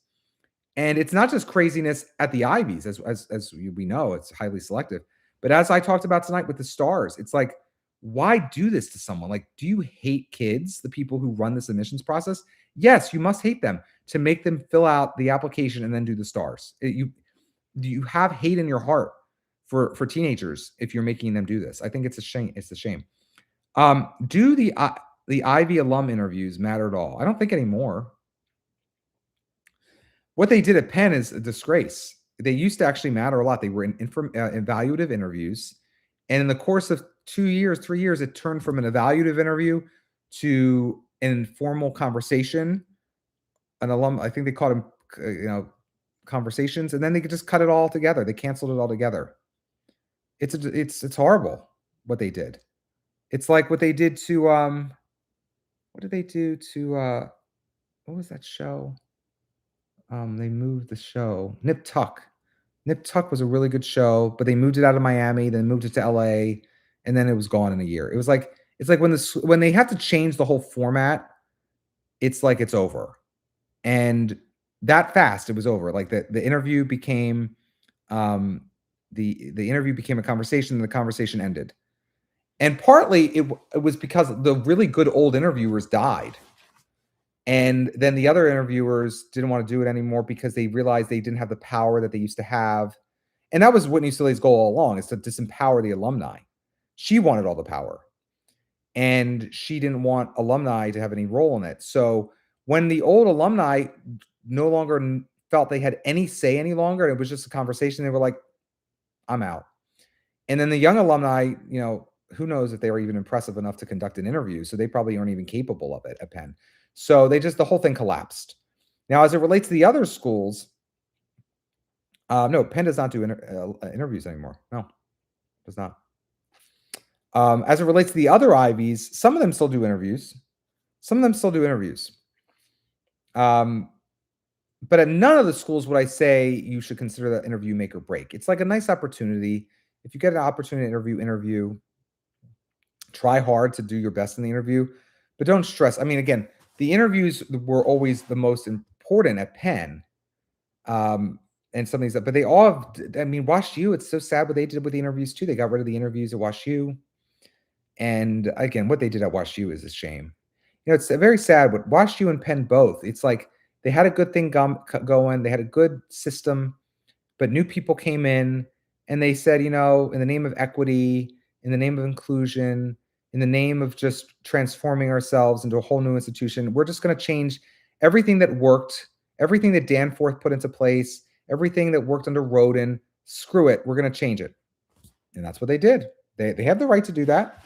And it's not just craziness at the Ivies, as we know, it's highly selective. But as I talked about tonight with the stars, it's like, why do this to someone? Like, do you hate kids, the people who run this admissions process? Yes, you must hate them to make them fill out the application and then do the stars. You have hate in your heart for teenagers if you're making them do this. I think it's a shame. It's a shame. Do the Ivy alum interviews matter at all? I don't think anymore. What they did at Penn is a disgrace. They used to actually matter a lot. They were evaluative interviews. And in the course of 2 years, 3 years, it turned from an evaluative interview to an informal conversation. An alum, I think they called them, conversations, and then they could just cut it all together. They canceled it all together. It's horrible what they did. It's like what they did to what did they do to what was that show? They moved the show. Nip Tuck. Nip Tuck was a really good show, but they moved it out of Miami, then moved it to LA, and then it was gone in a year. It's like when they have to change the whole format, it's like it's over. And that fast, it was over. Like the interview became The interview became a conversation, and the conversation ended. And partly it was because the really good old interviewers died. And then the other interviewers didn't want to do it anymore because they realized they didn't have the power that they used to have. And that was Whitney Sully's goal all along, is to disempower the alumni. She wanted all the power. And she didn't want alumni to have any role in it. So when the old alumni no longer felt they had any say any longer, and it was just a conversation, they were like, I'm out. And then the young alumni, who knows if they were even impressive enough to conduct an interview. So they probably aren't even capable of it at Penn. So the whole thing collapsed. Now, as it relates to the other schools, no, Penn does not do interviews anymore. No, does not. As it relates to the other Ivies, some of them still do interviews. But at none of the schools would I say you should consider that interview make or break. It's like a nice opportunity. If you get an opportunity to interview. Try hard to do your best in the interview, but don't stress. I mean, again, the interviews were always the most important at Penn. And some of these, but they all have, WashU, it's so sad what they did with the interviews too. They got rid of the interviews at WashU. And again, what they did at WashU is a shame. It's very sad, but WashU and Penn both, it's like they had a good thing going. They had a good system, but new people came in and they said, in the name of equity, in the name of inclusion, in the name of just transforming ourselves into a whole new institution, we're just going to change everything that worked, everything that Danforth put into place, everything that worked under Roden. Screw it. We're going to change it. And that's what they did. They have the right to do that,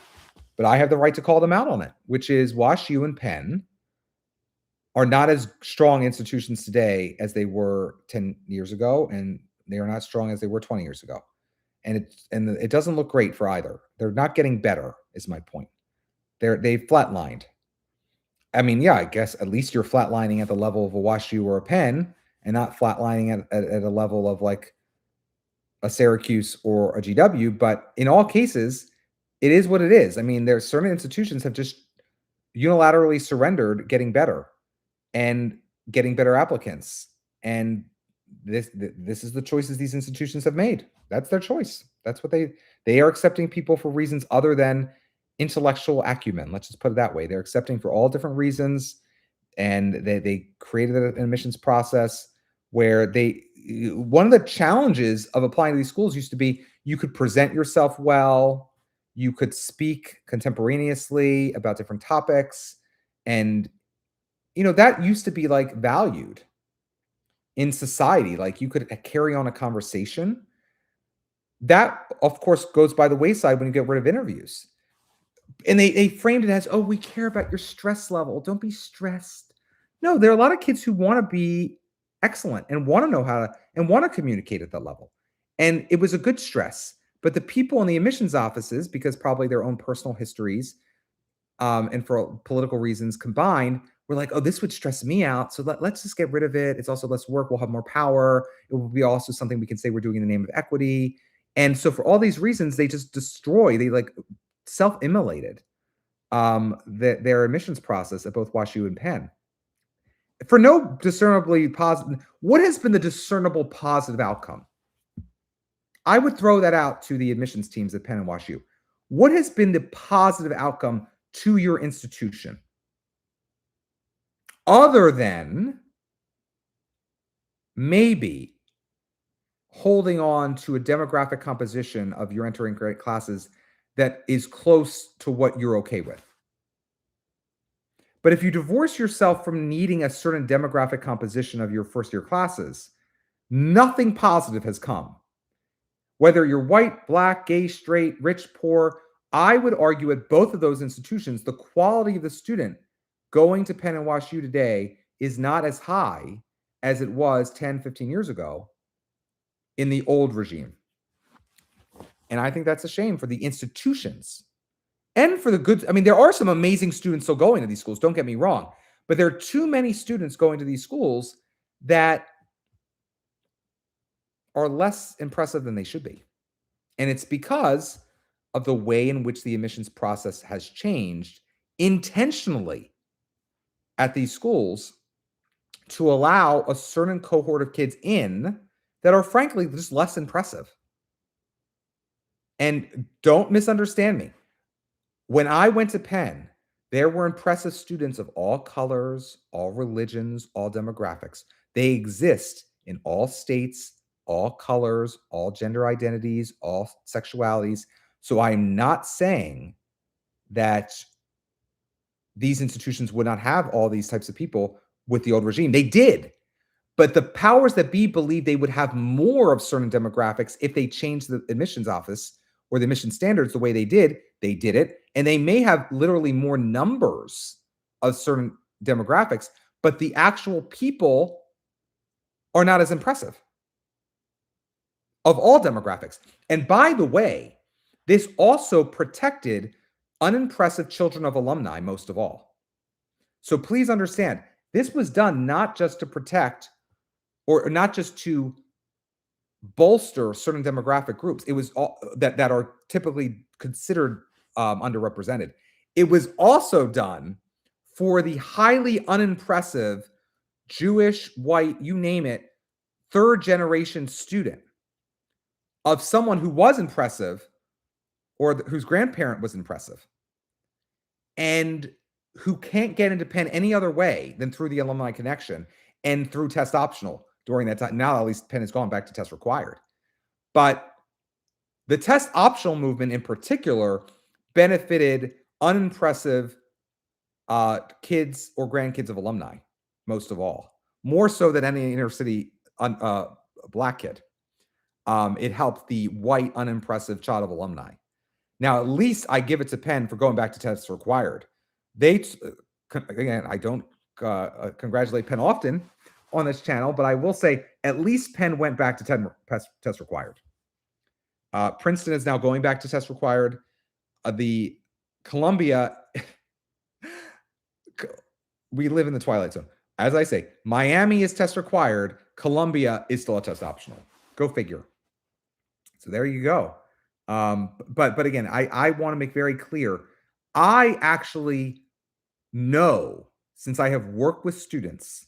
but I have the right to call them out on it, which is WashU and Penn are not as strong institutions today as they were 10 years ago, and they are not strong as they were 20 years ago. And it doesn't look great for either. They're not getting better, is my point. They've flatlined. I guess at least you're flatlining at the level of a WashU or a Penn, and not flatlining at a level of like a Syracuse or a GW. But in all cases, it is what it is. There's certain institutions have just unilaterally surrendered getting better and getting better applicants. And this is the choices these institutions have made. That's their choice. That's what they are accepting people for reasons other than intellectual acumen. Let's just put it that way. They're accepting for all different reasons. And they created an admissions process where one of the challenges of applying to these schools used to be you could present yourself well, you could speak contemporaneously about different topics. And, that used to be like valued in society. Like you could carry on a conversation. That, of course, goes by the wayside when you get rid of interviews. And they framed it as, oh, we care about your stress level. Don't be stressed. No, there are a lot of kids who want to be excellent and want to know how to, and want to communicate at that level. And it was a good stress. But the people in the admissions offices, because probably their own personal histories and for political reasons combined, were like, oh, this would stress me out. So let's just get rid of it. It's also less work. We'll have more power. It will be also something we can say we're doing in the name of equity. And so for all these reasons, they just they like self-immolated their admissions process at both WashU and Penn. For no discernibly positive, what has been the discernible positive outcome? I would throw that out to the admissions teams at Penn and WashU. What has been the positive outcome to your institution? Other than maybe holding on to a demographic composition of your entering grade classes that is close to what you're okay with. But if you divorce yourself from needing a certain demographic composition of your first year classes, nothing positive has come. Whether you're white, black, gay, straight, rich, poor, I would argue at both of those institutions, the quality of the student going to Penn and WashU today is not as high as it was 10, 15 years ago in the old regime. And I think that's a shame for the institutions and for the good. There are some amazing students still going to these schools, don't get me wrong, but there are too many students going to these schools that are less impressive than they should be. And it's because of the way in which the admissions process has changed intentionally at these schools to allow a certain cohort of kids in that are frankly just less impressive. And don't misunderstand me. When I went to Penn, there were impressive students of all colors, all religions, all demographics. They exist in all states, all colors, all gender identities, all sexualities. So I'm not saying that these institutions would not have all these types of people with the old regime. They did. But the powers that be believe they would have more of certain demographics if they changed the admissions office or the admission standards the way they did. They did it. And they may have literally more numbers of certain demographics, but the actual people are not as impressive of all demographics. And by the way, this also protected unimpressive children of alumni most of all. So please understand, this was done not just to protect or not just to bolster certain demographic groups. It was all that are typically considered underrepresented. It was also done for the highly unimpressive Jewish, white, you name it, third generation student of someone who was impressive or whose grandparent was impressive and who can't get into Penn any other way than through the alumni connection and through test optional during that time. Now, at least Penn has gone back to test required. But the test optional movement in particular benefited unimpressive kids or grandkids of alumni, most of all, more so than any inner city black kid. It helped the white, unimpressive child of alumni. Now, at least I give it to Penn for going back to test required. They, again, I don't congratulate Penn often on this channel, but I will say at least Penn went back to test required. Princeton is now going back to test required. The Columbia, we live in the twilight zone. As I say, Miami is test required. Columbia is still a test optional. Go figure. So there you go. But again, I want to make very clear, I actually know, since I have worked with students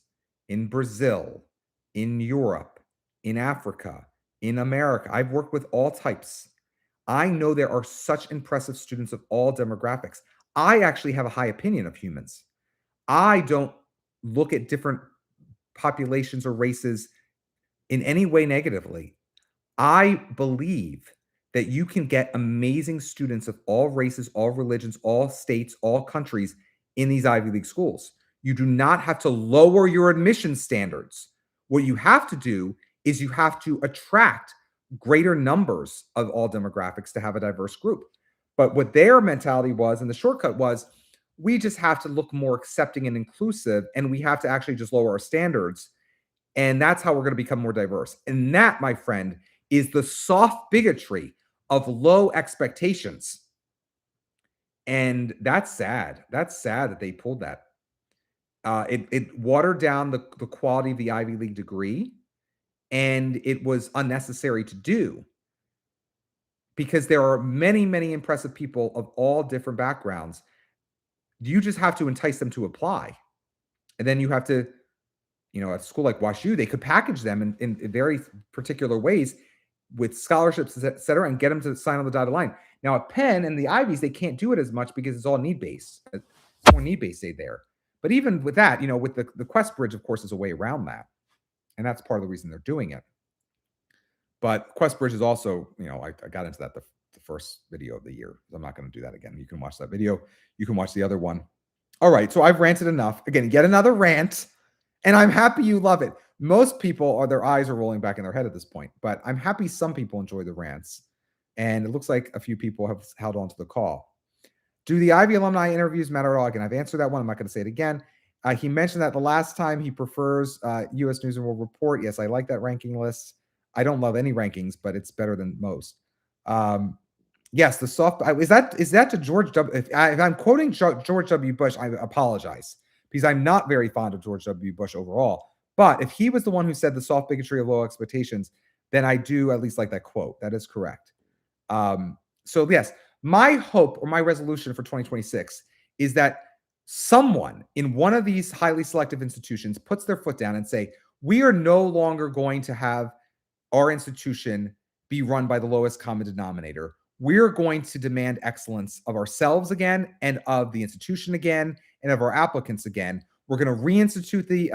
in Brazil, in Europe, in Africa, in America, I've worked with all types. I know there are such impressive students of all demographics. I actually have a high opinion of humans. I don't look at different populations or races in any way negatively. I believe that you can get amazing students of all races, all religions, all states, all countries in these Ivy League schools. You do not have to lower your admission standards. What you have to do is you have to attract greater numbers of all demographics to have a diverse group. But what their mentality was, and the shortcut was, we just have to look more accepting and inclusive, and we have to actually just lower our standards. And that's how we're going to become more diverse. And that, my friend, is the soft bigotry of low expectations. And that's sad. That's sad that they pulled that. It watered down the quality of the Ivy League degree, and it was unnecessary to do because there are many, many impressive people of all different backgrounds. You just have to entice them to apply. And then you have to, at a school like WashU, they could package them in very particular ways with scholarships, et cetera, and get them to sign on the dotted line. Now, at Penn and the Ivies, they can't do it as much because it's all need-based. It's more need-based aid there. But even with that, with the Quest Bridge, of course, is a way around that. And that's part of the reason they're doing it. But Quest Bridge is also, I got into that the first video of the year. I'm not going to do that again. You can watch that video. You can watch the other one. All right, so I've ranted enough. Again, yet another rant. And I'm happy you love it. Most people, their eyes are rolling back in their head at this point. But I'm happy some people enjoy the rants. And it looks like a few people have held on to the call. Do the Ivy alumni interviews matter at all? Again, I've answered that one. I'm not going to say it again. He mentioned that the last time he prefers U.S. News and World Report. Yes, I like that ranking list. I don't love any rankings, but it's better than most. Yes, the soft is that to George W. If I'm quoting George W. Bush, I apologize because I'm not very fond of George W. Bush overall. But if he was the one who said the soft bigotry of low expectations, then I do at least like that quote. That is correct. So yes, my hope or my resolution for 2026 is that someone in one of these highly selective institutions puts their foot down and say, we are no longer going to have our institution be run by the lowest common denominator. We're going to demand excellence of ourselves again, and of the institution again, and of our applicants again. We're going to reinstitute the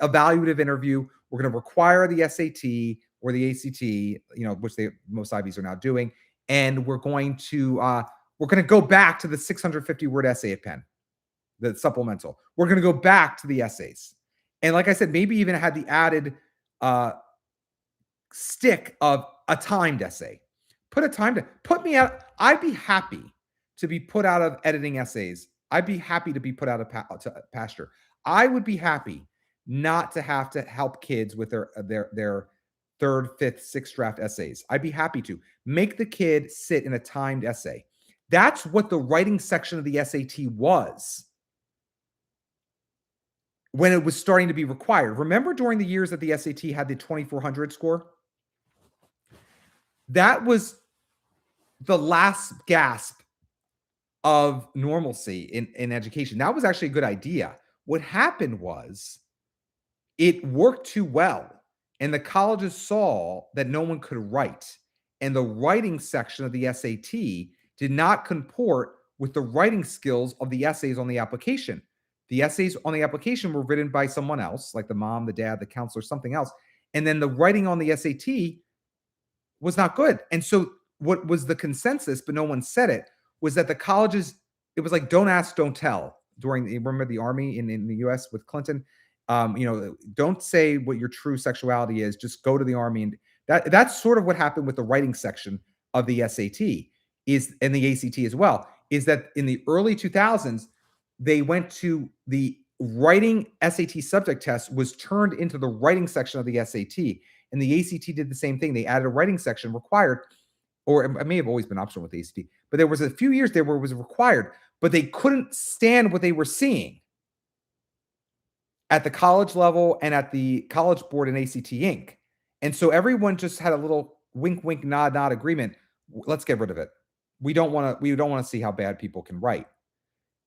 evaluative interview. We're going to require the SAT or the ACT, which most Ivies are now doing, and we're going to go back to the 650-word essay at Penn, the supplemental. We're going to go back to the essays, and like I said, maybe even had the added stick of a timed essay. Put me out. I'd be happy to be put out of editing essays. I'd be happy to be put out of pasture. I would be happy not to have to help kids with their third, fifth, sixth draft essays. I'd be happy to make the kid sit in a timed essay. That's what the writing section of the SAT was when it was starting to be required. Remember during the years that the SAT had the 2400 score? That was the last gasp of normalcy in education. That was actually a good idea. What happened was it worked too well, and the colleges saw that no one could write, and the writing section of the SAT did not comport with the writing skills of the essays on the application. The essays on the application were written by someone else, like the mom, the dad, the counselor, something else, and then the writing on the SAT was not good. And so what was the consensus, but no one said it, was that the colleges, it was like, don't ask, don't tell. Remember the Army in the US with Clinton? Don't say what your true sexuality is, just go to the Army. And that's sort of what happened with the writing section of the SAT and the ACT as well, is that in the early 2000s, they went to the writing SAT subject test was turned into the writing section of the SAT. And the ACT did the same thing. They added a writing section required, or it may have always been optional with the ACT, but there was a few years there where it was required, but they couldn't stand what they were seeing at the college level and at the College Board and ACT Inc. And so everyone just had a little wink, wink, nod, nod agreement. Let's get rid of it. We don't want to see how bad people can write.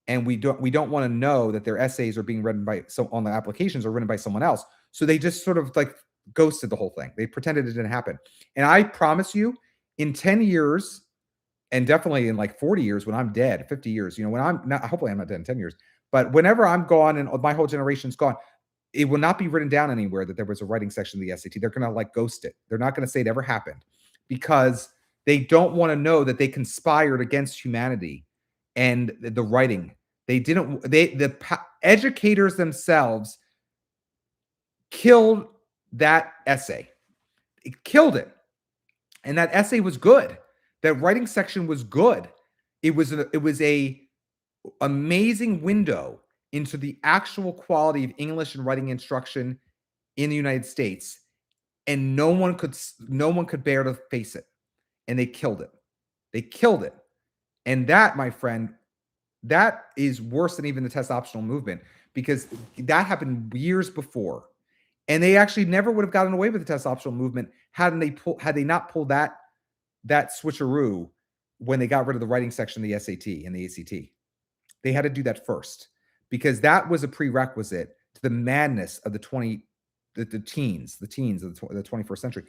And we don't want to know that their essays are being written on the applications are written by someone else. So they just sort of like ghosted the whole thing. They pretended it didn't happen. And I promise you, in 10 years, and definitely in like 40 years when I'm dead, 50 years, when I'm not, hopefully I'm not dead in 10 years, but whenever I'm gone and my whole generation's gone, it will not be written down anywhere that there was a writing section of the SAT. They're going to like ghost it. They're not going to say it ever happened because they don't want to know that they conspired against humanity and the writing. The educators themselves killed that essay. It killed it. And that essay was good. That writing section was good. It was a amazing window into the actual quality of English and writing instruction in the United States. And no one could bear to face it. And they killed it. They killed it. And that, my friend, that is worse than even the test optional movement, because that happened years before. And they actually never would have gotten away with the test optional movement had they not pulled that switcheroo when they got rid of the writing section of the SAT and the ACT. They had to do that first because that was a prerequisite to the madness of the teens of the 21st century.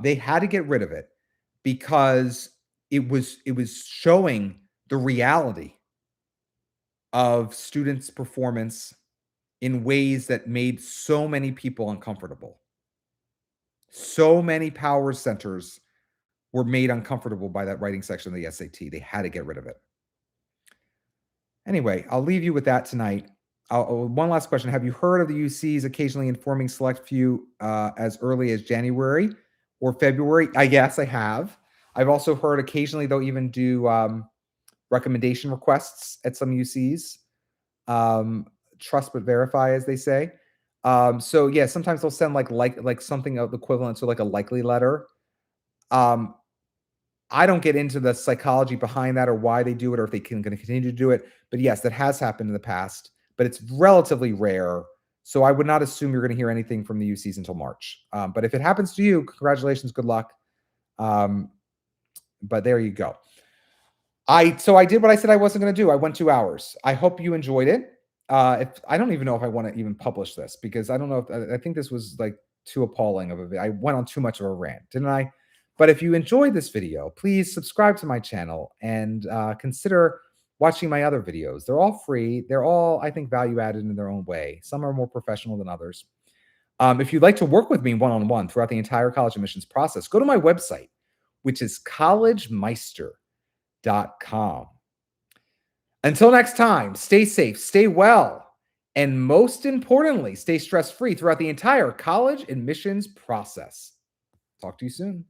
They had to get rid of it because it was showing the reality of students' performance in ways that made so many people uncomfortable. So many power centers were made uncomfortable by that writing section of the SAT. They had to get rid of it. Anyway, I'll leave you with that tonight. One last question. Have you heard of the UCs occasionally informing select few as early as January or February? I guess I have. I've also heard occasionally they'll even do recommendation requests at some UCs. Trust but verify, as they say. So yeah, sometimes they'll send like something of equivalent to like a likely letter. I don't get into the psychology behind that or why they do it or if they can going to continue to do it. But yes, that has happened in the past, but it's relatively rare. So I would not assume you're going to hear anything from the UCs until March. But if it happens to you, congratulations, good luck. But there you go. So I did what I said I wasn't going to do. I went 2 hours. I hope you enjoyed it. I don't even know if I want to even publish this because I don't know if I think this was like too appalling of a video. I went on too much of a rant, didn't I? But if you enjoyed this video, please subscribe to my channel and consider watching my other videos. They're all free. They're all, I think, value added in their own way. Some are more professional than others. If you'd like to work with me one-on-one throughout the entire college admissions process, go to my website, which is collegemeister.com. Until next time, stay safe, stay well, and most importantly, stay stress-free throughout the entire college admissions process. Talk to you soon.